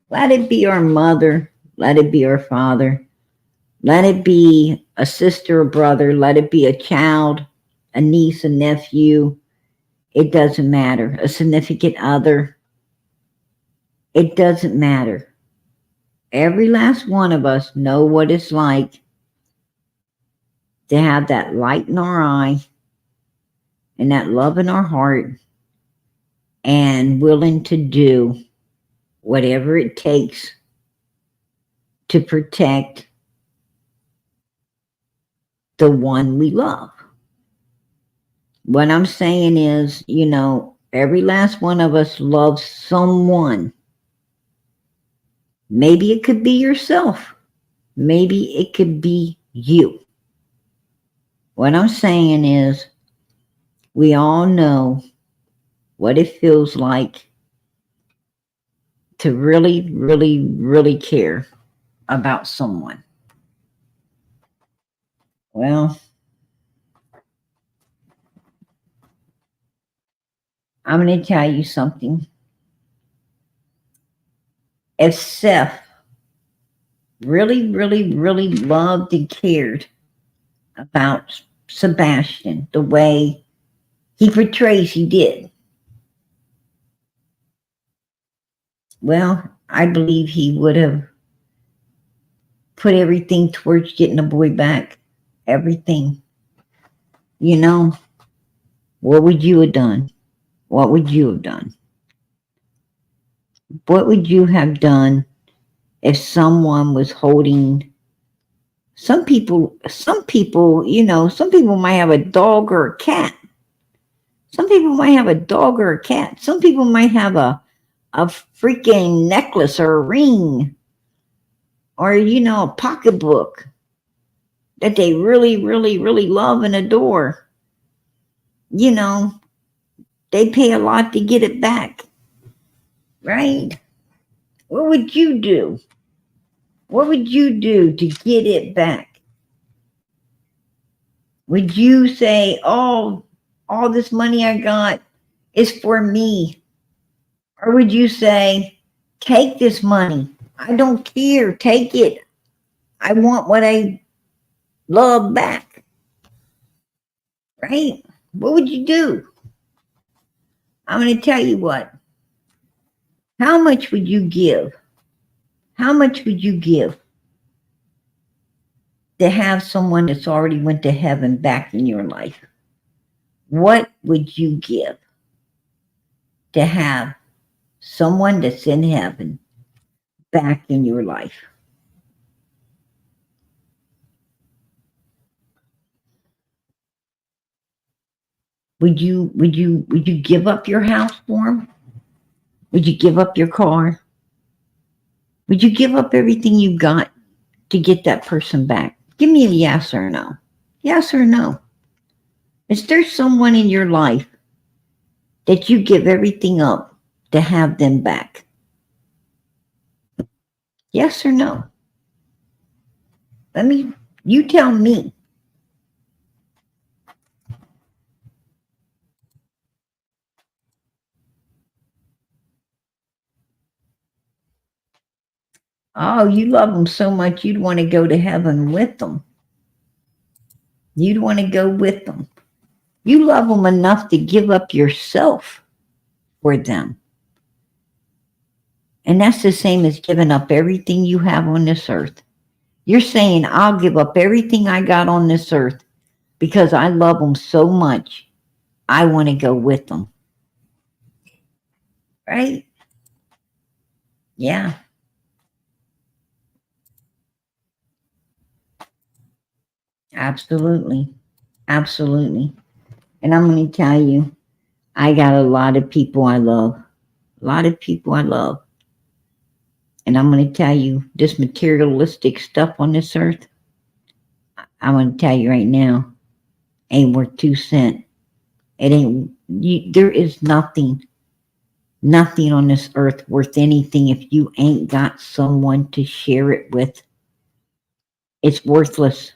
Let it be our mother. Let it be our father. Let it be a sister or brother. Let it be a child, a niece, a nephew. It doesn't matter. A significant other. It doesn't matter. Every last one of us know what it's like to have that light in our eye and that love in our heart and willing to do whatever it takes to protect the one we love. What I'm saying is, you know, every last one of us loves someone. Maybe it could be yourself. Maybe it could be you. What I'm saying is, we all know what it feels like to really, really, really care about someone. Well, I'm going to tell you something. If Seth really, really, really loved and cared about Sebastian the way he portrays he did, well, I believe he would have put everything towards getting the boy back. Everything. You know, what would you have done? What would you have done? What would you have done if someone was holding some people, you know, some people might have a dog or a cat. Some people might have a dog or a cat. Some people might have a freaking necklace or a ring or, you know, a pocketbook that they really, really, really love and adore. You know, they pay a lot to get it back. Right? What would you do? What would you do to get it back? Would you say, oh, all this money I got is for me? Or would you say, take this money. I don't care. Take it. I want what I love back. Right? What would you do? I'm going to tell you what. How much would you give? How much would you give to have someone that's already went to heaven back in your life? What would you give to have someone that's in heaven back in your life? Would you give up your house for him? Would you give up your car? Would you give up everything you got to get that person back? Give me a yes or no. Yes or no. Is there someone in your life that you give everything up to have them back? Yes or no? You tell me. Oh, you love them so much you'd want to go to heaven with them. You'd want to go with them. You love them enough to give up yourself for them. And that's the same as giving up everything you have on this earth. You're saying, I'll give up everything I got on this earth because I love them so much. I want to go with them. Right? Yeah. Absolutely. Absolutely. And I'm going to tell you, I got a lot of people I love. A lot of people I love. And I'm going to tell you, this materialistic stuff on this earth, I'm going to tell you right now, ain't worth 2 cents. It ain't, there is nothing on this earth worth anything if you ain't got someone to share it with. It's worthless.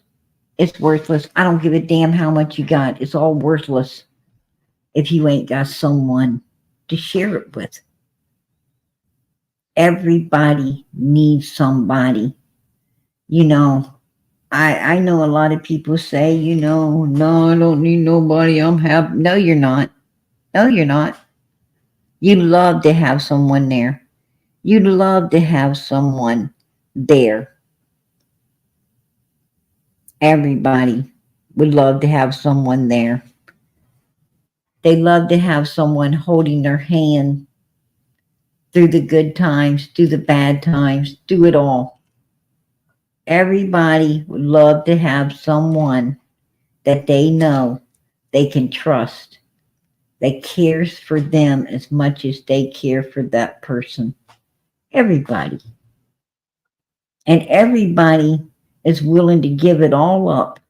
It's worthless. I don't give a damn how much you got. It's all worthless if you ain't got someone to share it with. Everybody needs somebody. You know, I know a lot of people say, you know, no, I don't need nobody. I'm happy. No, you're not. No, you're not. You love to have someone there. You'd love to have someone there. Everybody would love to have someone there. They love to have someone holding their hand through the good times, through the bad times, through it all. Everybody would love to have someone that they know they can trust, that cares for them as much as they care for that person. Everybody. And everybody is willing to give it all up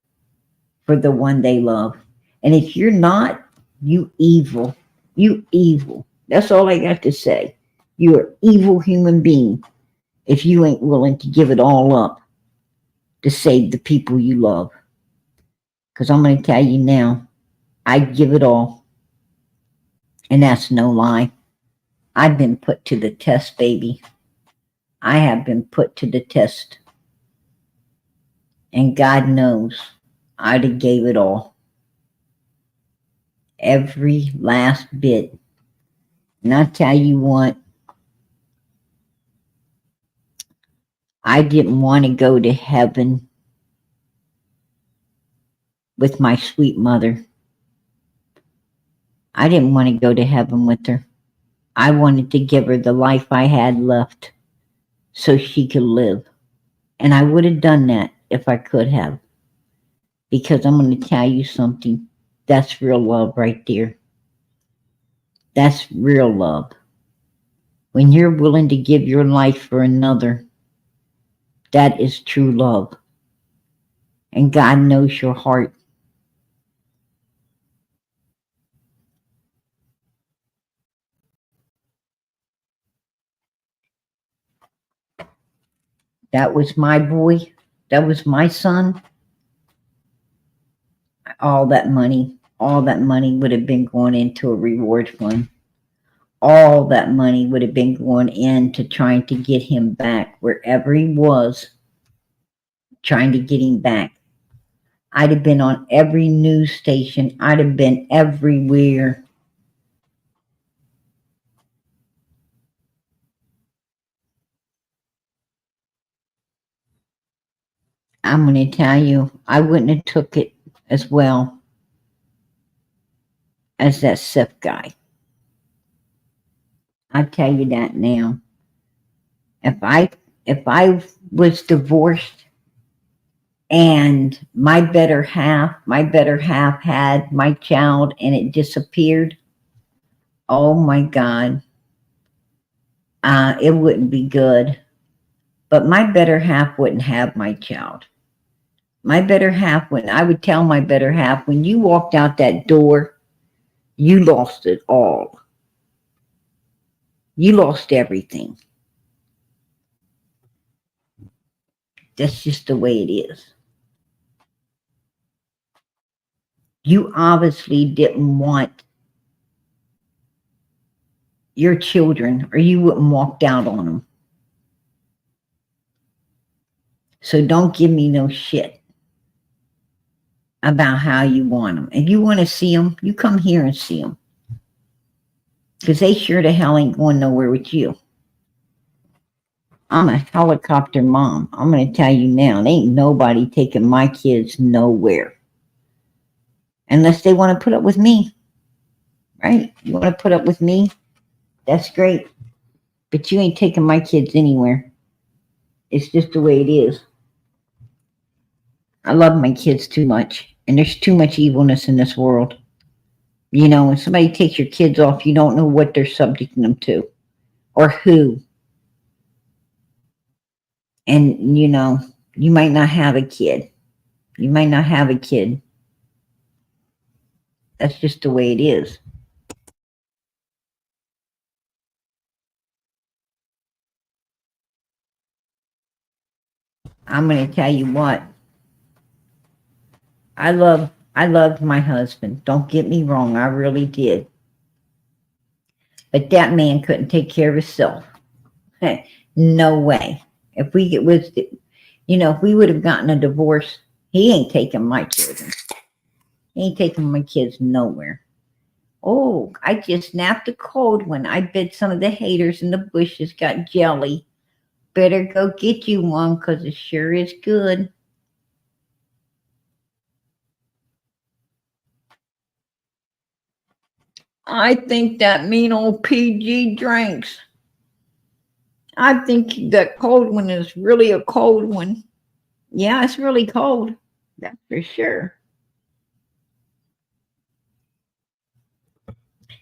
for the one they love. And if you're not, you evil. You evil. That's all I got to say. You're an evil human being if you ain't willing to give it all up to save the people you love. Because I'm going to tell you now, I give it all. And that's no lie. I've been put to the test, baby. I have been put to the test. And God knows I'd have gave it all. Every last bit. And I tell you what, I didn't want to go to heaven with my sweet mother. I didn't want to go to heaven with her. I wanted to give her the life I had left so she could live. And I would have done that if I could have. Because I'm going to tell you something. That's real love right there. That's real love. When you're willing to give your life for another, that is true love. And God knows your heart. That was my boy. That was my son. All that money would have been going into a reward fund. All that money would have been going into trying to get him back wherever he was, trying to get him back. I'd have been on every news station. I'd have been everywhere. I'm going to tell you, I wouldn't have took it as well as that Seth guy. I'll tell you that now. If I was divorced and my better half had my child and it disappeared, oh my God, it wouldn't be good. But my better half wouldn't have my child. My better half, when I would tell my better half, when you walked out that door, you lost it all. You lost everything. That's just the way it is. You obviously didn't want your children, or you wouldn't walked out on them. So don't give me no shit about how you want them. If you want to see them, you come here and see them. Because they sure the hell ain't going nowhere with you. I'm a helicopter mom. I'm going to tell you now, there ain't nobody taking my kids nowhere. Unless they want to put up with me. Right? You want to put up with me? That's great. But you ain't taking my kids anywhere. It's just the way it is. I love my kids too much. And there's too much evilness in this world. You know, when somebody takes your kids off, you don't know what they're subjecting them to. Or who. And, you know, you might not have a kid. You might not have a kid. That's just the way it is. I'm going to tell you what. I loved my husband. Don't get me wrong. I really did. But that man couldn't take care of himself. No way. If we if we would have gotten a divorce, he ain't taking my children. He ain't taking my kids nowhere. Oh, I just snapped a cold one. I bet some of the haters in the bushes got jelly. Better go get you one, because it sure is good. I think that mean old PG drinks. I think that cold one is really a cold one. Yeah, it's really cold. That's for sure.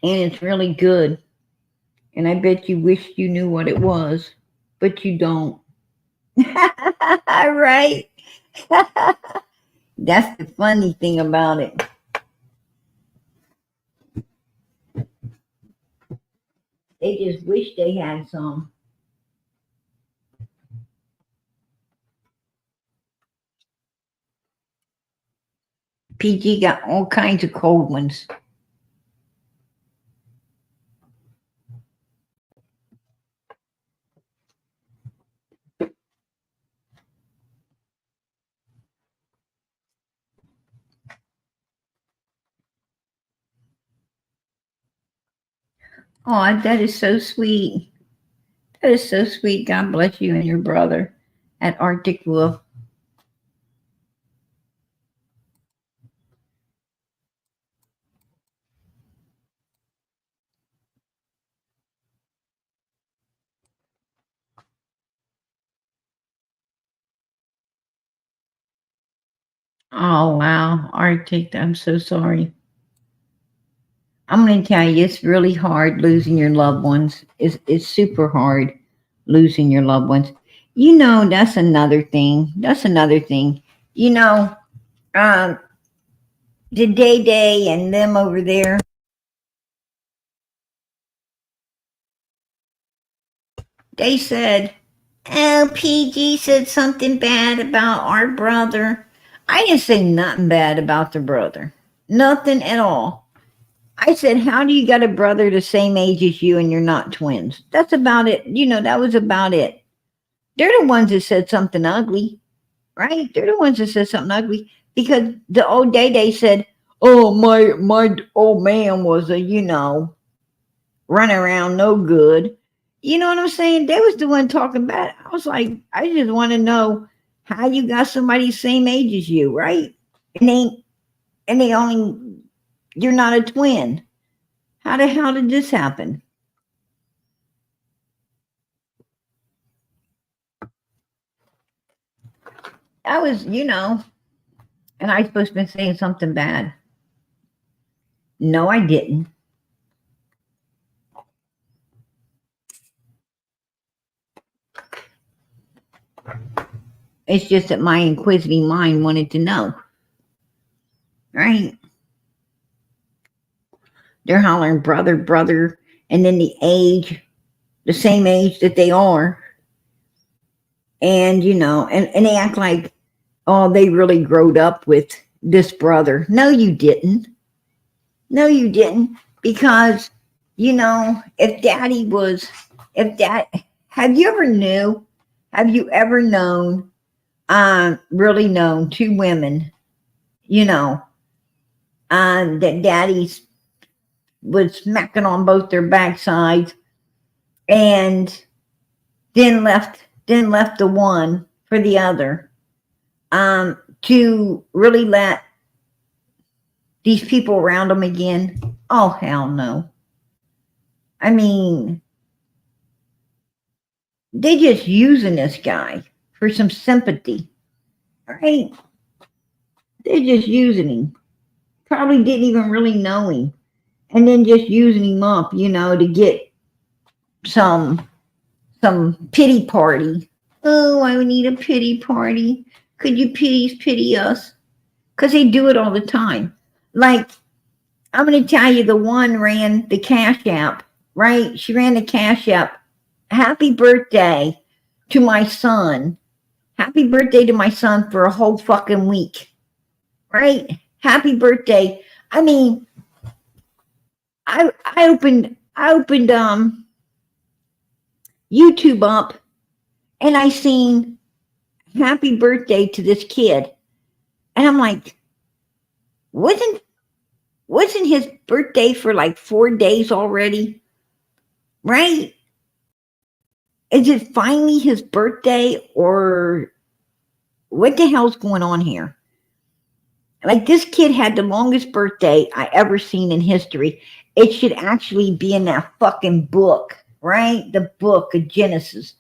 And it's really good. And I bet you wish you knew what it was, but you don't. Right? That's the funny thing about it. They just wish they had some. PG got all kinds of cold ones. Oh, that is so sweet. That is so sweet. God bless you and your brother at Arctic Wolf. Oh, wow. Arctic, I'm so sorry. I'm going to tell you, it's really hard losing your loved ones. It's super hard losing your loved ones. You know, that's another thing. That's another thing. You know, the Day and them over there, they said, oh, PG said something bad about our brother. I didn't say nothing bad about the brother. Nothing at all. I said, how do you got a brother the same age as you and you're not twins? That's about it. You know, that was about it. They're the ones that said something ugly, right? They're the ones that said something ugly because the old Day said, oh, my old man was run around no good. You know what I'm saying? They was the one talking about it. I was like, I just want to know how you got somebody same age as you, right? And you're not a twin. How the hell did this happen? I was, and I supposed to be saying something bad. No, I didn't. It's just that my inquisitive mind wanted to know. Right? They're hollering brother, brother, and then the same age that they are. And, and they act like, oh, they really growed up with this brother. No, you didn't. No, you didn't. Because, if have you ever known, really known two women, that daddy's was smacking on both their backsides and then left the one for the other, to really let these people around them again? Oh, hell no. I mean, they just using this guy for some sympathy, right? They're just using him. Probably didn't even really know him. And then just using him up, to get some pity party. Oh, I need a pity party. Could you please pity us? Because they do it all the time. Like, I'm going to tell you, the one ran the Cash App, right? She ran the Cash App. Happy birthday to my son. Happy birthday to my son for a whole fucking week, right? Happy birthday. I mean, I opened YouTube up, and I seen happy birthday to this kid. And I'm like, wasn't his birthday for like 4 days already? Right? Is it finally his birthday, or what the hell's going on here? Like, this kid had the longest birthday I ever seen in history. It should actually be in that fucking book, right? The book of Genesis.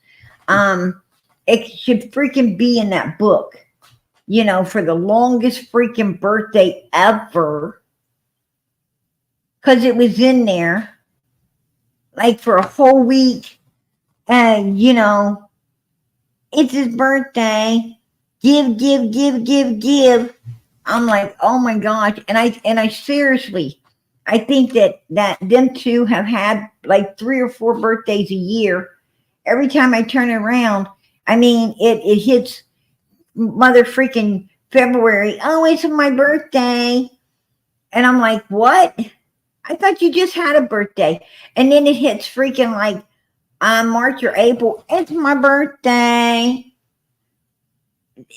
It should freaking be in that book, for the longest freaking birthday ever. Because it was in there, like, for a whole week. And, it's his birthday. Give. I'm like, oh my gosh. And I seriously, I think that them two have had like 3 or 4 birthdays a year. Every time I turn around, I mean, it hits mother freaking February. Oh, it's my birthday. And I'm like, what? I thought you just had a birthday. And then it hits freaking like March or April. It's my birthday.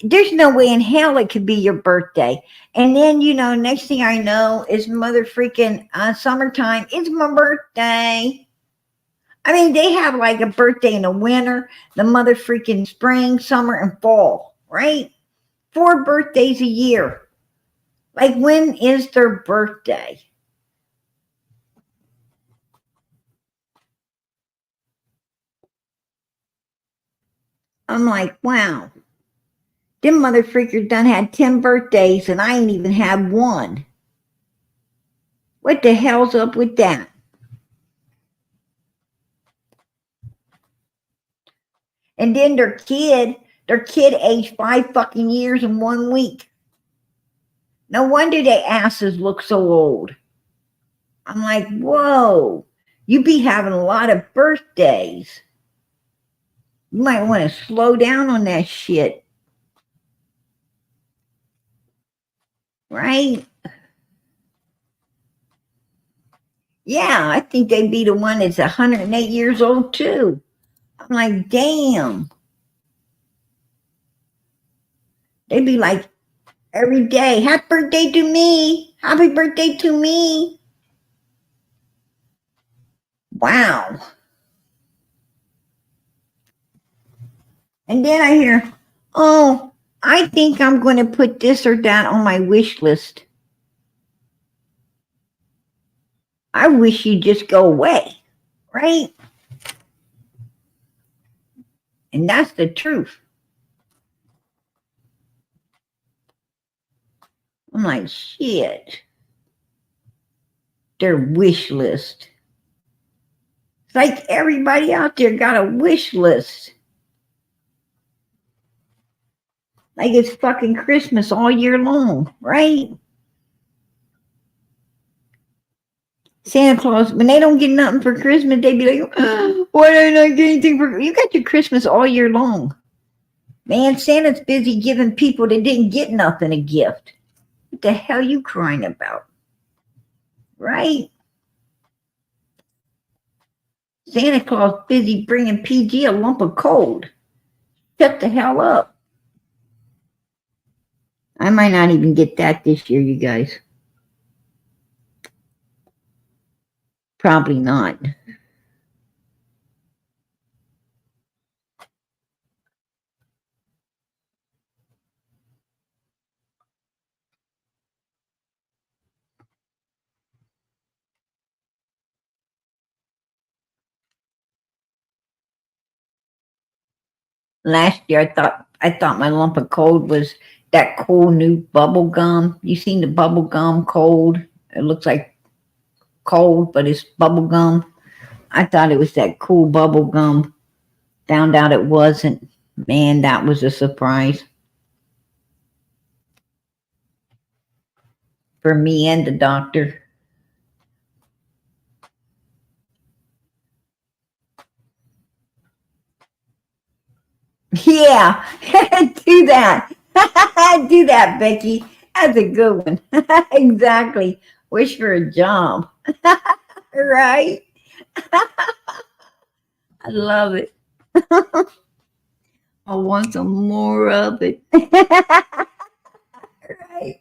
There's no way in hell it could be your birthday. And then, next thing I know is mother freaking summertime. It's my birthday. I mean, they have like a birthday in the winter, the mother freaking spring, summer, and fall, right? 4 birthdays a year. Like, when is their birthday? I'm like, wow. Them mother freakers done had 10 birthdays and I ain't even had one. What the hell's up with that? And then their kid aged 5 fucking years in 1 week. No wonder their asses look so old. I'm like, whoa, you be having a lot of birthdays. You might want to slow down on that shit. Right? Yeah, I think they'd be the one that's 108 years old too. I'm like, damn. They'd be like, every day, happy birthday to me. Happy birthday to me. Wow. And then I hear, oh, I think I'm going to put this or that on my wish list. I wish you'd just go away, right? And that's the truth. I'm like, shit. Their wish list. It's like everybody out there got a wish list. Like it's fucking Christmas all year long, right? Santa Claus, when they don't get nothing for Christmas, they be like, why did I not get anything for? You got your Christmas all year long. Man, Santa's busy giving people that didn't get nothing a gift. What the hell you crying about? Right? Santa Claus busy bringing PG a lump of coal. Shut the hell up. I might not even get that this year, you guys. Probably not. Last year I thought my lump of coal was that cool new bubble gum. You seen the bubble gum cold? It looks like cold, but it's bubble gum. I thought it was that cool bubble gum. Found out it wasn't. Man, that was a surprise for me and the doctor. Yeah, do that. Do that, Becky. That's a good one. Exactly. Wish for a job. Right? I love it. I want some more of it. Right?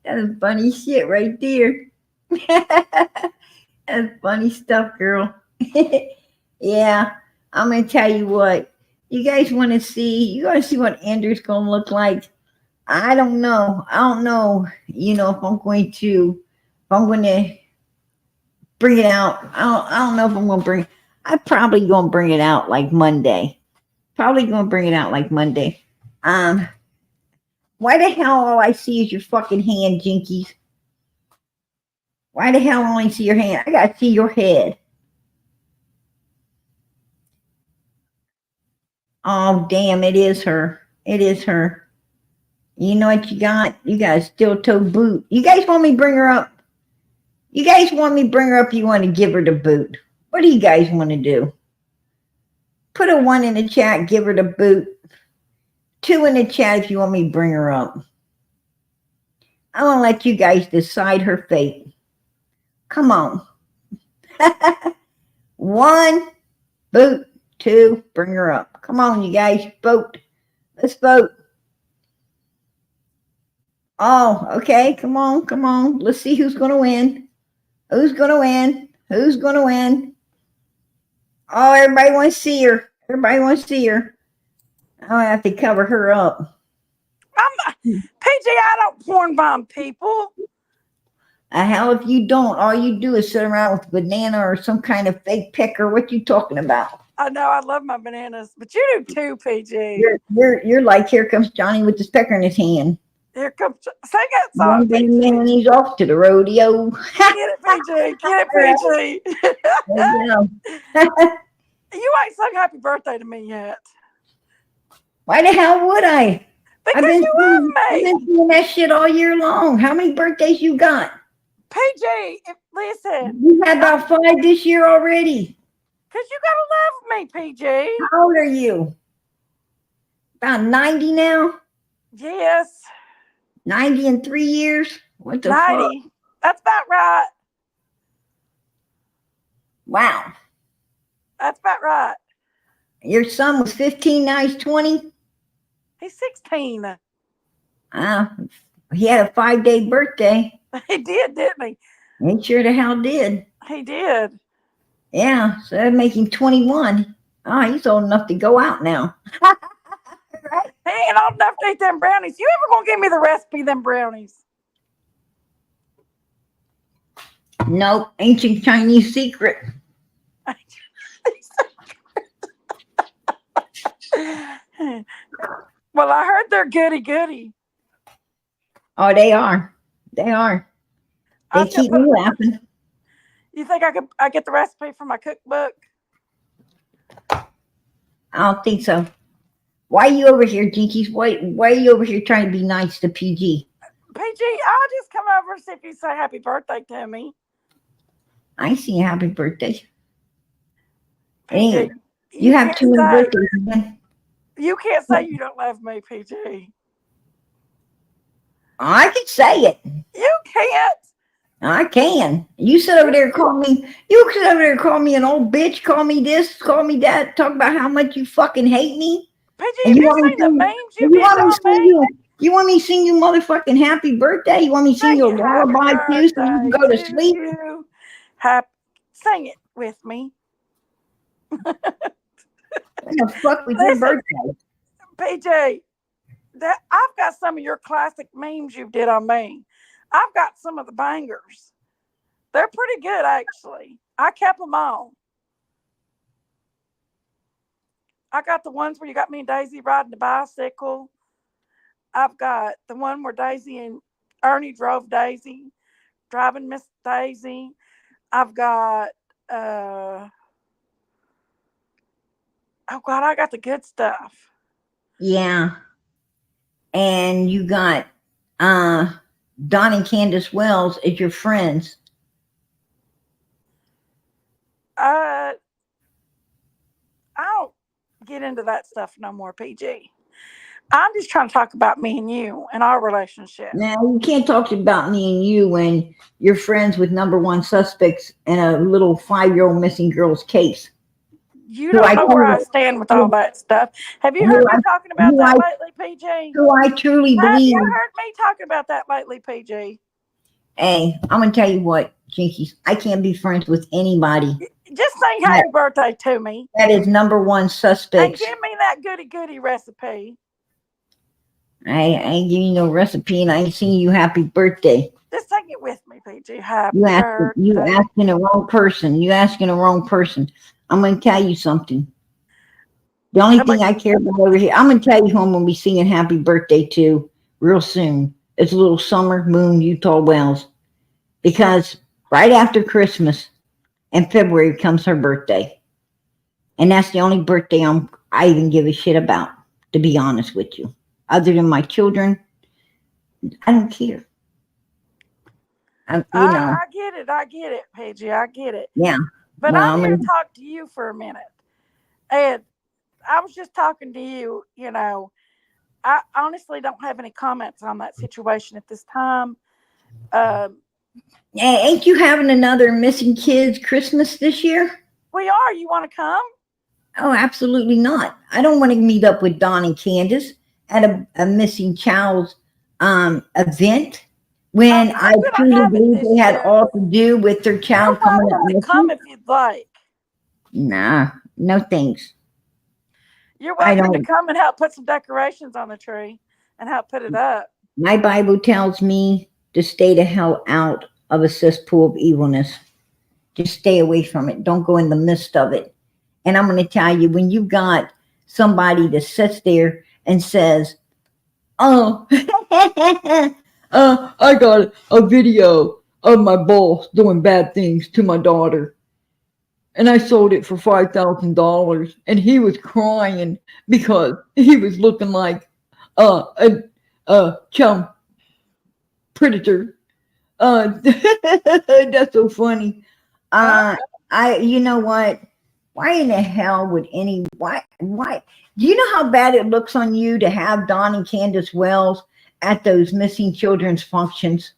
That's funny shit right there. That's funny stuff, girl. Yeah, I'm gonna tell you what. You guys want to see? You want to see what Andrew's gonna look like? I don't know. I don't know. You know, if I'm going to bring it out. I don't know if I'm gonna bring. I'm probably gonna bring it out like Monday. Probably gonna bring it out like Monday. Um, why the hell all I see is your fucking hand, Jinkies? Why the hell I only see your hand? I gotta see your head. Oh damn! It is her. It is her. You know what you got? You got a steel toe boot. You guys want me to bring her up? You guys want me to bring her up? You want to give her the boot? What do you guys want to do? Put a 1 in the chat. Give her the boot. 2 in the chat if you want me to bring her up. I'm gonna let you guys decide her fate. Come on. 1, boot. 2, bring her up. Come on, you guys, vote. Let's vote. Oh, okay. Come on, come on. Let's see who's gonna win. Who's gonna win? Who's gonna win? Oh, everybody wants to see her. Everybody wants to see her. I have to cover her up. PJ, I don't porn bomb people. Hell, if you don't, all you do is sit around with a banana or some kind of fake pecker. What you talking about? I know I love my bananas, but you do too, PJ. You're like, here comes Johnny with this pecker in his hand. Here comes sing that song. One thing, man, he's off to the rodeo. Get it, PJ. Get it, PJ. You know. You ain't sung happy birthday to me yet. Why the hell would I? Because you love me. I've been doing that shit all year long. How many birthdays you got? PJ, listen. You had about 5 this year already. Because you gotta love me, PJ. How old are you? About 90 now? Yes. 90 in 3 years? What the 90. fuck? That's about right. Wow. That's about right. Your son was 15, now he's 20? He's 16. He had a 5-day birthday. He did, didn't he? He sure the hell did. He did. Yeah, so that'd make him 21. Oh, he's old enough to go out now. Right? He ain't old enough to eat them brownies. You ever gonna give me the recipe of them brownies? Nope, ancient Chinese secret. Well, I heard they're goody. Oh, they are. They are. They I'm gonna keep put. me laughing. You think I get the recipe from my cookbook? I don't think so. Why are you over here, Jinkies? Why are you over here trying to be nice to PG? PG, I'll just come over and see if you say happy birthday to me. I see happy birthday. PG, Hey, you have can't too many say birthdays, man. you can't say you don't love me, PG. I can say it. You can't. I can. You sit over there and call me. You sit over there and call me an old bitch. Call me this. Call me that. Talk about how much you fucking hate me. PG, And have you you want me to seen the sing? memes you You did want me to on sing me? you? You want me to sing you motherfucking happy birthday? You want me to sing Sing you a it, happy lullaby too, so you can birthday go to to sleep? you. Happy, sing it with me. What the fuck with your Listen, birthday? PJ, that I've got some of your classic memes you did on me. I've got some of the bangers. They're pretty good, actually. I kept them all. I got the ones where you got me and Daisy riding the bicycle. I've got the one where Daisy and Ernie drove Daisy, driving Miss Daisy. I've got, oh God, I got the good stuff. Yeah, and you got Don and Candace Wells as your friends. I don't get into that stuff no more, PG. I'm just trying to talk about me and you and our relationship. Now you can't talk about me and you when you're friends with number one suspects in a little 5-year-old missing girl's case. You Who don't I know where truly, I stand with all that stuff. Have you who heard I, me talking about who I, that lately, PG? who I truly Have believe. you heard me talking about that lately, PG? Hey, I'm gonna tell you what, Jinkies. I can't be friends with anybody Just sing that, happy birthday to me that is number one and suspects. give me that goody recipe. I ain't giving you no recipe, and I ain't singing you happy birthday. Just sing it with me, PG. Happy You birthday. asking the wrong person. You asking the wrong person. I'm gonna tell you something. The only thing I care about over here, I'm gonna tell you who I'm gonna be singing happy birthday to real soon. It's a little Summer Moon Utah Wells. Because right after Christmas in February comes her birthday. And that's the only birthday I even give a shit about, to be honest with you. Other than my children, I don't care. I get it. I get it, PG. I get it. Yeah. But Well, I'm here to talk to you for a minute. And I was just talking to you, I honestly don't have any comments on that situation at this time. Ain't you having another missing kids Christmas this year? We are. You want to come? Oh, absolutely not. I don't want to meet up with Don and Candace at a missing child's event when I truly believe they had all to do with their child coming up missing. Come if you'd like. Nah, no thanks. You're welcome to come and help put some decorations on the tree and help put it up. My Bible tells me to stay the hell out of a cesspool of evilness. Just stay away from it. Don't go in the midst of it. And I'm going to tell you, when you got somebody that sits there and says, oh, I got a video of my boss doing bad things to my daughter. And I sold it for $5,000. And he was crying because he was looking like a chum predator. That's so funny. You know what? Why in the hell would why do you know how bad it looks on you to have Don and Candace Wells at those missing children's functions?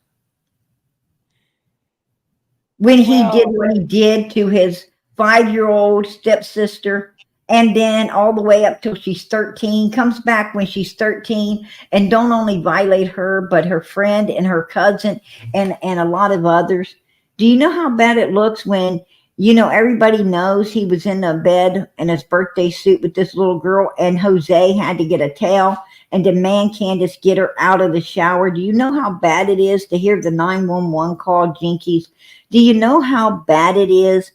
When he did what he did to his 5-year-old stepsister, and then all the way up till she's 13, comes back when she's 13, and don't only violate her, but her friend and her cousin and a lot of others. Do you know how bad it looks when, everybody knows he was in the bed in his birthday suit with this little girl, and Jose had to get a towel and demand Candace get her out of the shower? Do you know how bad it is to hear the 911 call, Jinkies? Do you know how bad it is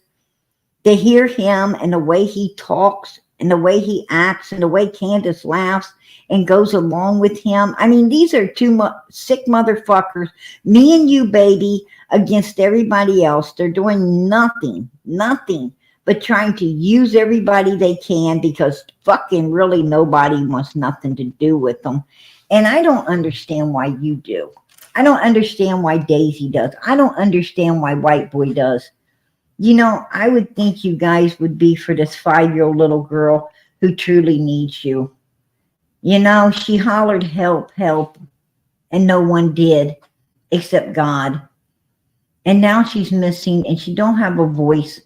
to hear him and the way he talks and the way he acts and the way Candace laughs and goes along with him. I mean, these are two sick motherfuckers. Me and you, baby, against everybody else. They're doing nothing but trying to use everybody they can because fucking really nobody wants nothing to do with them. And I don't understand why you do. I don't understand why Daisy does. I don't understand why White Boy does. You know, I would think you guys would be for this 5-year-old little girl who truly needs you. You know, she hollered help, help, and no one did except God. And now she's missing and she don't have a voice.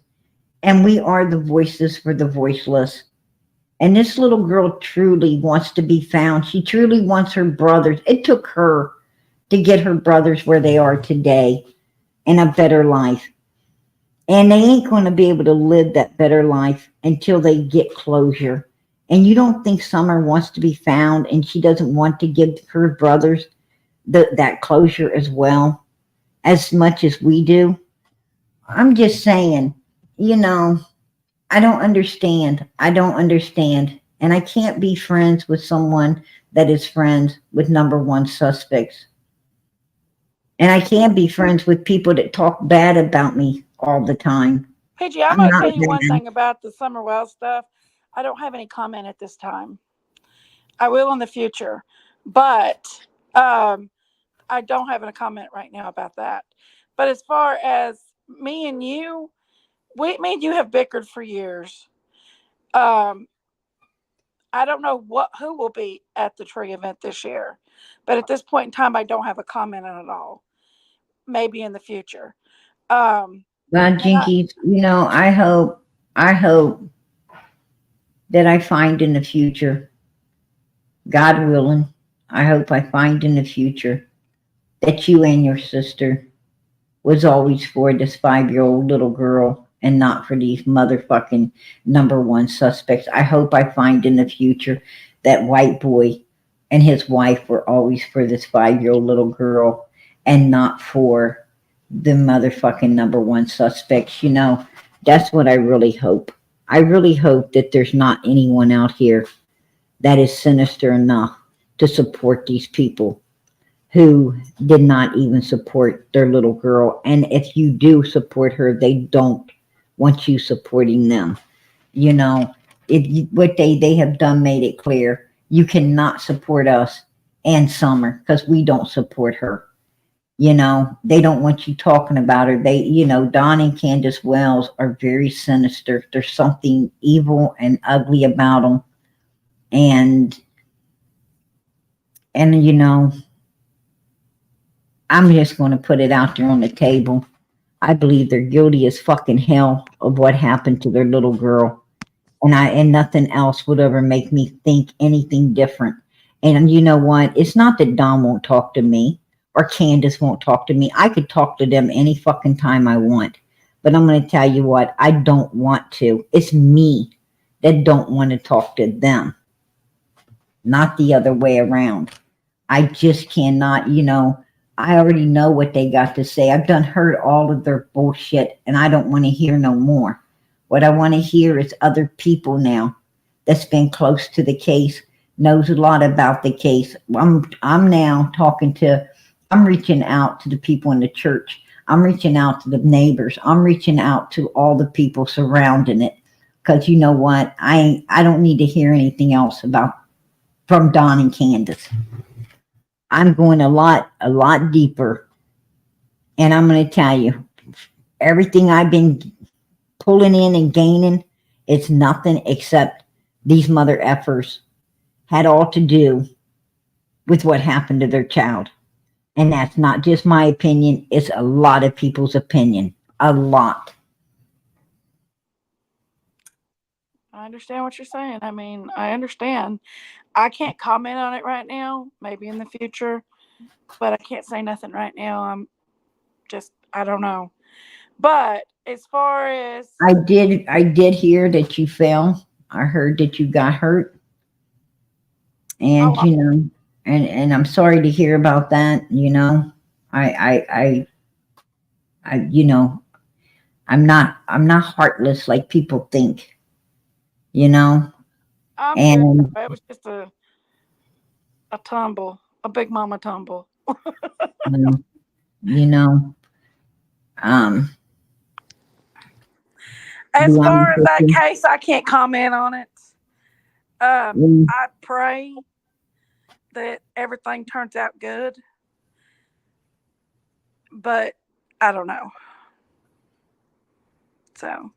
And we are the voices for the voiceless. And this little girl truly wants to be found. She truly wants her brothers. It took her to get her brothers where they are today in a better life. And they ain't going to be able to live that better life until they get closure. And you don't think Summer wants to be found and she doesn't want to give her brothers that closure as well, as much as we do? I'm just saying, you know, I don't understand. I don't understand. And I can't be friends with someone that is friends with number one suspects. And I can't be friends with people that talk bad about me all the time. PG, I'm I'm going to not tell you one bad. thing about the Summer Wells stuff. I don't have any comment at this time. I will in the future, but I don't have a comment right now about that. But as far as me and you, me and you have bickered for years. I don't know who will be at the tree event this year, but at this point in time, I don't have a comment on it all. Maybe in the future. Well, And Jinkies, you know, I hope that I find in the future, God willing, I hope I find in the future that you and your sister was always for this 5-year-old little girl and not for these motherfucking number one suspects. I hope I find in the future that White Boy and his wife were always for this 5-year-old little girl and not for the motherfucking number one suspects. You know, that's what I really hope. I really hope that there's not anyone out here that is sinister enough to support these people who did not even support their little girl. And if you do support her, they don't want you supporting them. You know, what they have done made it clear. You cannot support us and Summer because we don't support her. You know, they don't want you talking about her. They, you know, Don and Candace Wells are very sinister. There's something evil and ugly about them. And you know, I'm just going to put it out there on the table. I believe they're guilty as fucking hell of what happened to their little girl. And nothing else would ever make me think anything different. And you know what? It's not that Don won't talk to me or Candace won't talk to me. I could talk to them any fucking time I want. But I'm going to tell you what, I don't want to. It's me that don't want to talk to them, not the other way around. I just cannot, you know, I already know what they got to say. I've done heard all of their bullshit and I don't want to hear no more. What I want to hear is other people now that's been close to the case, knows a lot about the case. I'm now I'm reaching out to the people in the church. I'm reaching out to the neighbors. I'm reaching out to all the people surrounding it. Because you know what? I don't need to hear anything else from Don and Candace. I'm going a lot deeper. And I'm going to tell you, everything I've been pulling in and gaining, it's nothing except these mother effers had all to do with what happened to their child. And that's not just my opinion, it's a lot of people's opinion. A lot. I understand what you're saying. I mean, I understand. I can't comment on it right now. Maybe in the future, but I can't say nothing right now. I don't know. But as far as I did hear that you fell. I heard that you got hurt. And you know, and I'm sorry to hear about that, you know. I you know, I'm not heartless like people think. You know, I'm good. And It was just a tumble, a big mama tumble. um, you know, um, to As be far honest as with that you, case, I can't comment on it. mm, I pray that everything turns out good, but I don't know. So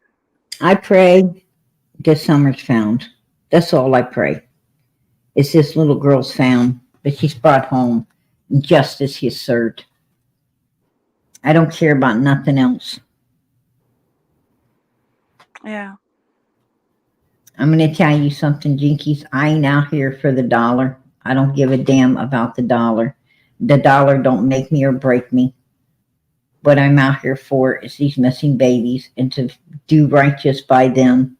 I pray that Summer's found. That's all I pray. It's this little girl's found, that she's brought home, and justice is served. I don't care about nothing else. yeah, I'm going to tell you something, Jinkies. I ain't out here for the dollar. I don't give a damn about the dollar. The dollar don't make me or break me. What I'm out here for is these missing babies and to do righteous by them.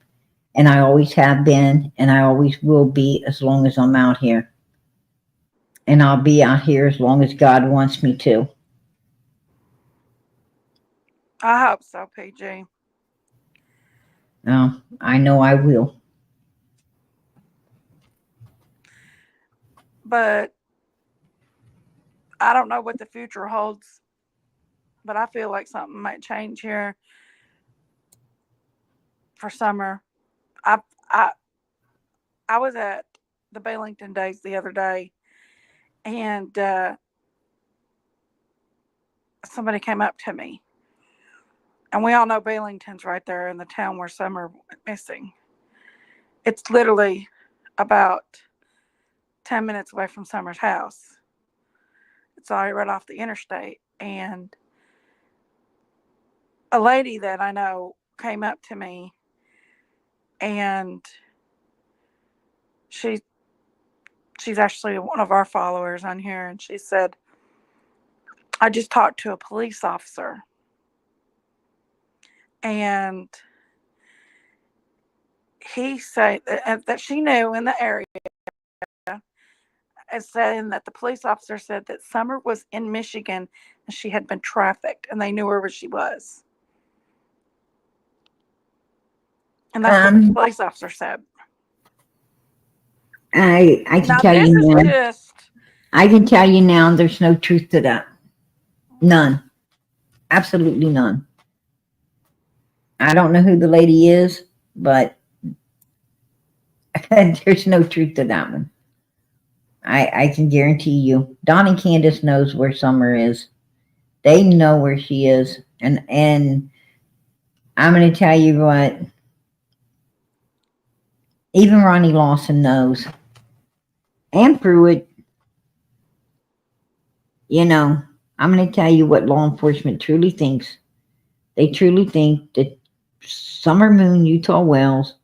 And I always have been, and I always will be as long as I'm out here. And I'll be out here as long as God wants me to. I hope so, PG. I know I will. But I don't know what the future holds. But I feel like something might change here for Summer. I I I was at the Bailington Days the other day, and somebody came up to me, and we all know Bailington's right there in the town where Summer went missing. It's literally about 10 minutes away from Summer's house. It's all right off the interstate, and a lady that I know came up to me, and she she's actually one of our followers on here, and she said, I just talked to a police officer, and he said that she knew in the area, and saying that the police officer said that Summer was in Michigan and she had been trafficked, and they knew where she was. And that's what the Um, police officer said. I can Now, tell this you is now. just, I can tell you now. There's no truth to that. None. Absolutely none. I don't know who the lady is, but there's no truth to that one. I can guarantee you. Don and Candace knows where Summer is. They know where she is, and I'm going to tell you what. Even Ronnie Lawson knows, and Pruitt. You know, I'm going to tell you what law enforcement truly thinks. They truly think that Summer Moon Utah Wells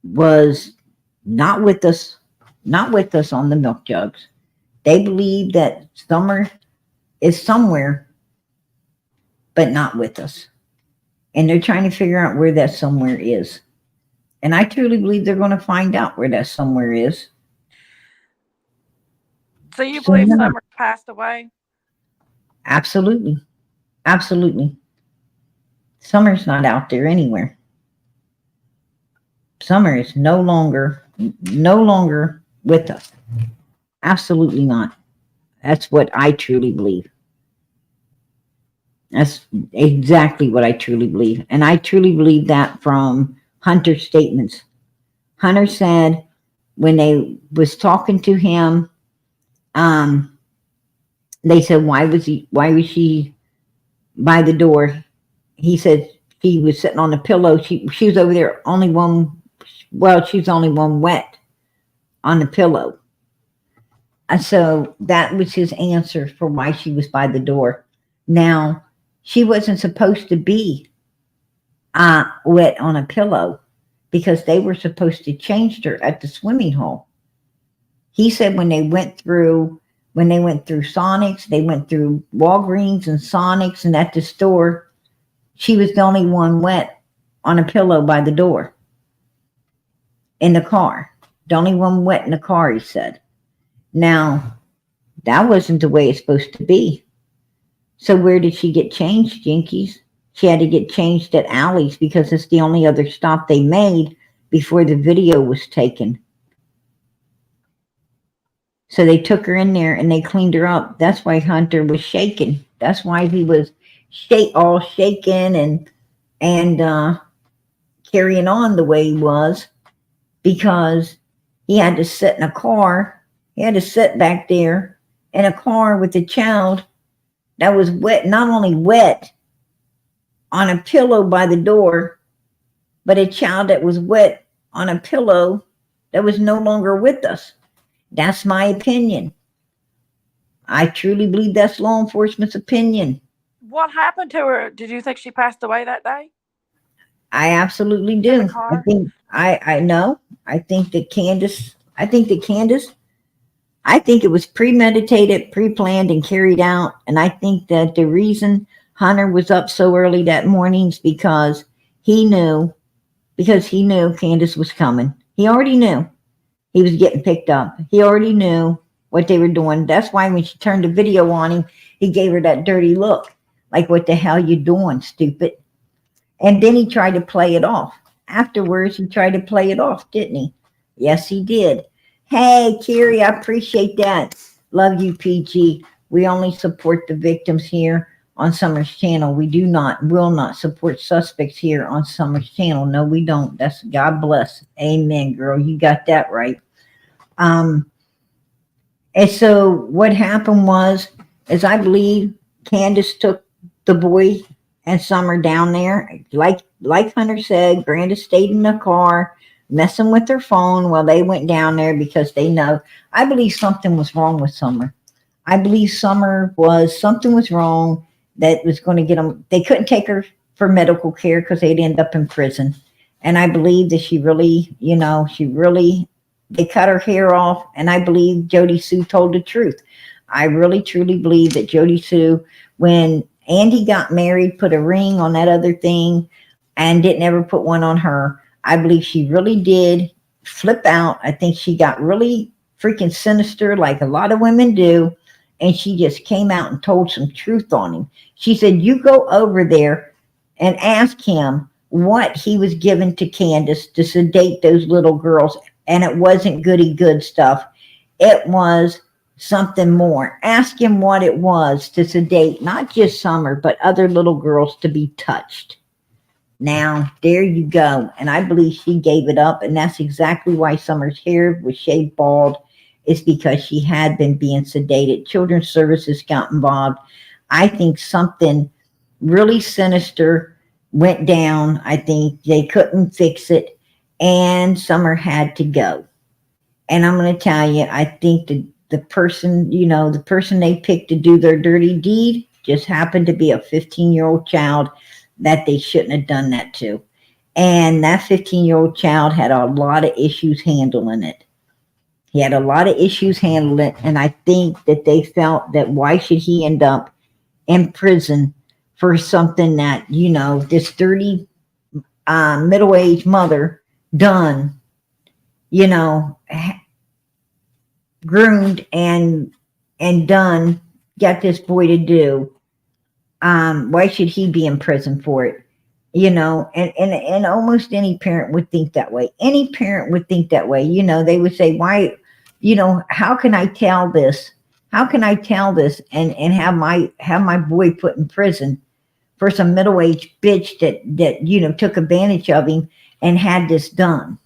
was not with us, on the milk jugs. They believe that Summer is somewhere, but not with us. And they're trying to figure out where that somewhere is. And I truly believe they're going to find out where that somewhere is. so you Soon believe enough. Summer passed away? Absolutely. Absolutely. Summer's not out there anywhere. Summer is no longer with us. Absolutely not. That's what I truly believe. That's exactly what I truly believe. And I truly believe that from Hunter's statements. Hunter said when they was talking to him, they said, why was she by the door? He said she was sitting on a pillow. She was over there, only one, well, she's only one wet on the pillow. And so that was his answer for why she was by the door. Now, she wasn't supposed to be wet on a pillow because they were supposed to change her at the swimming hole. He said when they went through Sonics, they went through Walgreens and Sonics, and at the store, she was the only one wet on a pillow by the door in the car. The only one wet in the car, he said. Now, that wasn't the way it's supposed to be. So where did she get changed, Jinkies? She had to get changed at Allie's because it's the only other stop they made before the video was taken. So they took her in there and they cleaned her up. That's why Hunter was shaking. That's why he was all shaken and carrying on the way he was, because he had to sit in a car. He had to sit back there in a car with a child that was wet, not only wet on a pillow by the door, but a child that was wet on a pillow that was no longer with us. That's my opinion. I truly believe that's law enforcement's opinion. What happened to her? Did you think she passed away that day? I absolutely In do. the car? I think I know. I think that Candace, I think it was premeditated, pre-planned, and carried out. And I think that the reason Hunter was up so early that morning is because he knew Candace was coming. He already knew he was getting picked up. He already knew what they were doing. That's why when she turned the video on him, he gave her that dirty look. Like, what the hell you doing, stupid? And then he tried to play it off. Afterwards, he tried to play it off, didn't he? Yes, he did. Hey, Carrie, I appreciate that. Love you, PG. We only support the victims here on Summer's channel. We will not support suspects here on Summer's channel. No, we don't. That's God bless. Amen, girl. You got that right. And so what happened was, is I believe Candace took the boy and Summer down there. Like Hunter said, Granda stayed in the car, messing with her phone while they went down there because they know. I believe something was wrong with Summer. I believe something was wrong that was going to get them. They couldn't take her for medical care because they'd end up in prison. And I believe that they cut her hair off. And I believe Jody Sue told the truth. I really, truly believe that Jody Sue, when Andy got married, put a ring on that other thing and didn't ever put one on her. I believe she really did flip out. I think she got really freaking sinister, like a lot of women do. And she just came out and told some truth on him. She said, you go over there and ask him what he was given to Candace to sedate those little girls. And it wasn't goody good stuff. It was something more. Ask him what it was to sedate not just Summer, but other little girls to be touched. Now, there you go. And I believe she gave it up. And that's exactly why Summer's hair was shaved bald. Is because she had been being sedated. Children's Services got involved. I think something really sinister went down. I think they couldn't fix it. And Summer had to go. And I'm going to tell you, I think the person they picked to do their dirty deed just happened to be a 15-year-old child that they shouldn't have done that to. And that 15-year-old child had a lot of issues handling it. He had a lot of issues handling it, and I think that they felt that why should he end up in prison for something that, this dirty middle-aged mother done, groomed and done, got this boy to do. Why should he be in prison for it? And almost any parent would think that way. Any parent would think that way. They would say, why, how can I tell this? How can I tell this and have my boy put in prison for some middle-aged bitch that took advantage of him and had this done?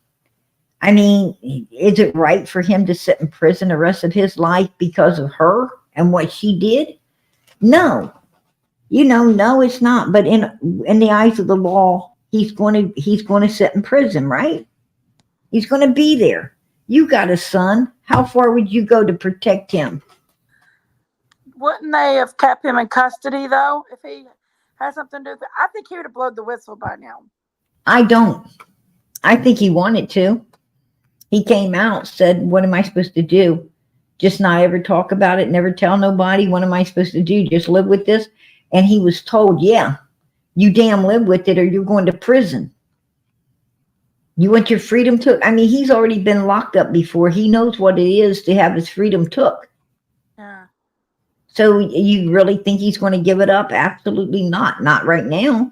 I mean, is it right for him to sit in prison the rest of his life because of her and what she did? No. No, it's not. But in the eyes of the law, he's going to sit in prison, right? He's going to be there. You got a son. How far would you go to protect him? Wouldn't they have kept him in custody, though, if he had something to do with it? I think he would have blown the whistle by now. I don't. I think he wanted to. He came out, said, what am I supposed to do? Just not ever talk about it, never tell nobody. What am I supposed to do? Just live with this? And he was told, yeah, you damn live with it or you're going to prison. You want your freedom took? I mean, he's already been locked up before. He knows what it is to have his freedom took. Yeah. So you really think he's going to give it up? Absolutely not. Not right now.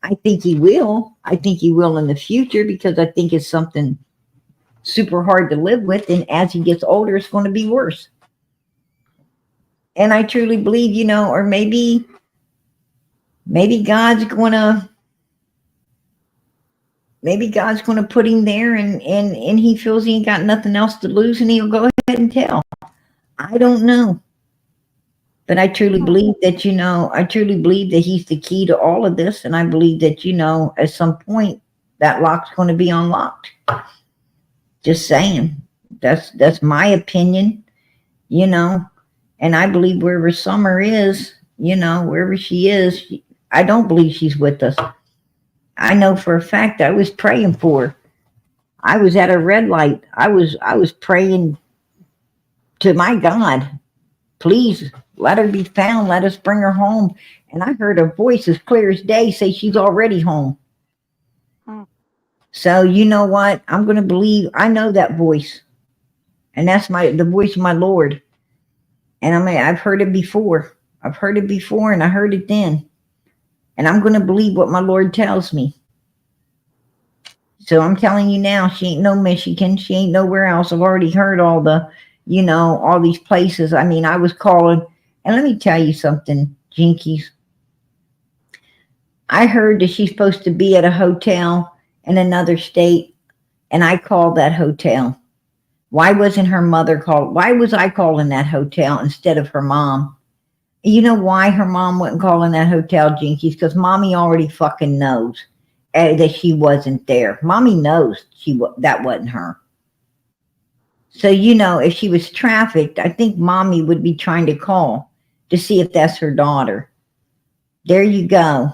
I think he will. I think he will in the future because I think it's something super hard to live with. And as he gets older, it's going to be worse. And I truly believe, you know, or maybe God's going to, put him there and he feels he ain't got nothing else to lose and he'll go ahead and tell. I don't know. But I truly believe that, you know, he's the key to all of this. And I believe that, you know, at some point that lock's going to be unlocked. Just saying. That's my opinion, you know. And I believe wherever Summer is, you know, wherever she is, I don't believe she's with us. I know for a fact I was praying for her. I was at a red light. I was praying to my God, please let her be found. Let us bring her home. And I heard her voice as clear as day say she's already home. So you know what? I'm going to believe. I know that voice. And that's the voice of my Lord. And I've heard it before. I've heard it before and I heard it then. And I'm going to believe what my Lord tells me. So I'm telling you now, she ain't no Michigan. She ain't nowhere else. I've already heard all the, you know, all these places. I mean, I was calling. And let me tell you something, Jinkies. I heard that she's supposed to be at a hotel in another state. And I called that hotel. Why wasn't her mother called? Why was I calling that hotel instead of her mom? You know why her mom wasn't calling that hotel, Jinkies? Because mommy already fucking knows that she wasn't there. Mommy knows that wasn't her. So, you know, if she was trafficked, I think mommy would be trying to call to see if that's her daughter. There you go.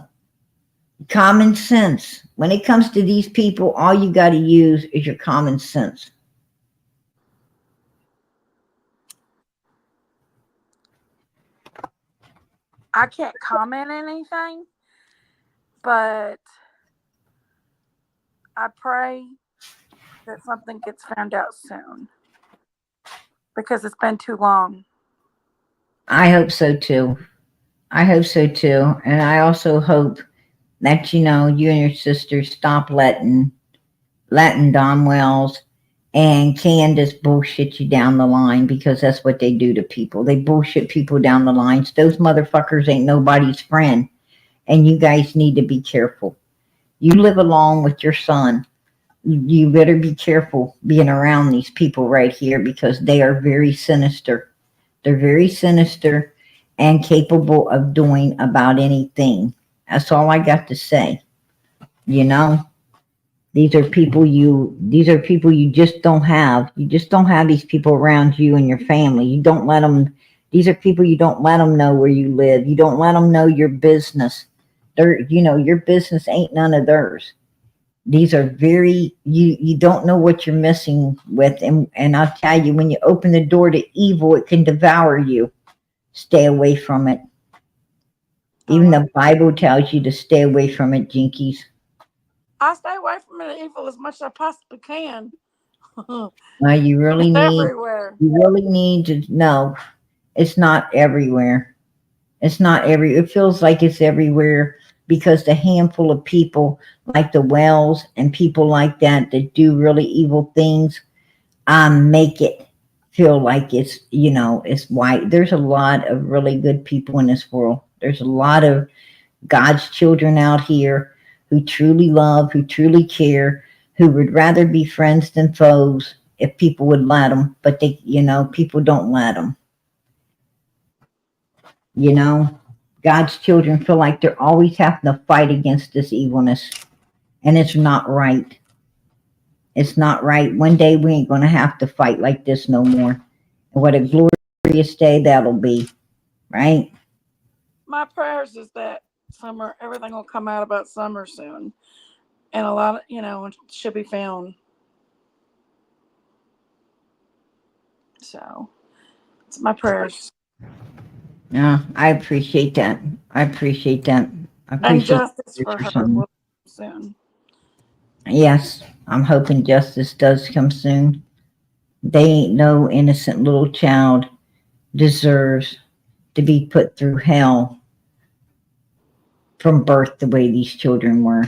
Common sense. When it comes to these people, all you got to use is your common sense. I can't comment anything, but I pray that something gets found out soon because it's been too long. I hope so too. I hope so too. And I also hope that, you know, you and your sister stop letting Don Wells and Candace bullshit you down the line, because that's what they do to people. They bullshit people down the lines. Those motherfuckers ain't nobody's friend. And you guys need to be careful. You live along with your son. You better be careful being around these people right here because they are very sinister. They're very sinister and capable of doing about anything. That's all I got to say. You know? These are people you just don't have. You just don't have these people around you and your family. You don't let them, these are people you don't let them know where you live. You don't let them know your business. You know, your business ain't none of theirs. These are you don't know what you're messing with. And I'll tell you, when you open the door to evil, it can devour you. Stay away from it. Even the Bible tells you to stay away from it, Jinkies. I stay away from the evil as much as I possibly can. You really everywhere. You really need to know it's not everywhere. It's not it feels like it's everywhere because the handful of people like the Wells and people like that do really evil things make it feel like it's, you know, it's white. There's a lot of really good people in this world. There's a lot of God's children out here who truly love, who truly care, who would rather be friends than foes if people would let them. But they, you know, people don't let them. You know, God's children feel like they're always having to fight against this evilness. And it's not right. It's not right. One day we ain't going to have to fight like this no more. And what a glorious day that'll be. Right? My prayers is that everything will come out about Summer soon. And a lot of, you know, should be found. So, it's my prayers. Yeah, I appreciate that. I appreciate that. And justice for her will come soon. Yes, I'm hoping justice does come soon. They ain't no innocent little child deserves to be put through hell from birth the way these children were.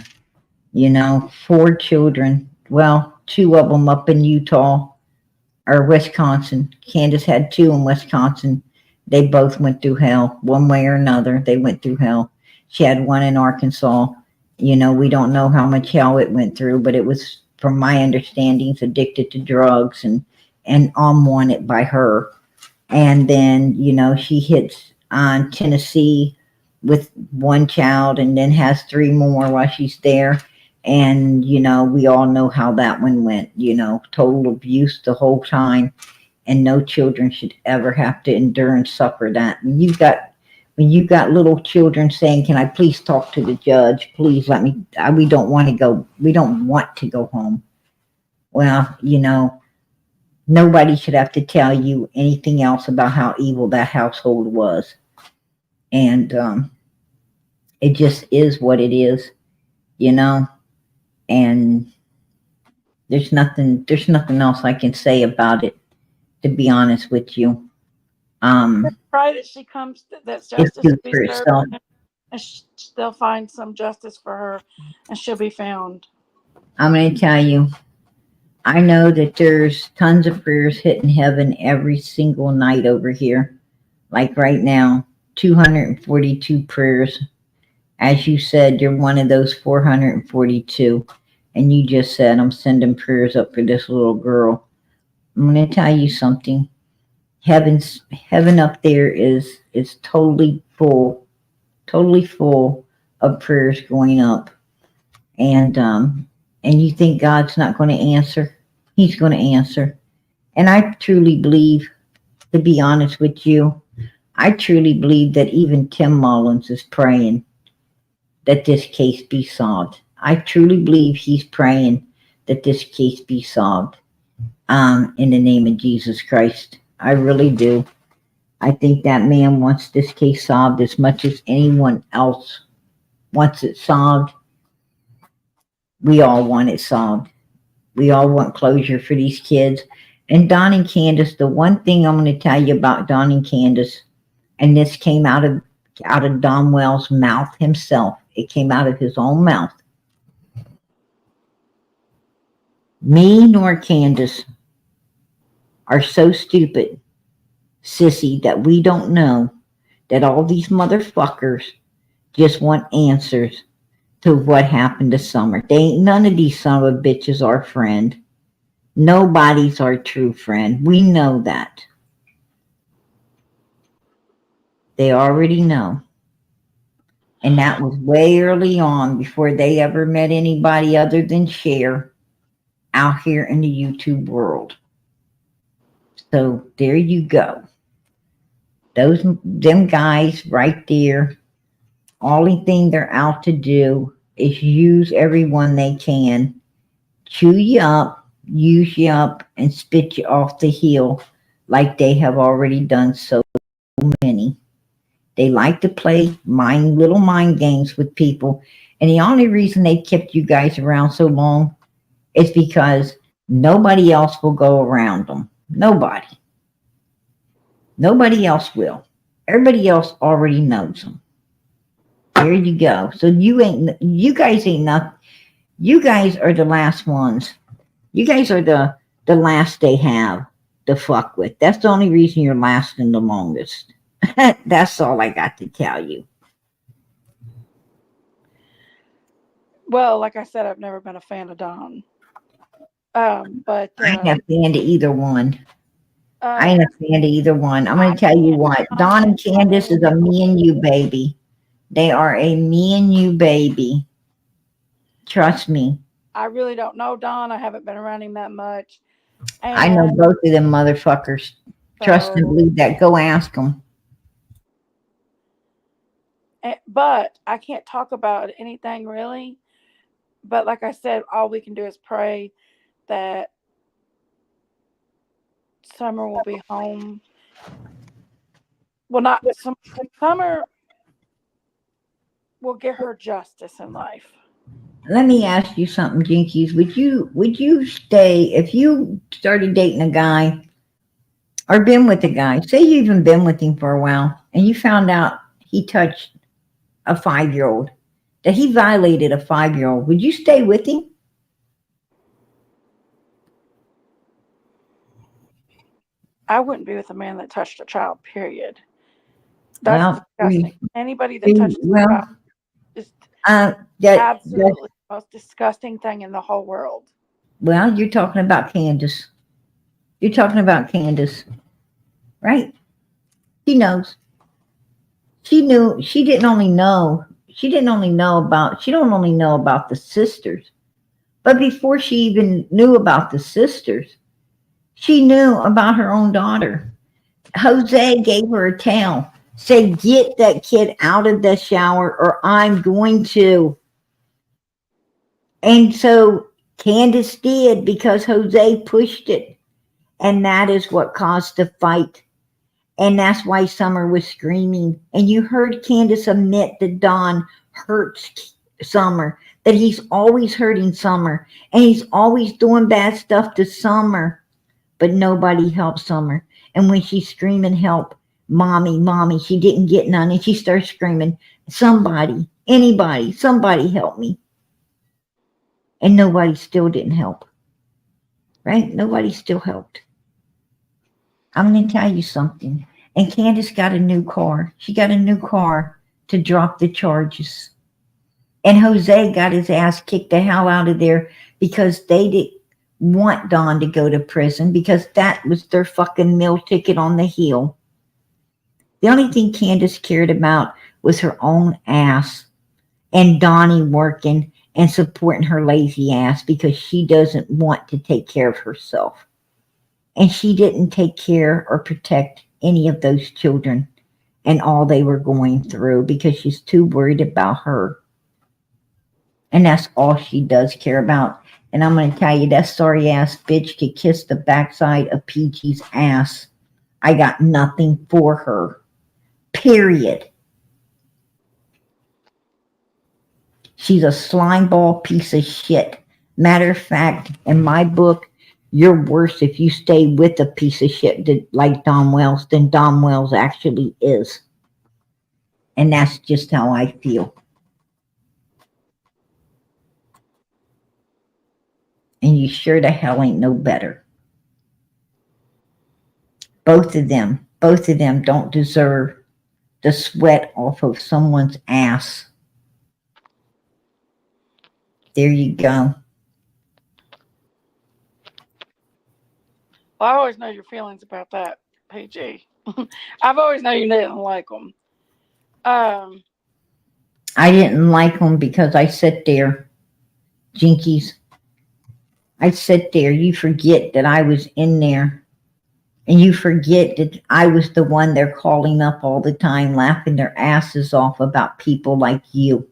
You know, 4 children. Well, 2 of them up in Utah or Wisconsin. Candace had 2 in Wisconsin. They both went through hell one way or another. They went through hell. She had 1 in Arkansas. You know, we don't know how much hell it went through, but it was, from my understandings, addicted to drugs and unwanted by her. And then, you know, she hits on Tennessee with 1 child and then has 3 more while she's there. And, you know, we all know how that one went, you know, total abuse the whole time. And no children should ever have to endure and suffer that. When you've got little children saying, "Can I please talk to the judge? Please let me, we don't want to go, we don't want to go home." Well, you know, nobody should have to tell you anything else about how evil that household was. And it just is what it is, you know. And there's nothing else I can say about it, to be honest with you. Pray that she comes, that It's justice good be for served, itself. and they'll find some justice for her, and she'll be found. I'm going to tell you, I know that there's tons of prayers hitting heaven every single night over here. Like right now, 242 prayers. As you said, you're one of those 442. And you just said, I'm sending prayers up for this little girl. I'm going to tell you something. Heaven up there is totally full of prayers going up. And you think God's not going to answer? He's going to answer. And I truly believe, to be honest with you, I truly believe that even Tim Mullins is praying that this case be solved. I truly believe he's praying that this case be solved. In the name of Jesus Christ. I really do. I think that man wants this case solved as much as anyone else wants it solved. We all want it solved. We all want closure for these kids. And Don and Candace, the one thing I'm going to tell you about Don and Candace, and this came out of Don Wells' mouth himself. It came out of his own mouth. Me nor Candace are so stupid, sissy, that we don't know that all these motherfuckers just want answers to what happened to Summer. None of these son of a bitches our friend. Nobody's our true friend. We know that. They already know. And that was way early on, before they ever met anybody other than Cher out here in the YouTube world. So there you go. Them guys right there, only thing they're out to do is use everyone they can, chew you up, use you up, and spit you off the hill like they have already done so many. They like to play little mind games with people. And the only reason they kept you guys around so long is because nobody else will go around them. Nobody. Nobody else will. Everybody else already knows them. There you go. So you guys ain't nothing. You guys are the last ones. You guys are the last they have to fuck with. That's the only reason you're lasting the longest. That's all I got to tell you. Well, like I said, I've never been a fan of Don. But I ain't a fan to either one. I ain't uh, a fan to either one. I'm going to tell you what. Don and Candace is a me and you baby. They are a me and you baby. Trust me. I really don't know Don. I haven't been around him that much. And I know both of them motherfuckers. Trust and believe that. Go ask them. But I can't talk about anything really. But like I said, all we can do is pray that Summer will be home. Well, not Summer will get her justice in life. Let me ask you something, Jinkies. Would you stay if you started dating a guy or been with a guy? Say you even been with him for a while, and you found out he touched a 5-year-old. that he violated a 5-year-old, would you stay with him? I wouldn't be with a man that touched a child, period. That's Well, disgusting. Anybody that touches a child is that absolutely the most disgusting thing in the whole world. well, you're talking about Candace. You're talking about Candace, right? She knows. She knew. She didn't only know. She didn't only know about. She don't only know about the sisters, but before she even knew about the sisters, she knew about her own daughter. Jose gave her a towel. Say, get that kid out of the shower, or I'm going to. And so Candace did because Jose pushed it. And that is what caused the fight. And that's why Summer was screaming. And you heard Candace admit that Don hurts Summer, that he's always hurting Summer, and he's always doing bad stuff to Summer. But nobody helped Summer. And when she's screaming, help, mommy, mommy, she didn't get none. And she starts screaming, somebody, anybody, somebody help me. And nobody still didn't help. Right? Nobody still helped. I'm going to tell you something. And Candace got a new car. She got a new car to drop the charges. And Jose got his ass kicked the hell out of there because they didn't want Don to go to prison because that was their fucking meal ticket on the hill. The only thing Candace cared about was her own ass and Donnie working and supporting her lazy ass because she doesn't want to take care of herself. And she didn't take care or protect any of those children and all they were going through because she's too worried about her. And that's all she does care about. And I'm going to tell you, that sorry ass bitch could kiss the backside of PG's ass. I got nothing for her. Period. She's a slimeball piece of shit. Matter of fact, in my book, you're worse if you stay with a piece of shit like Don Wells than Don Wells actually is. And that's just how I feel. And you sure the hell ain't no better. Both of them don't deserve the sweat off of someone's ass. There you go. Well, I always know your feelings about that, PG. I've always known you didn't like them. I didn't like them because I sit there, Jinkies. I sit there. You forget that I was in there. And you forget that I was the one they're calling up all the time, laughing their asses off about people like you.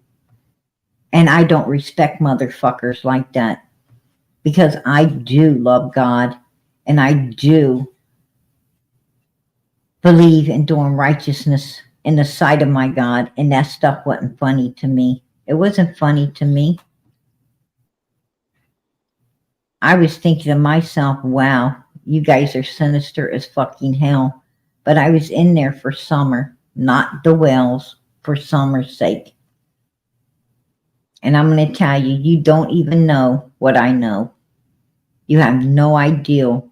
And I don't respect motherfuckers like that. Because I do love God. And I do believe in doing righteousness in the sight of my God. And that stuff wasn't funny to me. It wasn't funny to me. I was thinking to myself, wow, you guys are sinister as fucking hell. But I was in there for Summer, not the Wells, for Summer's sake. And I'm going to tell you, you don't even know what I know. You have no idea.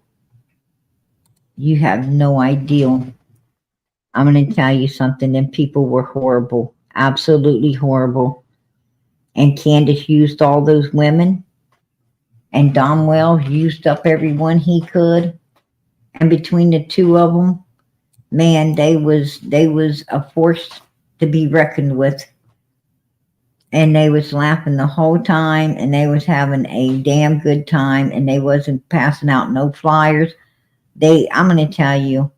You have no idea. I'm going to tell you something, and people were horrible, absolutely horrible. And Candace used all those women. And Don Wells used up everyone he could. And between the two of them, man, they was a force to be reckoned with. And they was laughing the whole time, and they was having a damn good time, and they wasn't passing out no flyers. I'm going to tell you,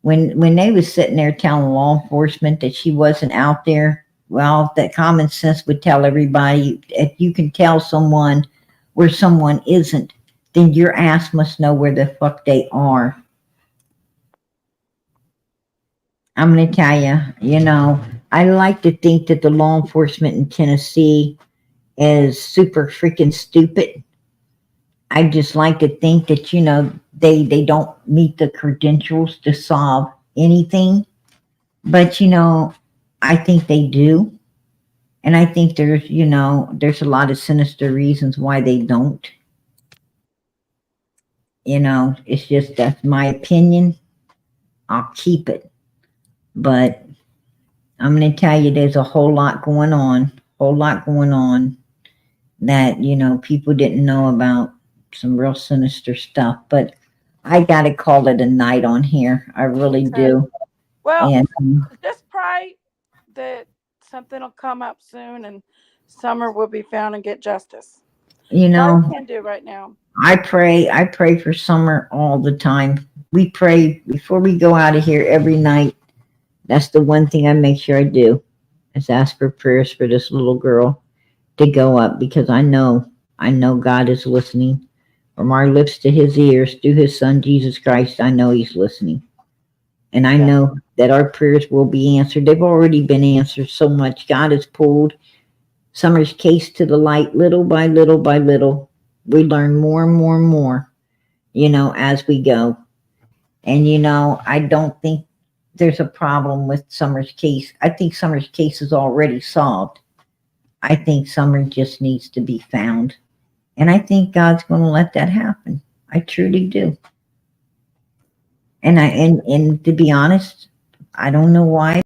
when they was sitting there telling law enforcement that she wasn't out there, well, that common sense would tell everybody, if you can tell someone where someone isn't, then your ass must know where the fuck they are. I'm going to tell you, I like to think that the law enforcement in Tennessee is super freaking stupid. I just like to think that, they don't meet the credentials to solve anything. But, I think they do. And I think there's, there's a lot of sinister reasons why they don't. It's just, that's my opinion. I'll keep it. But I'm going to tell you, there's a whole lot going on, that, people didn't know about, some real sinister stuff. But I got to call it a night on here. I really do. Well, And just pray that something will come up soon and Summer will be found and get justice. That's all you can do right now. I pray for Summer all the time. We pray before we go out of here every night. That's the one thing I make sure I do, is ask for prayers for this little girl to go up, because I know God is listening. From our lips to his ears, through his son Jesus Christ, I know he's listening. And I know that our prayers will be answered. They've already been answered so much. God has pulled Summer's case to the light little by little by little. We learn more and more and more, as we go. And, I don't think there's a problem with Summer's case. I think Summer's case is already solved. I think Summer just needs to be found. And I think God's going to let that happen. I truly do. And to be honest, I don't know why,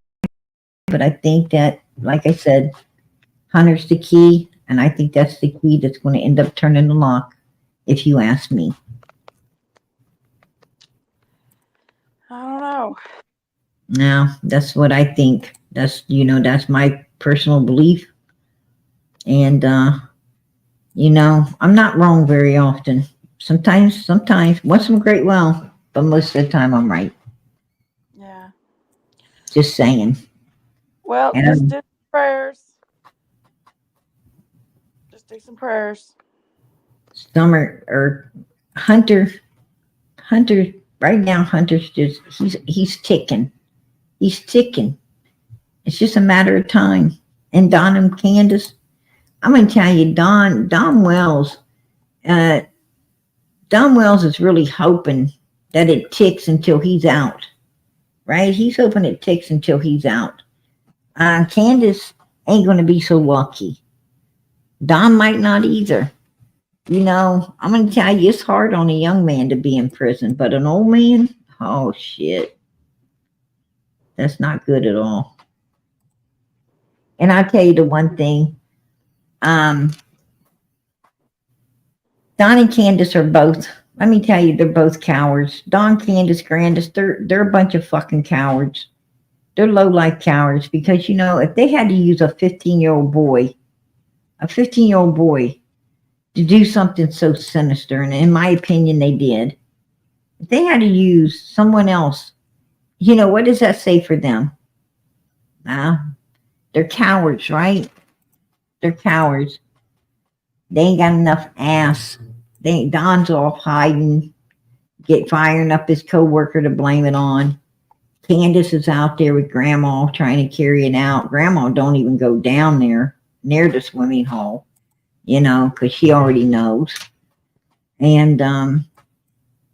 but I think that, like I said, Hunter's the key, and I think that's the key that's going to end up turning the lock, if you ask me. I don't know. No, that's what I think. That's my personal belief. And I'm not wrong very often. Sometimes, once in a great while, but most of the time I'm right. Yeah. Just saying. Well, just do prayers. Just do some prayers. Summer or Hunter, right now, Hunter's just, he's ticking. He's ticking. It's just a matter of time. And Don and Candace, I'm going to tell you, Don Wells is really hoping that it ticks until he's out, right? He's hoping it ticks until he's out. Candace ain't going to be so lucky. Don might not either. I'm going to tell you, it's hard on a young man to be in prison, but an old man, oh shit. That's not good at all. And I'll tell you the one thing, Don and Candace are both, let me tell you, they're both cowards. Don, Candace, Grandis, they're a bunch of fucking cowards. They're low-life cowards, because, if they had to use a 15-year-old boy to do something so sinister, and in my opinion, they did. If they had to use someone else, what does that say for them? They're cowards, right? They're cowards. They ain't got enough ass. Don's off hiding, firing up his co-worker to blame it on. Candace is out there with Grandma trying to carry it out. Grandma don't even go down there near the swimming hole, because she already knows. And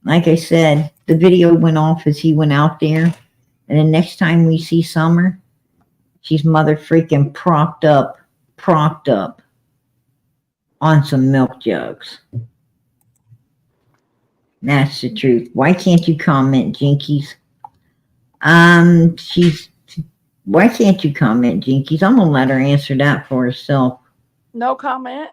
like I said, the video went off as he went out there. And the next time we see Summer, she's mother freaking propped up on some milk jugs. That's the truth. Why can't you comment, Jinkies? Why can't you comment, Jinkies? I'm gonna let her answer that for herself. No comment.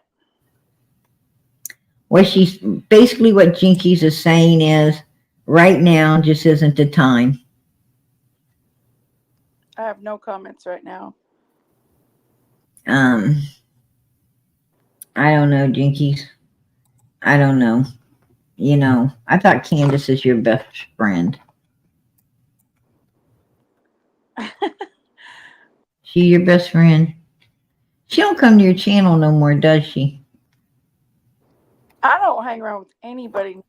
Well, she's basically, what Jinkies is saying is, right now just isn't the time. I have no comments right now. I don't know, Jinkies. I don't know. I thought Candace is your best friend. She your best friend? She don't come to your channel no more, does she? I don't hang around with anybody.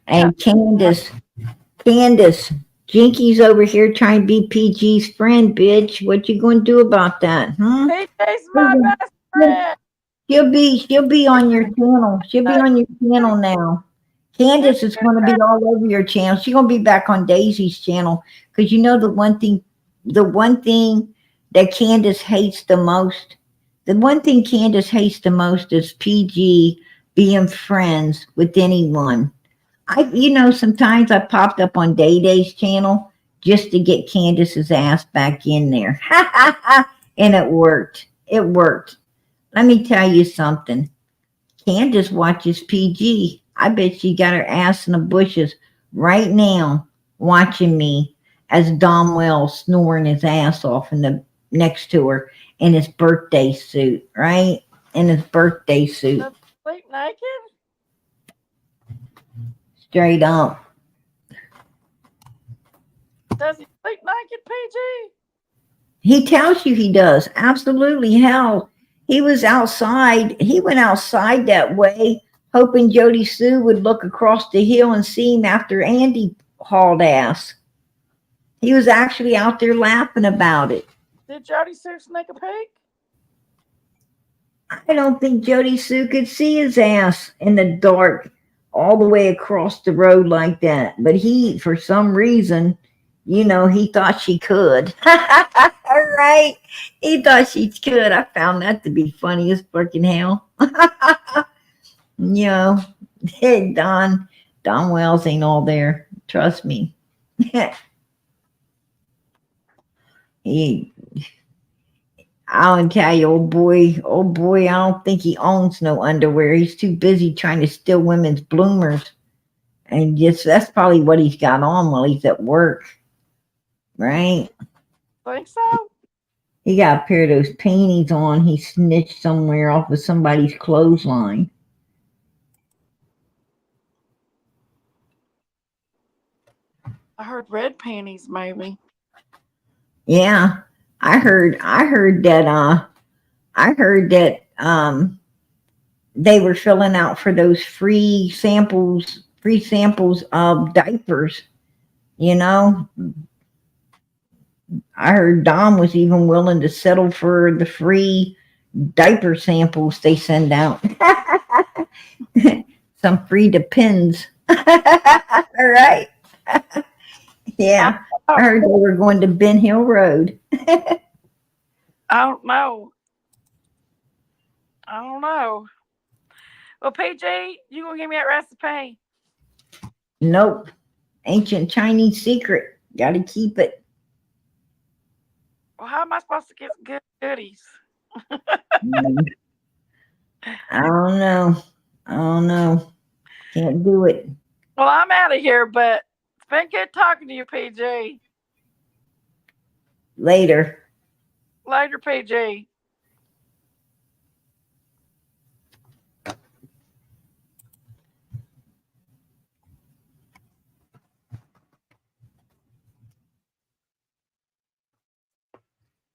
And Candace, Jinky's over here trying to be PG's friend, bitch. What you gonna do about that, huh? PJ's my best friend. She'll be on your channel. She'll be on your channel now. Candace is going to be all over your channel. She's going to be back on Daisy's channel, because the one thing the one thing that Candace hates the most, is PG being friends with anyone. Sometimes I popped up on Day Day's channel just to get Candace's ass back in there. And it worked. It worked. Let me tell you something. Candace watches PG. I bet she got her ass in the bushes right now watching me as Dom Wells snoring his ass off in the next to her in his birthday suit, right? In his birthday suit. Does he sleep naked? Straight up. Does he sleep naked, PG? He tells you he does. Absolutely. Hell, he was outside. He went outside that way, hoping Jody Sue would look across the hill and see him after Andy hauled ass. He was actually out there laughing about it. Did Jody Sue sneak a peek? I don't think Jody Sue could see his ass in the dark all the way across the road like that. But he, for some reason, he thought she could. All right. He thought she could. I found that to be funny as fucking hell. Hey, Don Wells ain't all there. Trust me. I'll tell you, old boy, I don't think he owns no underwear. He's too busy trying to steal women's bloomers. And that's probably what he's got on while he's at work. Right? Think so? He got a pair of those panties on. He snitched somewhere off of somebody's clothesline. I heard red panties, maybe. Yeah. I heard that they were filling out for those free samples of diapers, I heard Dom was even willing to settle for the free diaper samples they send out. Some free Depends. All right. Yeah. I heard they were going to Ben Hill Road. I don't know. Well, PG, you gonna give me that recipe? Nope. Ancient Chinese secret. Gotta keep it. Well, how am I supposed to get good goodies? I don't know. Can't do it. Well, I'm out of here, but it's been good talking to you, PG. Later, PG.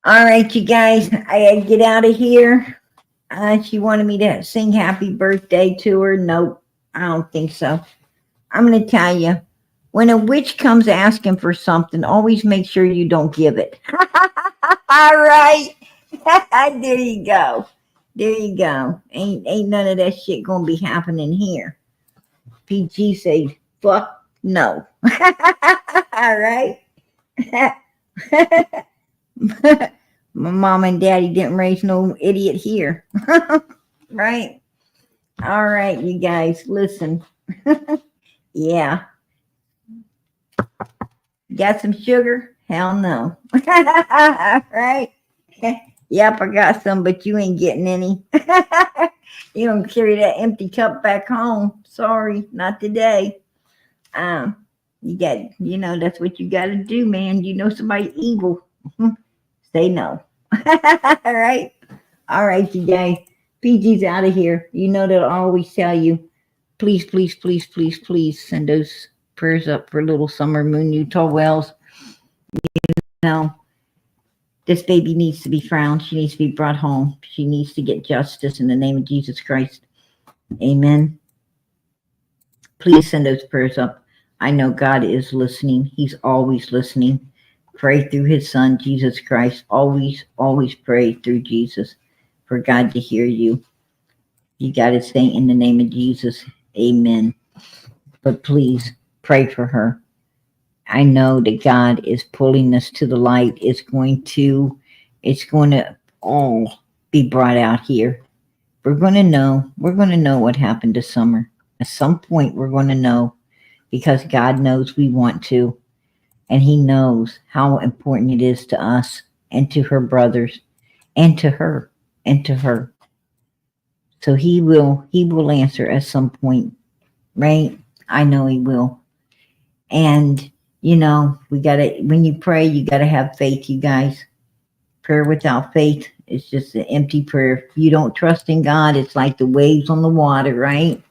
All right, you guys, I gotta get out of here. She wanted me to sing happy birthday to her. Nope, I don't think so. I'm going to tell you, when a witch comes asking for something, always make sure you don't give it. All right. There you go. Ain't none of that shit going to be happening here. PG say, fuck no. All right. My mom and daddy didn't raise no idiot here. Right? All right, you guys, listen. Yeah. Got some sugar? Hell no. Right? Yep, I got some, but you ain't getting any. You don't carry that empty cup back home. Sorry, not today. That's what you got to do, man. Somebody evil. Say no. All right, you guys. PG's out of here. That I always tell you, please send those prayers up for little Summer Moon Utah Wells. This baby needs to be found. She needs to be brought home. She needs to get justice in the name of Jesus Christ. Amen. Please send those prayers up. I know God is listening. He's always listening. Pray through his son, Jesus Christ. Always pray through Jesus for God to hear you. You got to say in the name of Jesus. Amen. But please pray for her. I know that God is pulling us to the light. It's going to all be brought out here. We're going to know what happened to Summer. At some point, we're going to know, because God knows we want to, and He knows how important it is to us and to her brothers and to her and to her. So He will answer at some point, right? I know He will. And we gotta, when you pray, you gotta have faith, you guys. Prayer without faith is just an empty prayer. If you don't trust in God, it's like the waves on the water, right?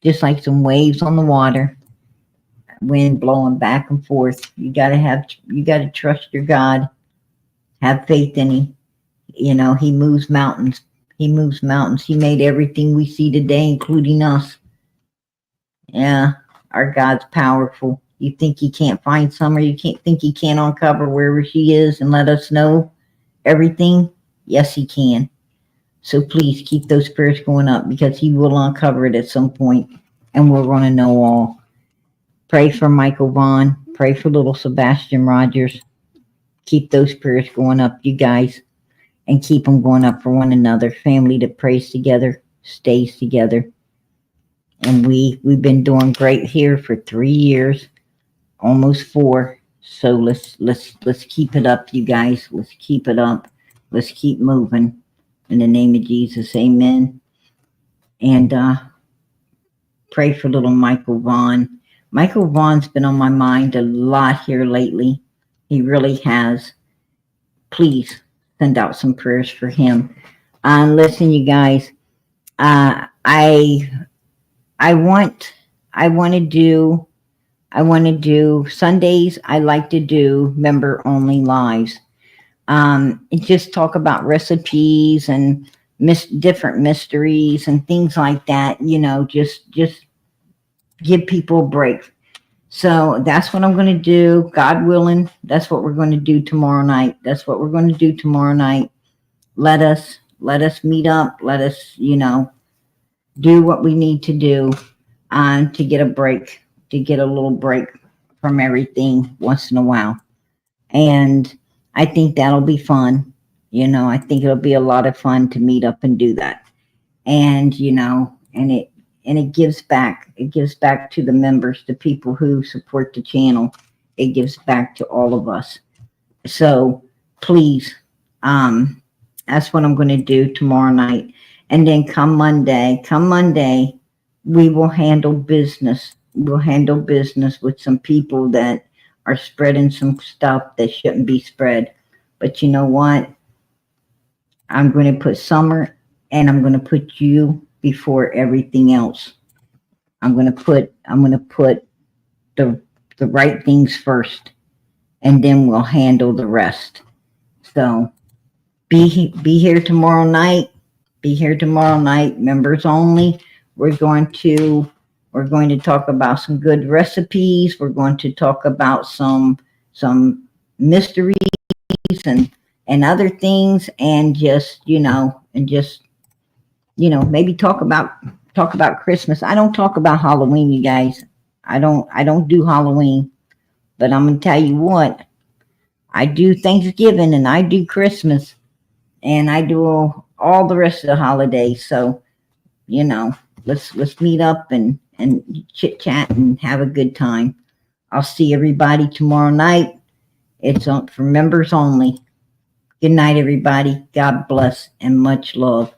Just like some waves on the water, wind blowing back and forth. You gotta trust your God. Have faith in Him. He moves mountains. He moves mountains. He made everything we see today, including us. Yeah, our God's powerful. You think He can't find Summer? You can't think He can't uncover wherever she is and let us know everything? Yes, He can. So please keep those prayers going up, because He will uncover it at some point, and we're going to know all. Pray for Michael Vaughn. Pray for little Sebastian Rogers. Keep those prayers going up, you guys, and keep them going up for one another. Family that prays together stays together. And we've been doing great here for 3 years, almost 4. So let's keep it up, you guys. Let's keep it up. Let's keep moving. In the name of Jesus, amen. And pray for little Michael Vaughn. Michael Vaughn's been on my mind a lot here lately. He really has. Please send out some prayers for him. Listen, you guys, I want to do Sundays. I like to do member only lives. Just talk about recipes and different mysteries and things like that. Just give people a break. So that's what I'm going to do. God willing, that's what we're going to do tomorrow night. Let us meet up. Let us, do what we need to do to get a break, to get a little break from everything once in a while. And I think that'll be fun. I think it'll be a lot of fun to meet up and do that. And, and it gives back. It gives back to the members, the people who support the channel. It gives back to all of us. So please, that's what I'm going to do tomorrow night. And then come Monday, we will handle business. We'll handle business with some people that are spreading some stuff that shouldn't be spread. But you know what? I'm going to put Summer and I'm going to put you before everything else. I'm going to put the right things first, and then we'll handle the rest. So be here tomorrow night. Be here tomorrow night, members only. We're going to talk about some good recipes. We're going to talk about some mysteries and other things, and just maybe talk about Christmas. I don't talk about Halloween, you guys. I don't do Halloween, but I'm gonna tell you what, I do Thanksgiving and I do Christmas and I do all the rest of the holidays. So let's meet up and chit chat and have a good time. I'll see everybody tomorrow night. It's for members only. Good night, everybody. God bless and much love.